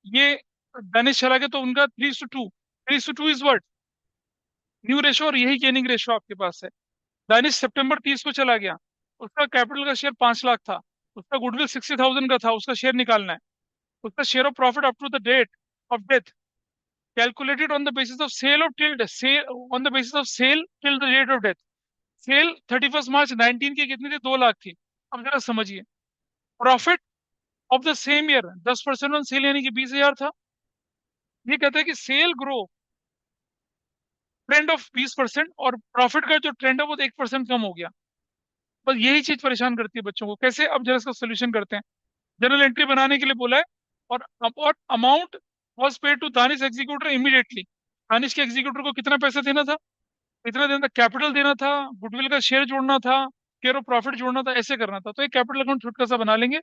ये दानिश चला गया तो उनका 3:2। 3:2 इज व्हाट? न्यू रेशो, और यही गेनिंग रेशो आपके पास है। दानिश सितंबर 30 को चला गया। उसका कैपिटल का शेयर 5 लाख था। उसका गुडविल 60,000 का था, उसका शेयर निकालना है। उसका share of profit up to the date of death, calculated on the basis of sale of till sale, on the basis of sale till the date of death. Sale 31 March 19 की कितनी थी? 2 लाख थी। अब जरा समझिए, profit of the same year 10% on sale यानी कि 20,000 था। ये कहता है कि सेल ग्रो ट्रेंड ऑफ 20%, और प्रॉफिट का जो ट्रेंड है वो तो 1% कम हो गया। बस यही चीज परेशान करती है बच्चों को। कैसे? अब जरा इसका सोल्यूशन करते हैं। जनरल एंट्री बनाने के लिए बोला है, और amount was paid to Danish executor immediately. Danish के एग्जीक्यूटर को कितना पैसा देना था? कितना देना था? कैपिटल देना था, गुडविल का शेयर जोड़ना था, शेयर ऑफ प्रॉफिट जोड़ना था, ऐसे करना था। तो एक कैपिटल अकाउंट छोटा सा बना लेंगे,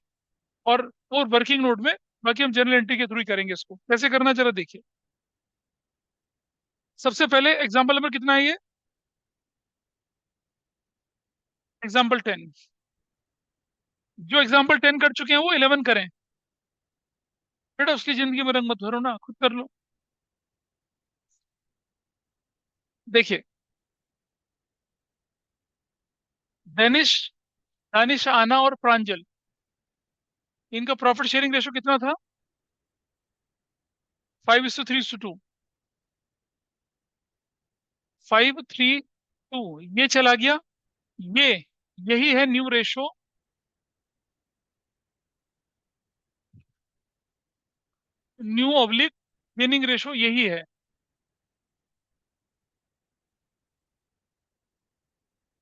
और वर्किंग नोट में बाकी हम जनरल एंट्री के थ्रू ही करेंगे इसको। कैसे करना है जरा देखिए। सबसे पहले एग्जाम्पल नंबर कितना है ये? एग्जाम्पल 10। जो एग्जाम्पल 10 कर चुके हैं वो 11 करें। बेटा उसकी जिंदगी में रंग मत भरो ना, खुद कर लो। देखिए, डेनिश दानिश आना और प्रांजल, इनका प्रॉफिट शेयरिंग रेशो कितना था? 5:3:2। 5:3:2 ये चला गया। ये यही है new ratio. New oblique gaining ratio यही है।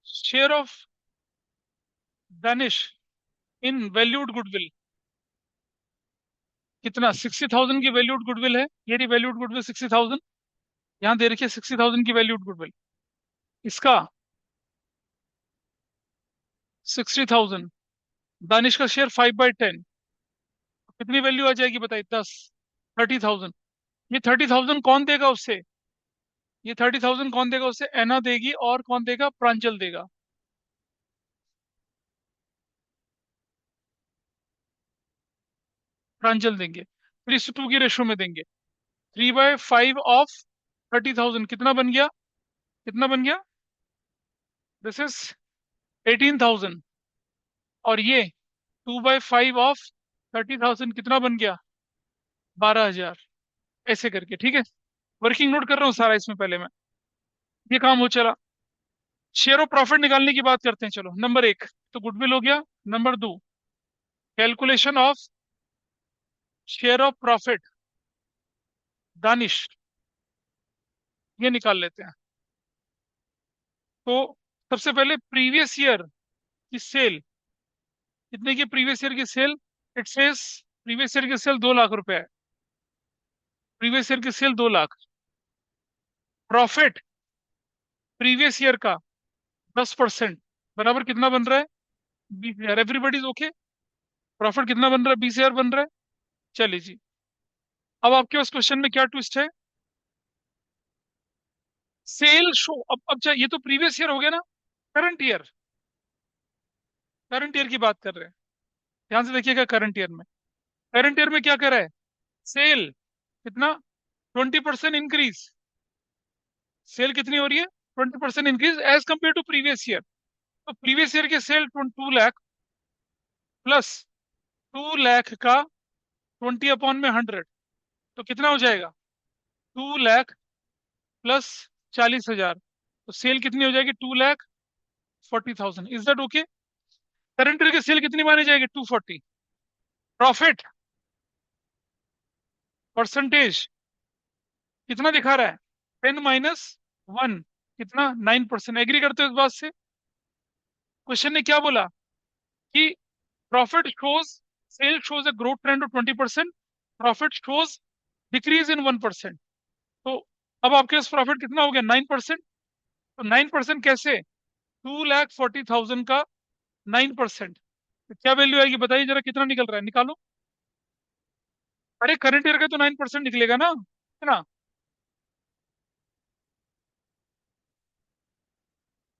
Share of Danish in valued goodwill कितना? 60,000 की वैल्यूड गुडविल है। ये रही वैल्यूड गुडविल 60,000। यहाँ दे रखिए 60,000 की वैल्यूड गुडविल। इसका 60,000, दानिश का शेयर 5/10, कितनी वैल्यू आ जाएगी बताइए? 10। 30,000। ये 30,000 कौन देगा उससे? ये 30,000 कौन देगा उससे? एना देगी, और कौन देगा? प्रांजल देगा। प्रांजल देंगे। 3:2 की रेशो में देंगे। 3/5 ऑफ 30,000 कितना बन गया? कितना बन गया? This is 18,000। और ये 2/5 ऑफ 30,000 कितना बन गया? 12,000। ऐसे करके, ठीक है। वर्किंग नोट कर रहा हूँ सारा इसमें पहले मैं। ये काम हो चला। शेयर ऑफ प्रॉफिट निकालने की बात करते हैं, चलो। नंबर एक तो गुडविल हो गया। नंबर दो, calculation of share of profit, Danish, ये निकाल लेते हैं। तो सबसे पहले प्रीवियस ईयर की सेल, कितने की प्रीवियस ईयर की sale? It says previous year की सेल 2 लाख रुपए है। प्रीवियस ईयर की sale 2 lakh. Profit previous year का 10% बराबर कितना बन रहा है? 20,000। Everybody okay? प्रॉफिट कितना बन रहा है? 20,000 बन रहा है। चलिए जी। अब आपके पास क्वेश्चन में क्या ट्विस्ट है? सेल शो, अब ये तो प्रीवियस ईयर हो गया ना। करंट ईयर, करंट ईयर की बात कर रहे हैं। ध्यान से देखिएगा, करंट ईयर में, करंट ईयर में क्या कर रहा है? सेल कितना? 20% इंक्रीज। सेल कितनी हो रही है? 20% increase as compare to previous year. तो प्रीवियस ईयर की सेल 2 लाख प्लस 2 लाख का 20/100, तो कितना हो जाएगा? 2 लाख प्लस 40,000। तो सेल कितनी हो जाएगी? 2,40,000। Is that okay? Current year की सेल कितनी मानी जाएगी? 240। प्रॉफिट परसेंटेज कितना दिखा रहा है? 10 - 1, कितना? 9%। एग्री करते हो इस बात से? क्वेश्चन ने क्या बोला कि profit shows, sale shows a growth trend of 20%, profit shows decrease in 1%। तो अब आपके पास प्रॉफिट कितना हो गया? 9%। तो 9% कैसे? 2,40,000 का 9%, तो क्या वैल्यू आएगी बताइए जरा, कितना निकल रहा है? निकालो। अरे करंट ईयर का तो 9% निकलेगा ना, है ना?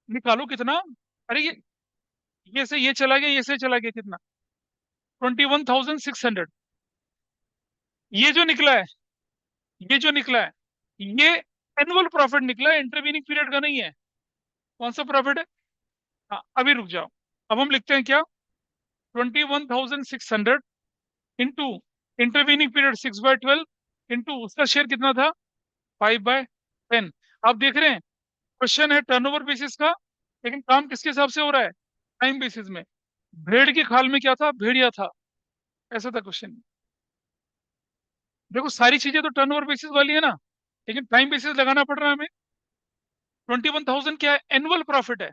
निकालो कितना। अरे ये से ये चला गया, ये से चला गया, कितना? 21,600। ये जो निकला है, ये जो निकला है, ये एनुअल प्रॉफिट निकला है, इंटरवीनिंग पीरियड का नहीं है। कौन सा प्रॉफिट है? हाँ, अभी रुक जाओ। अब हम लिखते हैं क्या? 21,600 इंटू इंटरवीनिंग पीरियड 6/12 इंटू उसका शेयर कितना था? 5/10। आप देख रहे हैं, क्वेश्चन है टर्नओवर बेसिस का, लेकिन काम किसके हिसाब से हो रहा है? टाइम बेसिस में। भेड़ की खाल में क्या था? भेड़िया था। ऐसा था क्वेश्चन। देखो सारी चीजें तो टर्नओवर बेसिस वाली है ना, लेकिन टाइम बेसिस लगाना पड़ रहा है हमें। 21,000 क्या है? एनुअल प्रॉफिट है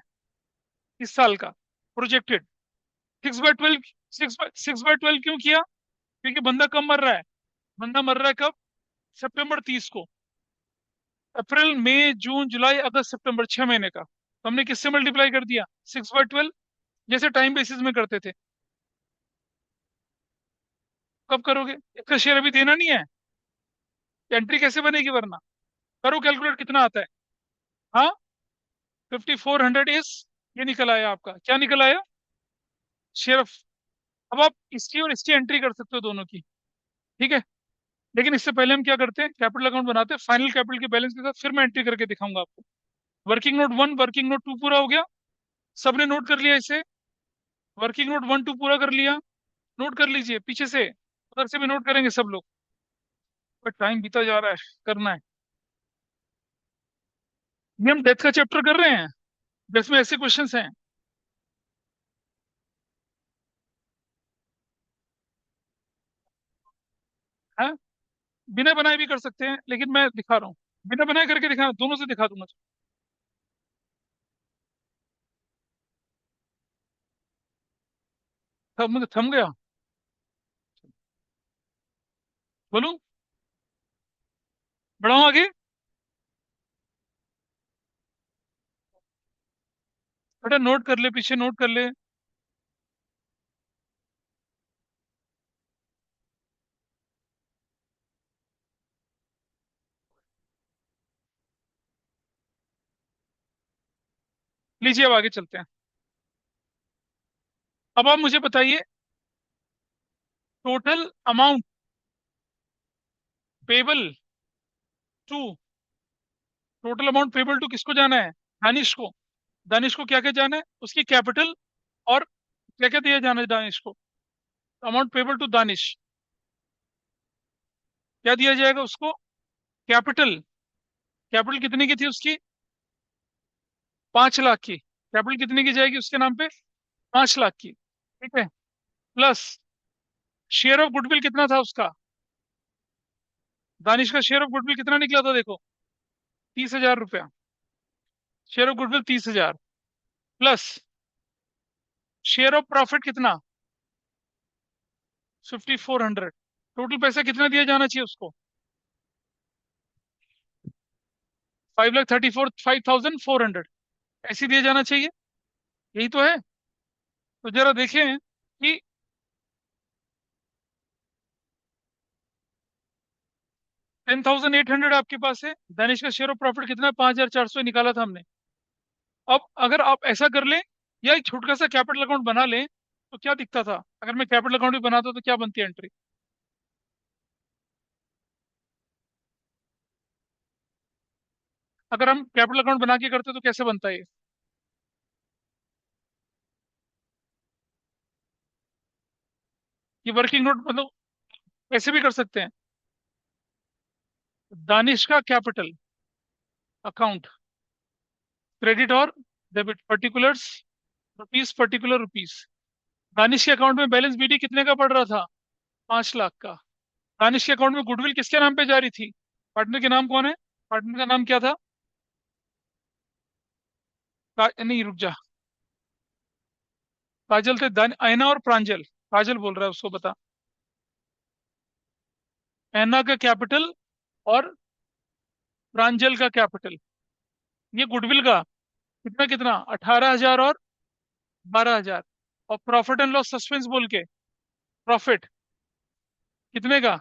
इस साल का, प्रोजेक्टेड। 6/12, 6/12 क्यों किया? क्योंकि बंदा कब मर रहा है? बंदा मर रहा है कब? September 30 को। अप्रैल मई जून जुलाई अगस्त सितंबर, 6 महीने का। तो हमने किससे मल्टीप्लाई कर दिया? 6/12, जैसे टाइम बेसिस में करते थे। कब करोगे? इसका शेयर अभी देना नहीं है, एंट्री कैसे बनेगी वरना? करो कैलकुलेट, कितना आता है? हाँ, 5,400 इज, ये निकल आया आपका। क्या निकल आया? Share of. अब आप इसकी और इसकी एंट्री कर सकते हो, दोनों की। ठीक है, लेकिन इससे पहले हम क्या करते हैं? कैपिटल अकाउंट बनाते हैं फाइनल कैपिटल के बैलेंस के साथ, फिर मैं एंट्री करके दिखाऊंगा आपको। वर्किंग नोट 1, वर्किंग नोट 2 पूरा हो गया। सबने नोट कर लिया इसे? वर्किंग नोट 1, 2 पूरा कर लिया? नोट कर लीजिए पीछे से, उधर से भी नोट करेंगे सब लोग। पर टाइम बीता जा रहा है, करना है। ये हम डेथ का चैप्टर कर रहे हैं, जिसमें ऐसे क्वेश्चंस हैं। हाँ, बिना बनाए भी कर सकते हैं, लेकिन मैं दिखा रहा हूँ। बिना बनाए करके दिखा, दोनों से दिखा दूंगा। थम गया। बोलूं? बढ़ाऊं आगे? बेटा नोट कर ले, पीछे नोट कर ले। लीजिए, अब आगे चलते हैं। अब आप मुझे बताइए, total amount payable to, total amount payable to किसको जाना है? दानिश को। दानिश को क्या क्या जाना है? उसकी कैपिटल, और क्या क्या दिया जाना है दानिश को? अमाउंट पेबल टू दानिश, क्या दिया जाएगा उसको? कैपिटल। कैपिटल कितने की थी उसकी? 5 लाख की कैपिटल कितने की जाएगी उसके नाम पे? 5 लाख की, ठीक है। प्लस शेयर ऑफ गुडविल कितना था उसका? दानिश का शेयर ऑफ गुडविल कितना निकला था देखो, 30,000 रुपया। Share of goodwill 30,000, plus share of profit कितना? 5,400। टोटल पैसा कितना दिया जाना चाहिए उसको? 5,34,5,400 ऐसे दिया जाना चाहिए। यही तो है। तो जरा देखें कि 10,800 आपके पास है, दानिश का शेयर ऑफ प्रॉफिट कितना है? 5,400 निकाला था हमने। अब अगर आप ऐसा कर लें या एक छोटा सा कैपिटल अकाउंट बना लें तो क्या दिखता था? अगर मैं कैपिटल अकाउंट भी बनाता तो क्या बनती है एंट्री? अगर हम कैपिटल अकाउंट बना के करते तो कैसे बनता है ये? ये वर्किंग नोट मतलब ऐसे भी कर सकते हैं। दानिश का कैपिटल अकाउंट, क्रेडिट और debit, particulars, rupees, particular rupees. Danish के अकाउंट में बैलेंस बीडी कितने का पड़ रहा था? 5 लाख का। दानिश के अकाउंट में गुडविल किसके नाम पे जारी थी? पार्टनर के नाम कौन है? पार्टनर का नाम क्या था? नहीं, रुक जा। काजल थे, ऐना और प्रांजल। काजल बोल रहा है, उसको बता। ऐना का कैपिटल और प्रांजल का कैपिटल, ये गुडविल का कितना कितना, 18,000 और 12,000। और प्रॉफिट एंड लॉस सस्पेंस बोल के प्रॉफिट कितने का?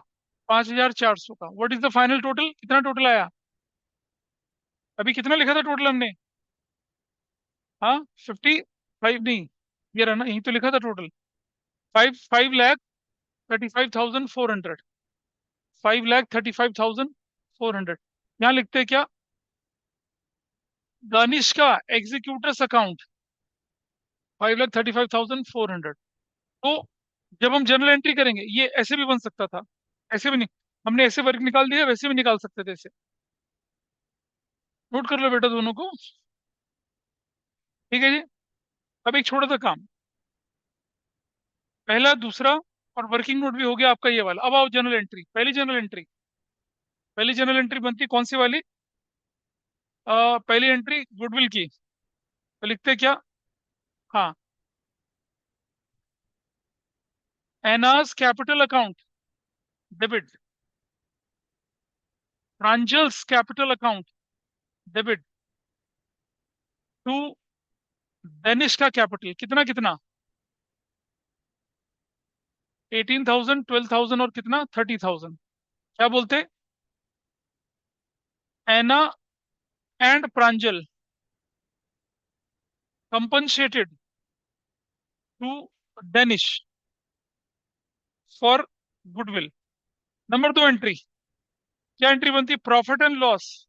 5,400 का। What is the final total? कितना टोटल आया? अभी कितना लिखा था टोटल हमने? हाँ, 55 नहीं, ये रहा ना, यही तो लिखा था टोटल। 5,35,400। 5,35,400। यहाँ लिखते हैं क्या? दानिश का एग्जीक्यूटर्स अकाउंट 5,35,400। तो जब हम जर्नल एंट्री करेंगे ये ऐसे भी बन सकता था, ऐसे भी नहीं। हमने ऐसे वर्क निकाल दिया, वैसे भी निकाल सकते थे ऐसे। नोट कर लो बेटा दोनों को, ठीक है जी। अब एक छोटा सा काम, पहला दूसरा और वर्किंग नोट भी हो गया आपका ये वाला। अब आओ जर्नल एंट्री, पहली जर्नल एंट्री। पहली जर्नल एंट्री बनती कौन सी वाली? पहली एंट्री गुडविल की। तो लिखते क्या? हाँ, Ana's capital account debit, Pranjal's capital account debit to Danish का कैपिटल कितना कितना? 18,000, 12,000 और कितना 30,000। क्या बोलते? Ana and Pranjal compensated to Danish for goodwill. Number 2 entry, क्या एंट्री बनती? Profit and loss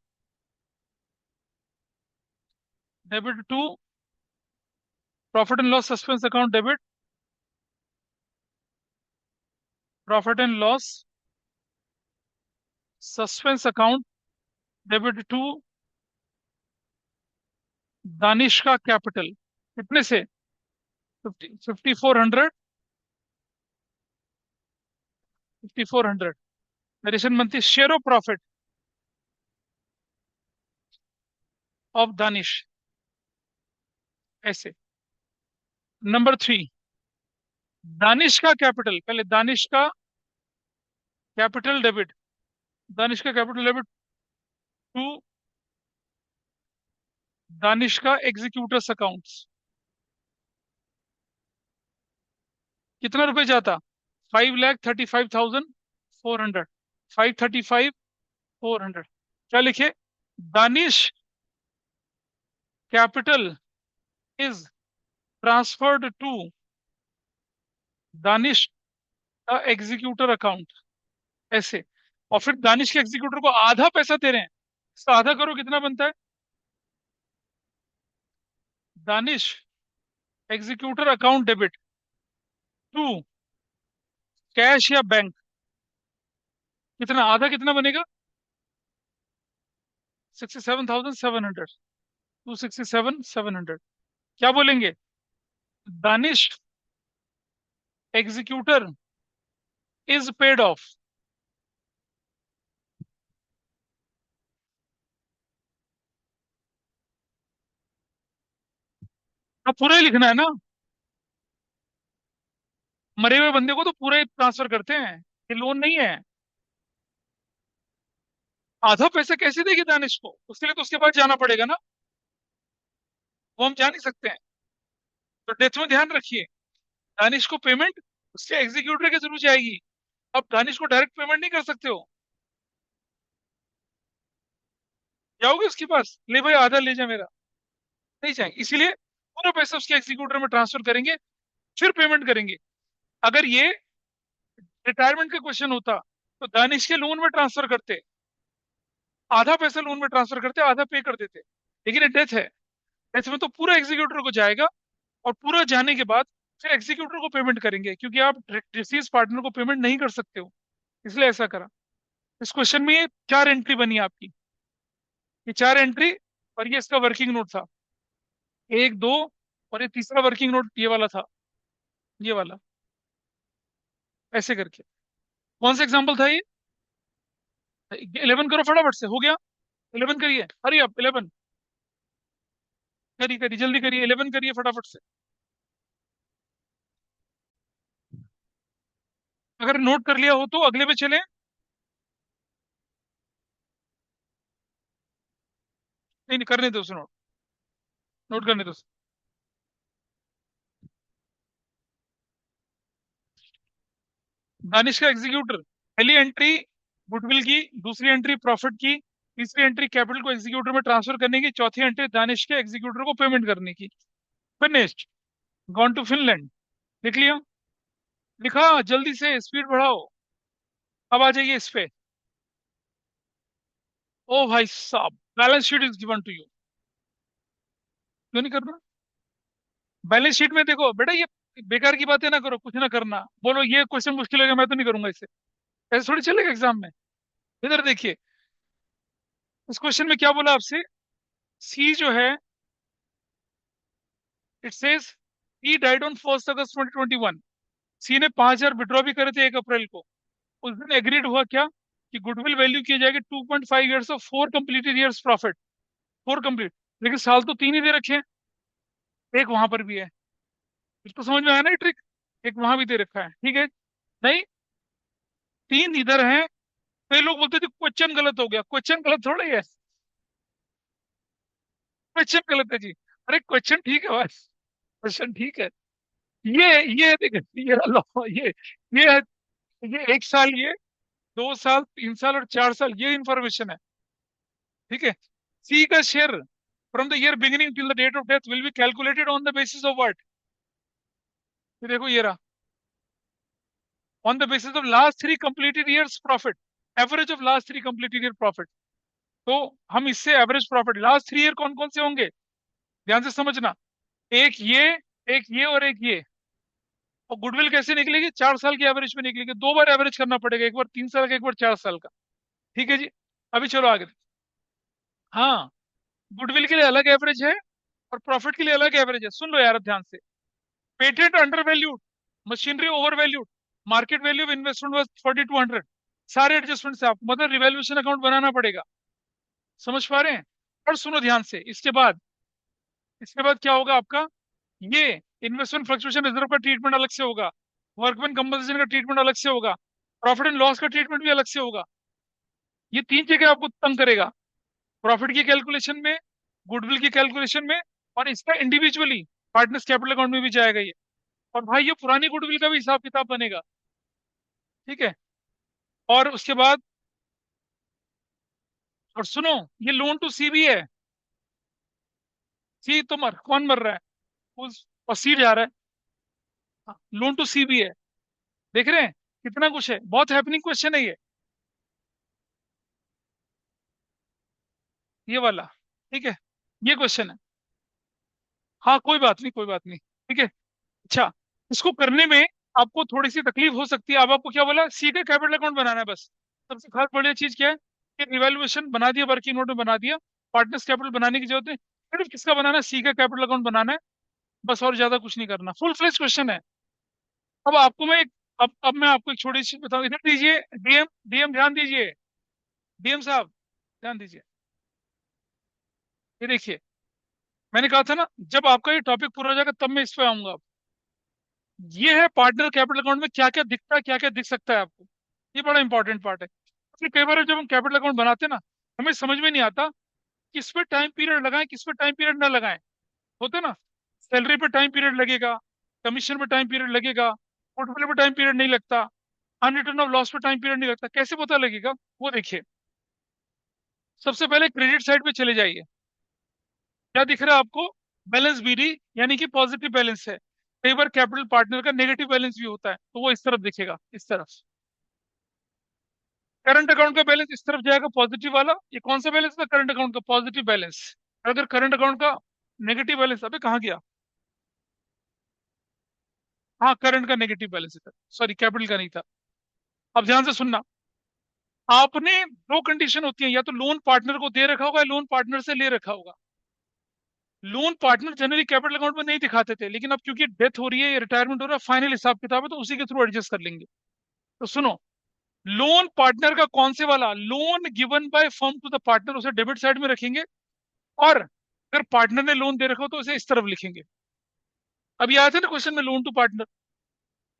debit to profit and loss suspense account debit, profit and loss suspense account debit to Danish का कैपिटल कितने से? 5,400। 5,400 नरेशन बनती share of profit of Danish, ऐसे। Number 3, Danish का capital, पहले दानिश का कैपिटल डेबिट, दानिश का कैपिटल डेबिट टू दानिश का एग्जीक्यूटर्स अकाउंट्स। कितना रुपए जाता? 5,35,400। 5,35,400। क्या लिखे? Danish capital is transferred to Danish का एग्जीक्यूटर अकाउंट, ऐसे। और फिर दानिश के एग्जीक्यूटर को आधा पैसा दे रहे हैं, इसका आधा करो कितना बनता है? Danish executor account debit to cash या बैंक, कितना आधा कितना बनेगा? 67,700। 267,700। क्या बोलेंगे? Danish executor is paid off. अब पूरा ही लिखना है ना। मरे हुए बंदे को तो पूरा ही ट्रांसफर करते हैं, ये लोन नहीं है। आधा पैसा कैसे देगी दानिश को? उसके लिए तो उसके पास जाना पड़ेगा ना। वो हम जा नहीं सकते हैं। तो डेथ में ध्यान रखिए, दानिश को पेमेंट उसके एग्जीक्यूटर के थ्रू जाएगी। अब दानिश को डायरेक्ट पेमेंट नहीं कर सकते हो। जाओगे उसके पास, ले भाई आधा ले जा मेरा, नहीं जाएंगे। इसीलिए पूरा पैसा उसके एग्जीक्यूटर में ट्रांसफर करेंगे, फिर पेमेंट करेंगे। अगर ये रिटायरमेंट का क्वेश्चन होता तो दानिश के लोन में ट्रांसफर करते, आधा पैसा लोन में ट्रांसफर करते, आधा पे कर देते। लेकिन ये डेथ है, डेथ में तो पूरा एग्जीक्यूटर को जाएगा, और पूरा जाने के बाद फिर एग्जीक्यूटर को पेमेंट करेंगे, क्योंकि आप डिसीज पार्टनर को पेमेंट नहीं कर सकते हो। इसलिए ऐसा करा। इस क्वेश्चन में ये चार एंट्री बनी आपकी, ये चार एंट्री। और ये इसका वर्किंग नोट था, एक दो, और ये तीसरा वर्किंग नोट ये वाला था, ये वाला, ऐसे करके। कौन सा एग्जाम्पल था ये? 11 करो फटाफट से, हो गया। 11 करिए, हरी आप 11 करिए, करिए जल्दी करिए, 11 करिए फटाफट से। अगर नोट कर लिया हो तो अगले पे चलें। नहीं नहीं, करने दो उसे नोट, नोट करने दो उसे। दानिश का एग्जीक्यूटर, पहली एंट्री गुडविल की, दूसरी एंट्री प्रॉफिट की, तीसरी एंट्री कैपिटल को एग्जीक्यूटर में ट्रांसफर करने की, चौथी एंट्री दानिश के एग्जीक्यूटर को पेमेंट करने की। Finished, gone to Finland. लिख लिया? लिखा? जल्दी से स्पीड बढ़ाओ। अब आ जाइए इस पे। ओ भाई साहब, balance sheet is given to you. क्यों नहीं करना? बैलेंस शीट में देखो बेटा, ये बेकार की बातें ना करो, कुछ ना करना, बोलो ये क्वेश्चन मुश्किल है मैं तो नहीं करूंगा इसे। ऐसे थोड़ी चलेगा एग्जाम में। इधर देखिए, इस क्वेश्चन में क्या बोला आपसे? सी जो है, it says he died on 1 अगस्त 2021। सी ने 5,000 विड्रॉ भी करे थे 1 अप्रैल को। उस दिन एग्रीड हुआ क्या? कि गुडविल वैल्यू की जाएगी 2.5 years of 4 completed years profit. 4 complete, लेकिन साल तो 3 ही दे रखे हैं, एक वहां पर भी है। इसको समझ में आया ना ट्रिक? एक वहां भी दे रखा है, ठीक है। नहीं, 3 इधर है। कई लोग बोलते थे क्वेश्चन गलत हो गया, क्वेश्चन गलत थोड़ा ही है, क्वेश्चन गलत है जी। अरे क्वेश्चन ठीक है बस, क्वेश्चन ठीक है। ये देख, ये लो, ये 1 साल, ये 2 साल, 3 साल और 4 साल, ये इंफॉर्मेशन है, ठीक है। सी का share from the year beginning till the date of death will be calculated on the basis of what? ये देखो ये रहा, on the basis of last 3 completed years profit, average of last 3 completed year profit. तो हम इससे average profit last 3 year कौन कौन से होंगे, ध्यान से समझना। एक ये, एक ये, और एक ये। और गुडविल कैसे निकलेगी? 4 साल की एवरेज में निकलेगी, 2 बार एवरेज करना पड़ेगा, एक बार 3 साल का, एक बार 4 साल का। ठीक है जी। अभी चलो आगे। हाँ, गुडविल के लिए अलग एवरेज है, और प्रॉफिट के लिए अलग एवरेज है। सुन लो यार अब ध्यान से। Patent under valued, machinery over valued, market value of investment was 4200। सारे एडजस्टमेंट से आपको मतलब रिवैल्यूएशन अकाउंट बनाना पड़ेगा। समझ पा रहे हैं? और सुनो ध्यान से, इसके बाद क्या होगा आपका? ये इन्वेस्टमेंट फ्लक्चुएशन रिजर्व का ट्रीटमेंट अलग से होगा, वर्कमैन कंपनसेशन का ट्रीटमेंट अलग से होगा, प्रॉफिट एंड लॉस का ट्रीटमेंट भी अलग से होगा। ये 3 जगह आपको तंग करेगा, प्रॉफिट की कैलकुलेशन में, गुडविल की कैलकुलेशन में, और इसका इंडिविजुअली पार्टनर्स कैपिटल अकाउंट में भी जाएगा ये। और भाई ये पुरानी गुडविल का भी हिसाब किताब बनेगा, ठीक है। और उसके बाद, और सुनो, ये लोन टू सी भी है। सी तो कौन मर रहा है? उस, और सी जा रहा है, लोन टू सी भी है। देख रहे हैं कितना कुछ है, बहुत हैपनिंग क्वेश्चन है ये वाला, ठीक है। ये क्वेश्चन है। हाँ कोई बात नहीं, कोई बात नहीं, ठीक है। अच्छा, इसको करने में आपको थोड़ी सी तकलीफ हो सकती है। अब आपको क्या बोला? सी का कैपिटल अकाउंट बनाना है बस। सबसे खास बढ़िया चीज क्या है कि रिवैल्यूएशन बना दिया, वर्किंग नोट में बना दिया, पार्टनर्स कैपिटल बनाने की जरूरत है। सिर्फ किसका बनाना है, सी का कैपिटल अकाउंट बनाना है, बस और ज्यादा कुछ नहीं करना, फुल फ्लेज क्वेश्चन है। अब आपको मैं एक अब मैं आपको एक छोटी सी बताऊं, इधर दीजिए, डीएम, डीएम ध्यान दीजिए, डीएम साहब ध्यान दीजिए। ये देखिए, मैंने कहा था ना, जब आपका ये टॉपिक पूरा हो जाएगा तब मैं इस पे आऊंगा। ये है पार्टनर कैपिटल अकाउंट में क्या क्या दिखता है, क्या क्या दिख सकता है आपको। ये बड़ा इंपॉर्टेंट पार्ट है, क्योंकि कई बार जब हम कैपिटल अकाउंट बनाते हैं ना, हमें समझ में नहीं आता किस पे टाइम पीरियड लगाएं, किस पे टाइम पीरियड ना लगाएं। होता है ना, सैलरी पे टाइम पीरियड लगेगा, कमीशन पे टाइम पीरियड लगेगा, पोर्टफोलियो पे टाइम पीरियड नहीं लगता, अनरिटर्न ऑफ लॉस पे टाइम पीरियड नहीं लगता। कैसे पता लगेगा, वो देखिए। सबसे पहले क्रेडिट साइड पे चले जाइए, क्या दिख रहा है आपको, बैलेंस बीडी, यानी कि पॉजिटिव बैलेंस है। कई बार कैपिटल पार्टनर का नेगेटिव बैलेंस भी होता है, तो वो इस तरफ दिखेगा, इस तरफ। करंट अकाउंट का बैलेंस इस तरफ जाएगा, पॉजिटिव वाला। ये कौन सा बैलेंस था, करंट अकाउंट का पॉजिटिव बैलेंस। अगर करंट अकाउंट का नेगेटिव बैलेंस, अबे कहाँ गया, हाँ करंट का नेगेटिव बैलेंस था, सॉरी कैपिटल का नहीं था। अब ध्यान से सुनना, आपने दो कंडीशन होती है, या तो लोन पार्टनर को दे रखा होगा या लोन पार्टनर से ले रखा होगा। Loan partner generally capital account में नहीं दिखाते थे, लेकिन अब क्योंकि डेथ हो रही है, रिटायरमेंट हो रहा है, फाइनल हिसाब किताब है, तो उसी के थ्रू एडजस्ट कर लेंगे। तो सुनो, लोन पार्टनर का कौन से वाला, loan given by firm to the partner, उसे डेबिट साइड में रखेंगे। और अगर पार्टनर ने लोन दे रखा हो तो उसे इस तरफ लिखेंगे। अब ये आया था ना क्वेश्चन में, लोन टू पार्टनर,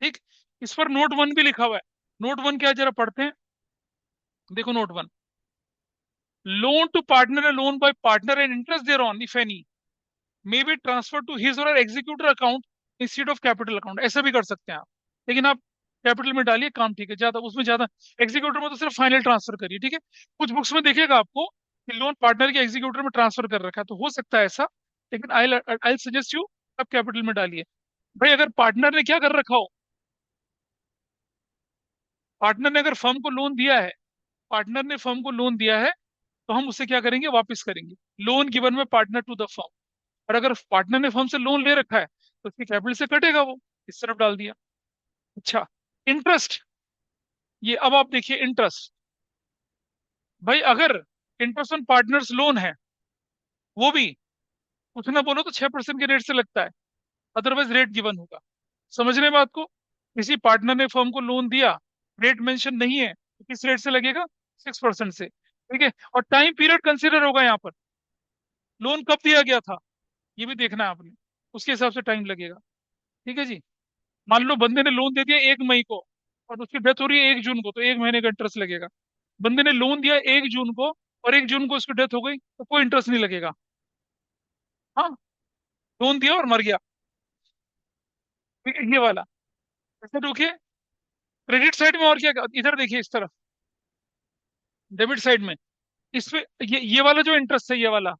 ठीक। इस पर नोट वन भी लिखा हुआ है। नोट वन क्या है, जरा पढ़ते हैं। देखो note one, loan to partner, loan by partner and interest thereon if any may be transfer to his or executor account instead of capital account. ऐसा भी कर सकते हैं आप, लेकिन आप कैपिटल में डालिए, काम ठीक है, ज्यादा उसमें ज्यादा। एग्जीक्यूटर में तो सिर्फ फाइनल ट्रांसफर करिए, ठीक है। कुछ बुक्स में देखिएगा आपको कि लोन पार्टनर के एग्जीक्यूटर में ट्रांसफर कर रखा है, तो हो सकता है ऐसा, लेकिन आई सजेस्ट यू आप कैपिटल में डालिए। भाई अगर पार्टनर ने क्या कर रखा हो, पार्टनर ने अगर फर्म को लोन दिया है, पार्टनर ने फर्म को लोन दिया है, तो हम उससे क्या करेंगे, वापस करेंगे। लोन गिवन में पार्टनर टू द फर्म। और अगर पार्टनर ने फर्म से लोन ले रखा है, तो उसकी कैपिटल से कटेगा वो, इस तरफ डाल दिया। अच्छा, इंटरेस्ट, ये अब आप देखिए इंटरेस्ट। भाई अगर इंटरेस्ट ऑन पार्टनर्स लोन है, वो भी कुछ ना बोलो तो 6% के रेट से लगता है, अदरवाइज रेट गिवन होगा। समझ रहे हैं बात को, किसी पार्टनर ने फर्म को लोन दिया, रेट मेंशन नहीं है, तो किस रेट से लगेगा, 6% से, ठीक है। और टाइम पीरियड कंसिडर होगा यहाँ पर, लोन कब दिया गया था ये भी देखना है आपने, उसके हिसाब से टाइम लगेगा, ठीक है जी। मान लो बंदे ने लोन दे दिया 1 मई को, और उसकी डेथ हो रही है 1 जून को, तो 1 महीने का इंटरेस्ट लगेगा। बंदे ने लोन दिया 1 जून को, और 1 जून को उसकी डेथ हो गई, तो कोई इंटरेस्ट नहीं लगेगा। हाँ, लोन दिया और मर गया, ठीक है, ये वाला। ऐसे रुकिए, क्रेडिट साइड में और क्या, इधर देखिए इस तरफ, डेबिट साइड में, इस पे ये वाला जो इंटरेस्ट है, ये वाला,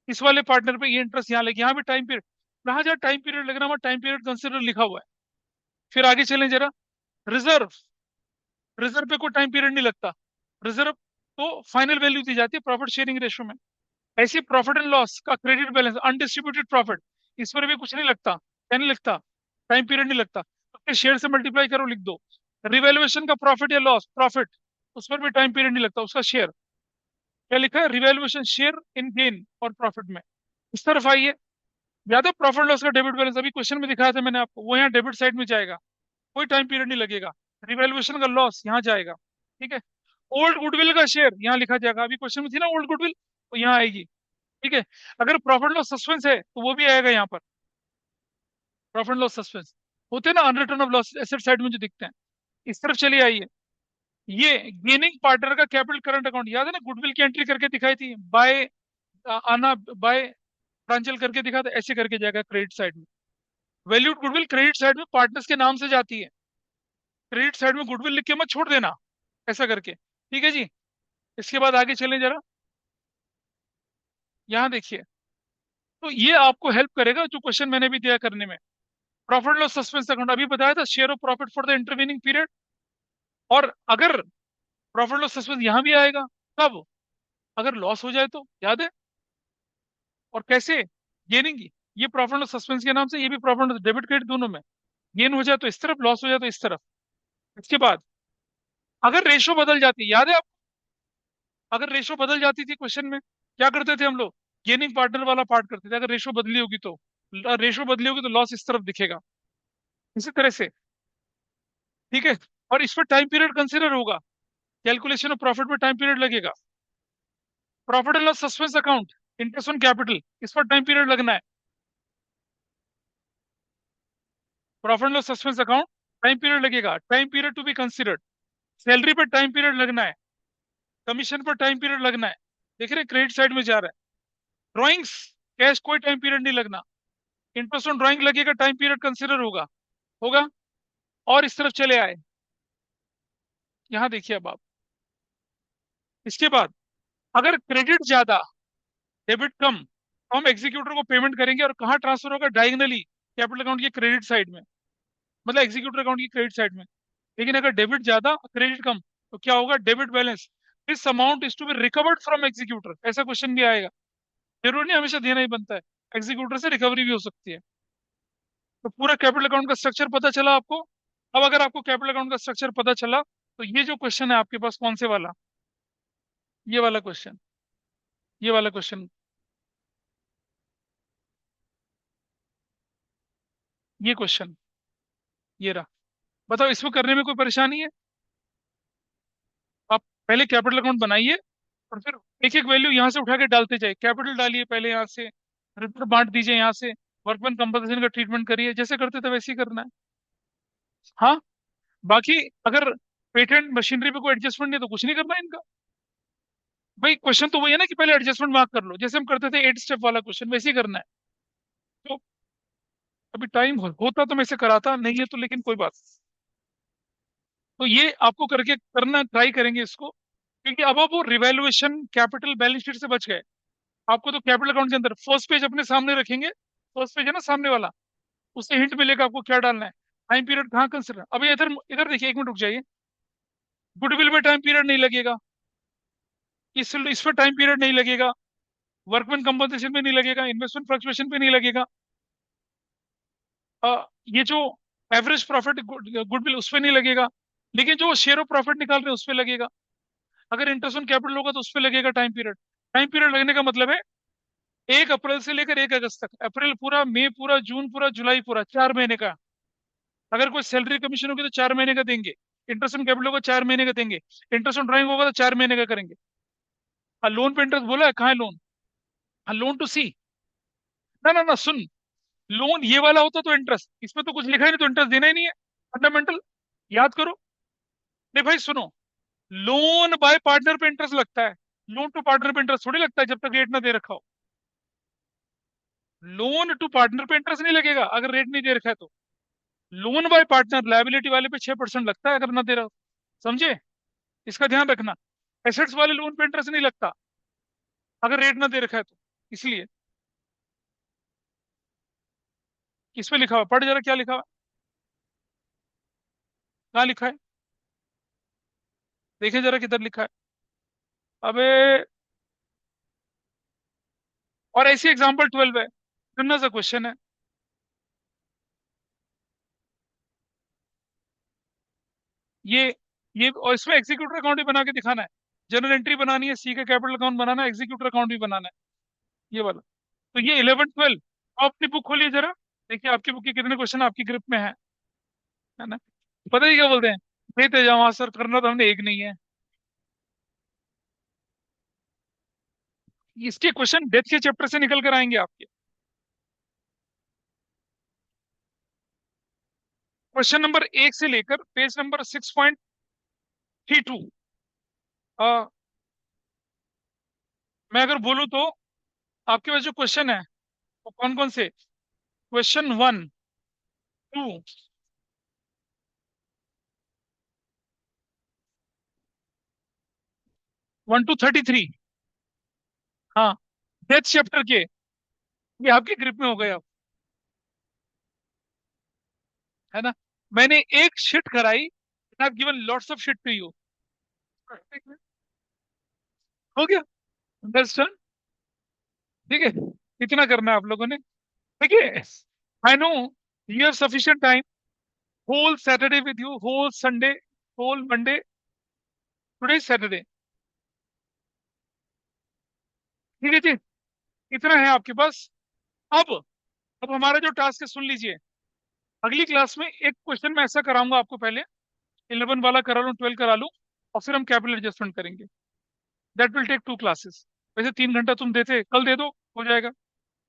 इस वाले पार्टनर पे ये इंटरेस्ट यहाँ लगे, यहाँ भी टाइम पीरियड, जहां जहाँ टाइम पीरियड लग रहा है टाइम पीरियड कंसिडर लिखा हुआ है। फिर आगे चलें जरा, रिजर्व, रिजर्व पे कोई टाइम पीरियड नहीं लगता। रिजर्व को फाइनल वैल्यू दी जाती है प्रॉफिट शेयरिंग रेशो में। ऐसे प्रॉफिट एंड लॉस का क्रेडिट बैलेंस, अनडिस्ट्रीब्यूटेड प्रॉफिट, इस पर भी कुछ नहीं लगता, क्या नहीं लगता, टाइम पीरियड नहीं लगता, उसके शेयर से मल्टीप्लाई करो, लिख दो। रिवैल्यूएशन का प्रॉफिट या लॉस, प्रॉफिट, उस पर भी टाइम पीरियड नहीं लगता, उसका शेयर, क्या लिखा है, रिवैल्यूएशन शेयर इन गेन और प्रॉफिट में। इस तरफ आइए, याद है प्रॉफिट लॉस का डेबिट बैलेंस, अभी क्वेश्चन में दिखाया था मैंने आपको, वो यहाँ डेबिट साइड में जाएगा, कोई टाइम पीरियड नहीं लगेगा। रिवैल्यूएशन का लॉस यहाँ जाएगा, ठीक है। ओल्ड गुडविल का शेयर यहाँ लिखा जाएगा, अभी क्वेश्चन में थी ना ओल्ड गुडविल, तो यहाँ आएगी, ठीक है। अगर प्रॉफिट लॉस सस्पेंस है तो वो भी आएगा यहाँ पर, प्रॉफिट लॉस सस्पेंस होते हैं ना, unreturned of loss asset side में जो दिखते हैं। इस तरफ चलिए आइए, ये गेनिंग पार्टनर का कैपिटल करंट अकाउंट, याद है ना, गुडविल की एंट्री करके दिखाई थी, बाय आना, बाय प्रांजल करके दिखा था, ऐसे करके जाएगा क्रेडिट साइड में। वैल्यूड गुडविल क्रेडिट साइड में पार्टनर्स के नाम से जाती है, क्रेडिट साइड में गुडविल लिख के मत छोड़ देना, ऐसा करके, ठीक है जी। इसके बाद आगे चलें जरा, यहाँ देखिए, तो ये आपको हेल्प करेगा जो क्वेश्चन मैंने भी दिया करने में। प्रॉफिट लॉस सस्पेंस अकाउंट अभी बताया था, share of profit for the intervening period. और अगर प्रॉफिट लॉस सस्पेंस यहाँ भी आएगा, कब, अगर लॉस हो जाए तो, याद है। और कैसे, गेनिंग, ये प्रॉफिट लॉस सस्पेंस के नाम से, ये भी प्रॉफिट लॉस डेबिट क्रेडिट दोनों में, गेन हो जाए तो इस तरफ, लॉस हो जाए तो इस तरफ। इसके बाद अगर रेशो बदल जाती, याद है आप, अगर रेशो बदल जाती थी क्वेश्चन में, क्या करते थे हम लोग, गेनिंग पार्टनर वाला पार्ट करते थे। अगर रेशो बदली होगी तो लॉस इस तरफ दिखेगा, इसी तरह से। ठीक है। और इस पर टाइम पीरियड कंसिडर होगा, कैलकुलेशन ऑफ प्रॉफिट में टाइम पीरियड लगेगा। Profit and loss suspense account, interest on capital, इस पर टाइम पीरियड लगना है। Profit and loss suspense account, time period लगेगा, time period to be considered. Salary पर time period लगना है, कमीशन पर टाइम पीरियड लगना है। देख रहे हैं क्रेडिट साइड में जा रहा है। ड्रॉइंग्स, कैश कोई टाइम पीरियड नहीं लगना। इंटरेस्ट ऑन ड्राइंग लगेगा, टाइम पीरियड कंसिडर होगा, होगा। और इस तरफ चले आए, यहां देखिए अब आप। इसके बाद अगर क्रेडिट ज्यादा, डेबिट कम, तो हम एग्जीक्यूटर को पेमेंट करेंगे, और कहाँ ट्रांसफर होगा? डायगनली कैपिटल अकाउंट की क्रेडिट साइड में, मतलब एग्जीक्यूटर अकाउंट की क्रेडिट साइड में। लेकिन अगर डेबिट ज्यादा क्रेडिट कम, तो क्या होगा? Debit balance, this amount is to be recovered from executor, ऐसा क्वेश्चन भी आएगा। जरूरी नहीं हमेशा देना ही बनता है, एग्जीक्यूटर से रिकवरी भी हो सकती है। तो पूरा कैपिटल अकाउंट का स्ट्रक्चर पता चला आपको। अब अगर आपको कैपिटल अकाउंट का स्ट्रक्चर पता चला, तो ये जो क्वेश्चन है आपके पास, कौन से वाला? ये वाला क्वेश्चन, ये वाला क्वेश्चन, ये क्वेश्चन, ये रहा। बताओ इसमें करने में कोई परेशानी है? आप पहले कैपिटल अकाउंट बनाइए, और फिर एक एक वैल्यू यहाँ से उठा के डालते जाइए। कैपिटल डालिए पहले यहाँ से, रिजर्व बांट दीजिए यहाँ से, वर्कमैन कंपनसेशन का ट्रीटमेंट करिए, जैसे करते थे वैसे ही करना है। हाँ, बाकी अगर पेटेंट मशीनरी पे कोई एडजस्टमेंट नहीं है, तो कुछ नहीं करना है इनका। भाई क्वेश्चन तो वही है ना कि पहले एडजस्टमेंट मार्क कर लो, जैसे हम करते थे 8 स्टेप वाला क्वेश्चन, वैसे ही करना है। तो अभी टाइम होता तो मैं इसे कराता, नहीं है तो लेकिन कोई बात। तो ये आपको करके करना ट्राई करेंगे इसको, क्योंकि अब आप वो रिवैल्यूएशन कैपिटल बैलेंस शीट से बच गए। आपको तो कैपिटल अकाउंट के अंदर फर्स्ट पेज अपने सामने रखेंगे, फर्स्ट पेज है ना सामने वाला, उससे हिंट मिलेगा आपको क्या डालना है। टाइम पीरियड कहाँ कंसिडर, अभी इधर इधर देखिए, एक मिनट रुक जाइए। गुडविल पे टाइम पीरियड नहीं लगेगा, इस पर टाइम पीरियड नहीं लगेगा, वर्कमैन कंपनसेशन पे नहीं लगेगा, इन्वेस्टमेंट फ्लक्चुएशन पे नहीं लगेगा, ये जो एवरेज प्रॉफिट गुडविल उस पर नहीं लगेगा। लेकिन जो शेयर ऑफ प्रॉफिट निकाल रहे हैं उस पर लगेगा। अगर इंटरेस्ट ऑन कैपिटल होगा तो उस पर लगेगा टाइम पीरियड। टाइम पीरियड लगने का मतलब है 1 अप्रैल से लेकर 1 अगस्त तक, अप्रैल पूरा, मई पूरा, जून पूरा, जुलाई पूरा, 4 महीने का। अगर कोई सैलरी कमीशन होगी तो 4 महीने का देंगे। इंटरेस्ट ऑन कैपिटल होगा 4 महीने का देंगे। इंटरेस्ट ऑन ड्राइंग होगा तो 4 महीने का करेंगे। हाँ, लोन पे इंटरेस्ट बोला है, कहाँ है लोन? हाँ, लोन टू सी। ना ना ना, सुन, लोन ये वाला होता तो इंटरेस्ट, इसमें तो कुछ लिखा ही नहीं, तो इंटरेस्ट देना ही नहीं है। फंडामेंटल याद करो। नहीं भाई सुनो, लोन बाय पार्टनर पे इंटरेस्ट लगता है, लोन टू पार्टनर पे इंटरेस्ट थोड़ी लगता है जब तक रेट ना दे रखा हो। लोन टू पार्टनर पे इंटरेस्ट नहीं लगेगा अगर रेट नहीं दे रखा है तो। लोन बाय पार्टनर लायबिलिटी वाले पे 6% लगता है अगर ना दे रहा हो। समझे? इसका ध्यान रखना। एसेट्स वाले लोन पे इंटरेस्ट नहीं लगता अगर रेट ना दे रखा है तो, इसलिए। किस पे लिखा हुआ, पढ़ जरा क्या लिखा हुआ, कहाँ लिखा है? देखें जरा किधर लिखा है। अबे, और ऐसी एग्जाम्पल 12 है, सुनना सा क्वेश्चन है। ये ये और इसमें एग्जीक्यूटिव अकाउंट भी बना के दिखाना है। जनरल एंट्री बनानी है, सी का कैपिटल अकाउंट बनाना है, एग्जीक्यूटिव अकाउंट भी बनाना है, ये वाला। तो ये 11 12, आप अपनी बुक खोलिए जरा, देखिए आपकी बुक के कितने क्वेश्चन आपकी ग्रिप में है ना? पता ही क्या बोलते हैं, देते जाओ आंसर, करना तो हमने एक नहीं है। इसके क्वेश्चन डेथ के चैप्टर से निकल कर आएंगे आपके। क्वेश्चन नंबर 1 से लेकर पेज नंबर 6.32। मैं अगर बोलूँ तो आपके पास जो क्वेश्चन है वो कौन कौन से? Question 1, 2, 1 to 33। हाँ, डेथ चैप्टर के, ये आपके ग्रिप में हो गए अब, है ना? मैंने एक शिट कराई, I have given lots of sheet to you. हो गया, अंडरस्टैंड? ठीक है, इतना करना है आप लोगों ने। देखिए, I know you have sufficient time, whole Saturday with you, whole Sunday, whole Monday, today Saturday. ठीक है जी, इतना है आपके पास। अब अब हमारा जो टास्क है सुन लीजिए। अगली क्लास में एक क्वेश्चन मैं ऐसा कराऊंगा आपको, पहले 11 वाला करा लूँ, 12 करा लूँ, और फिर हम कैपिटल एडजस्टमेंट करेंगे। That will take 2 classes. वैसे 3 घंटा तुम देते, कल दे दो, हो जाएगा।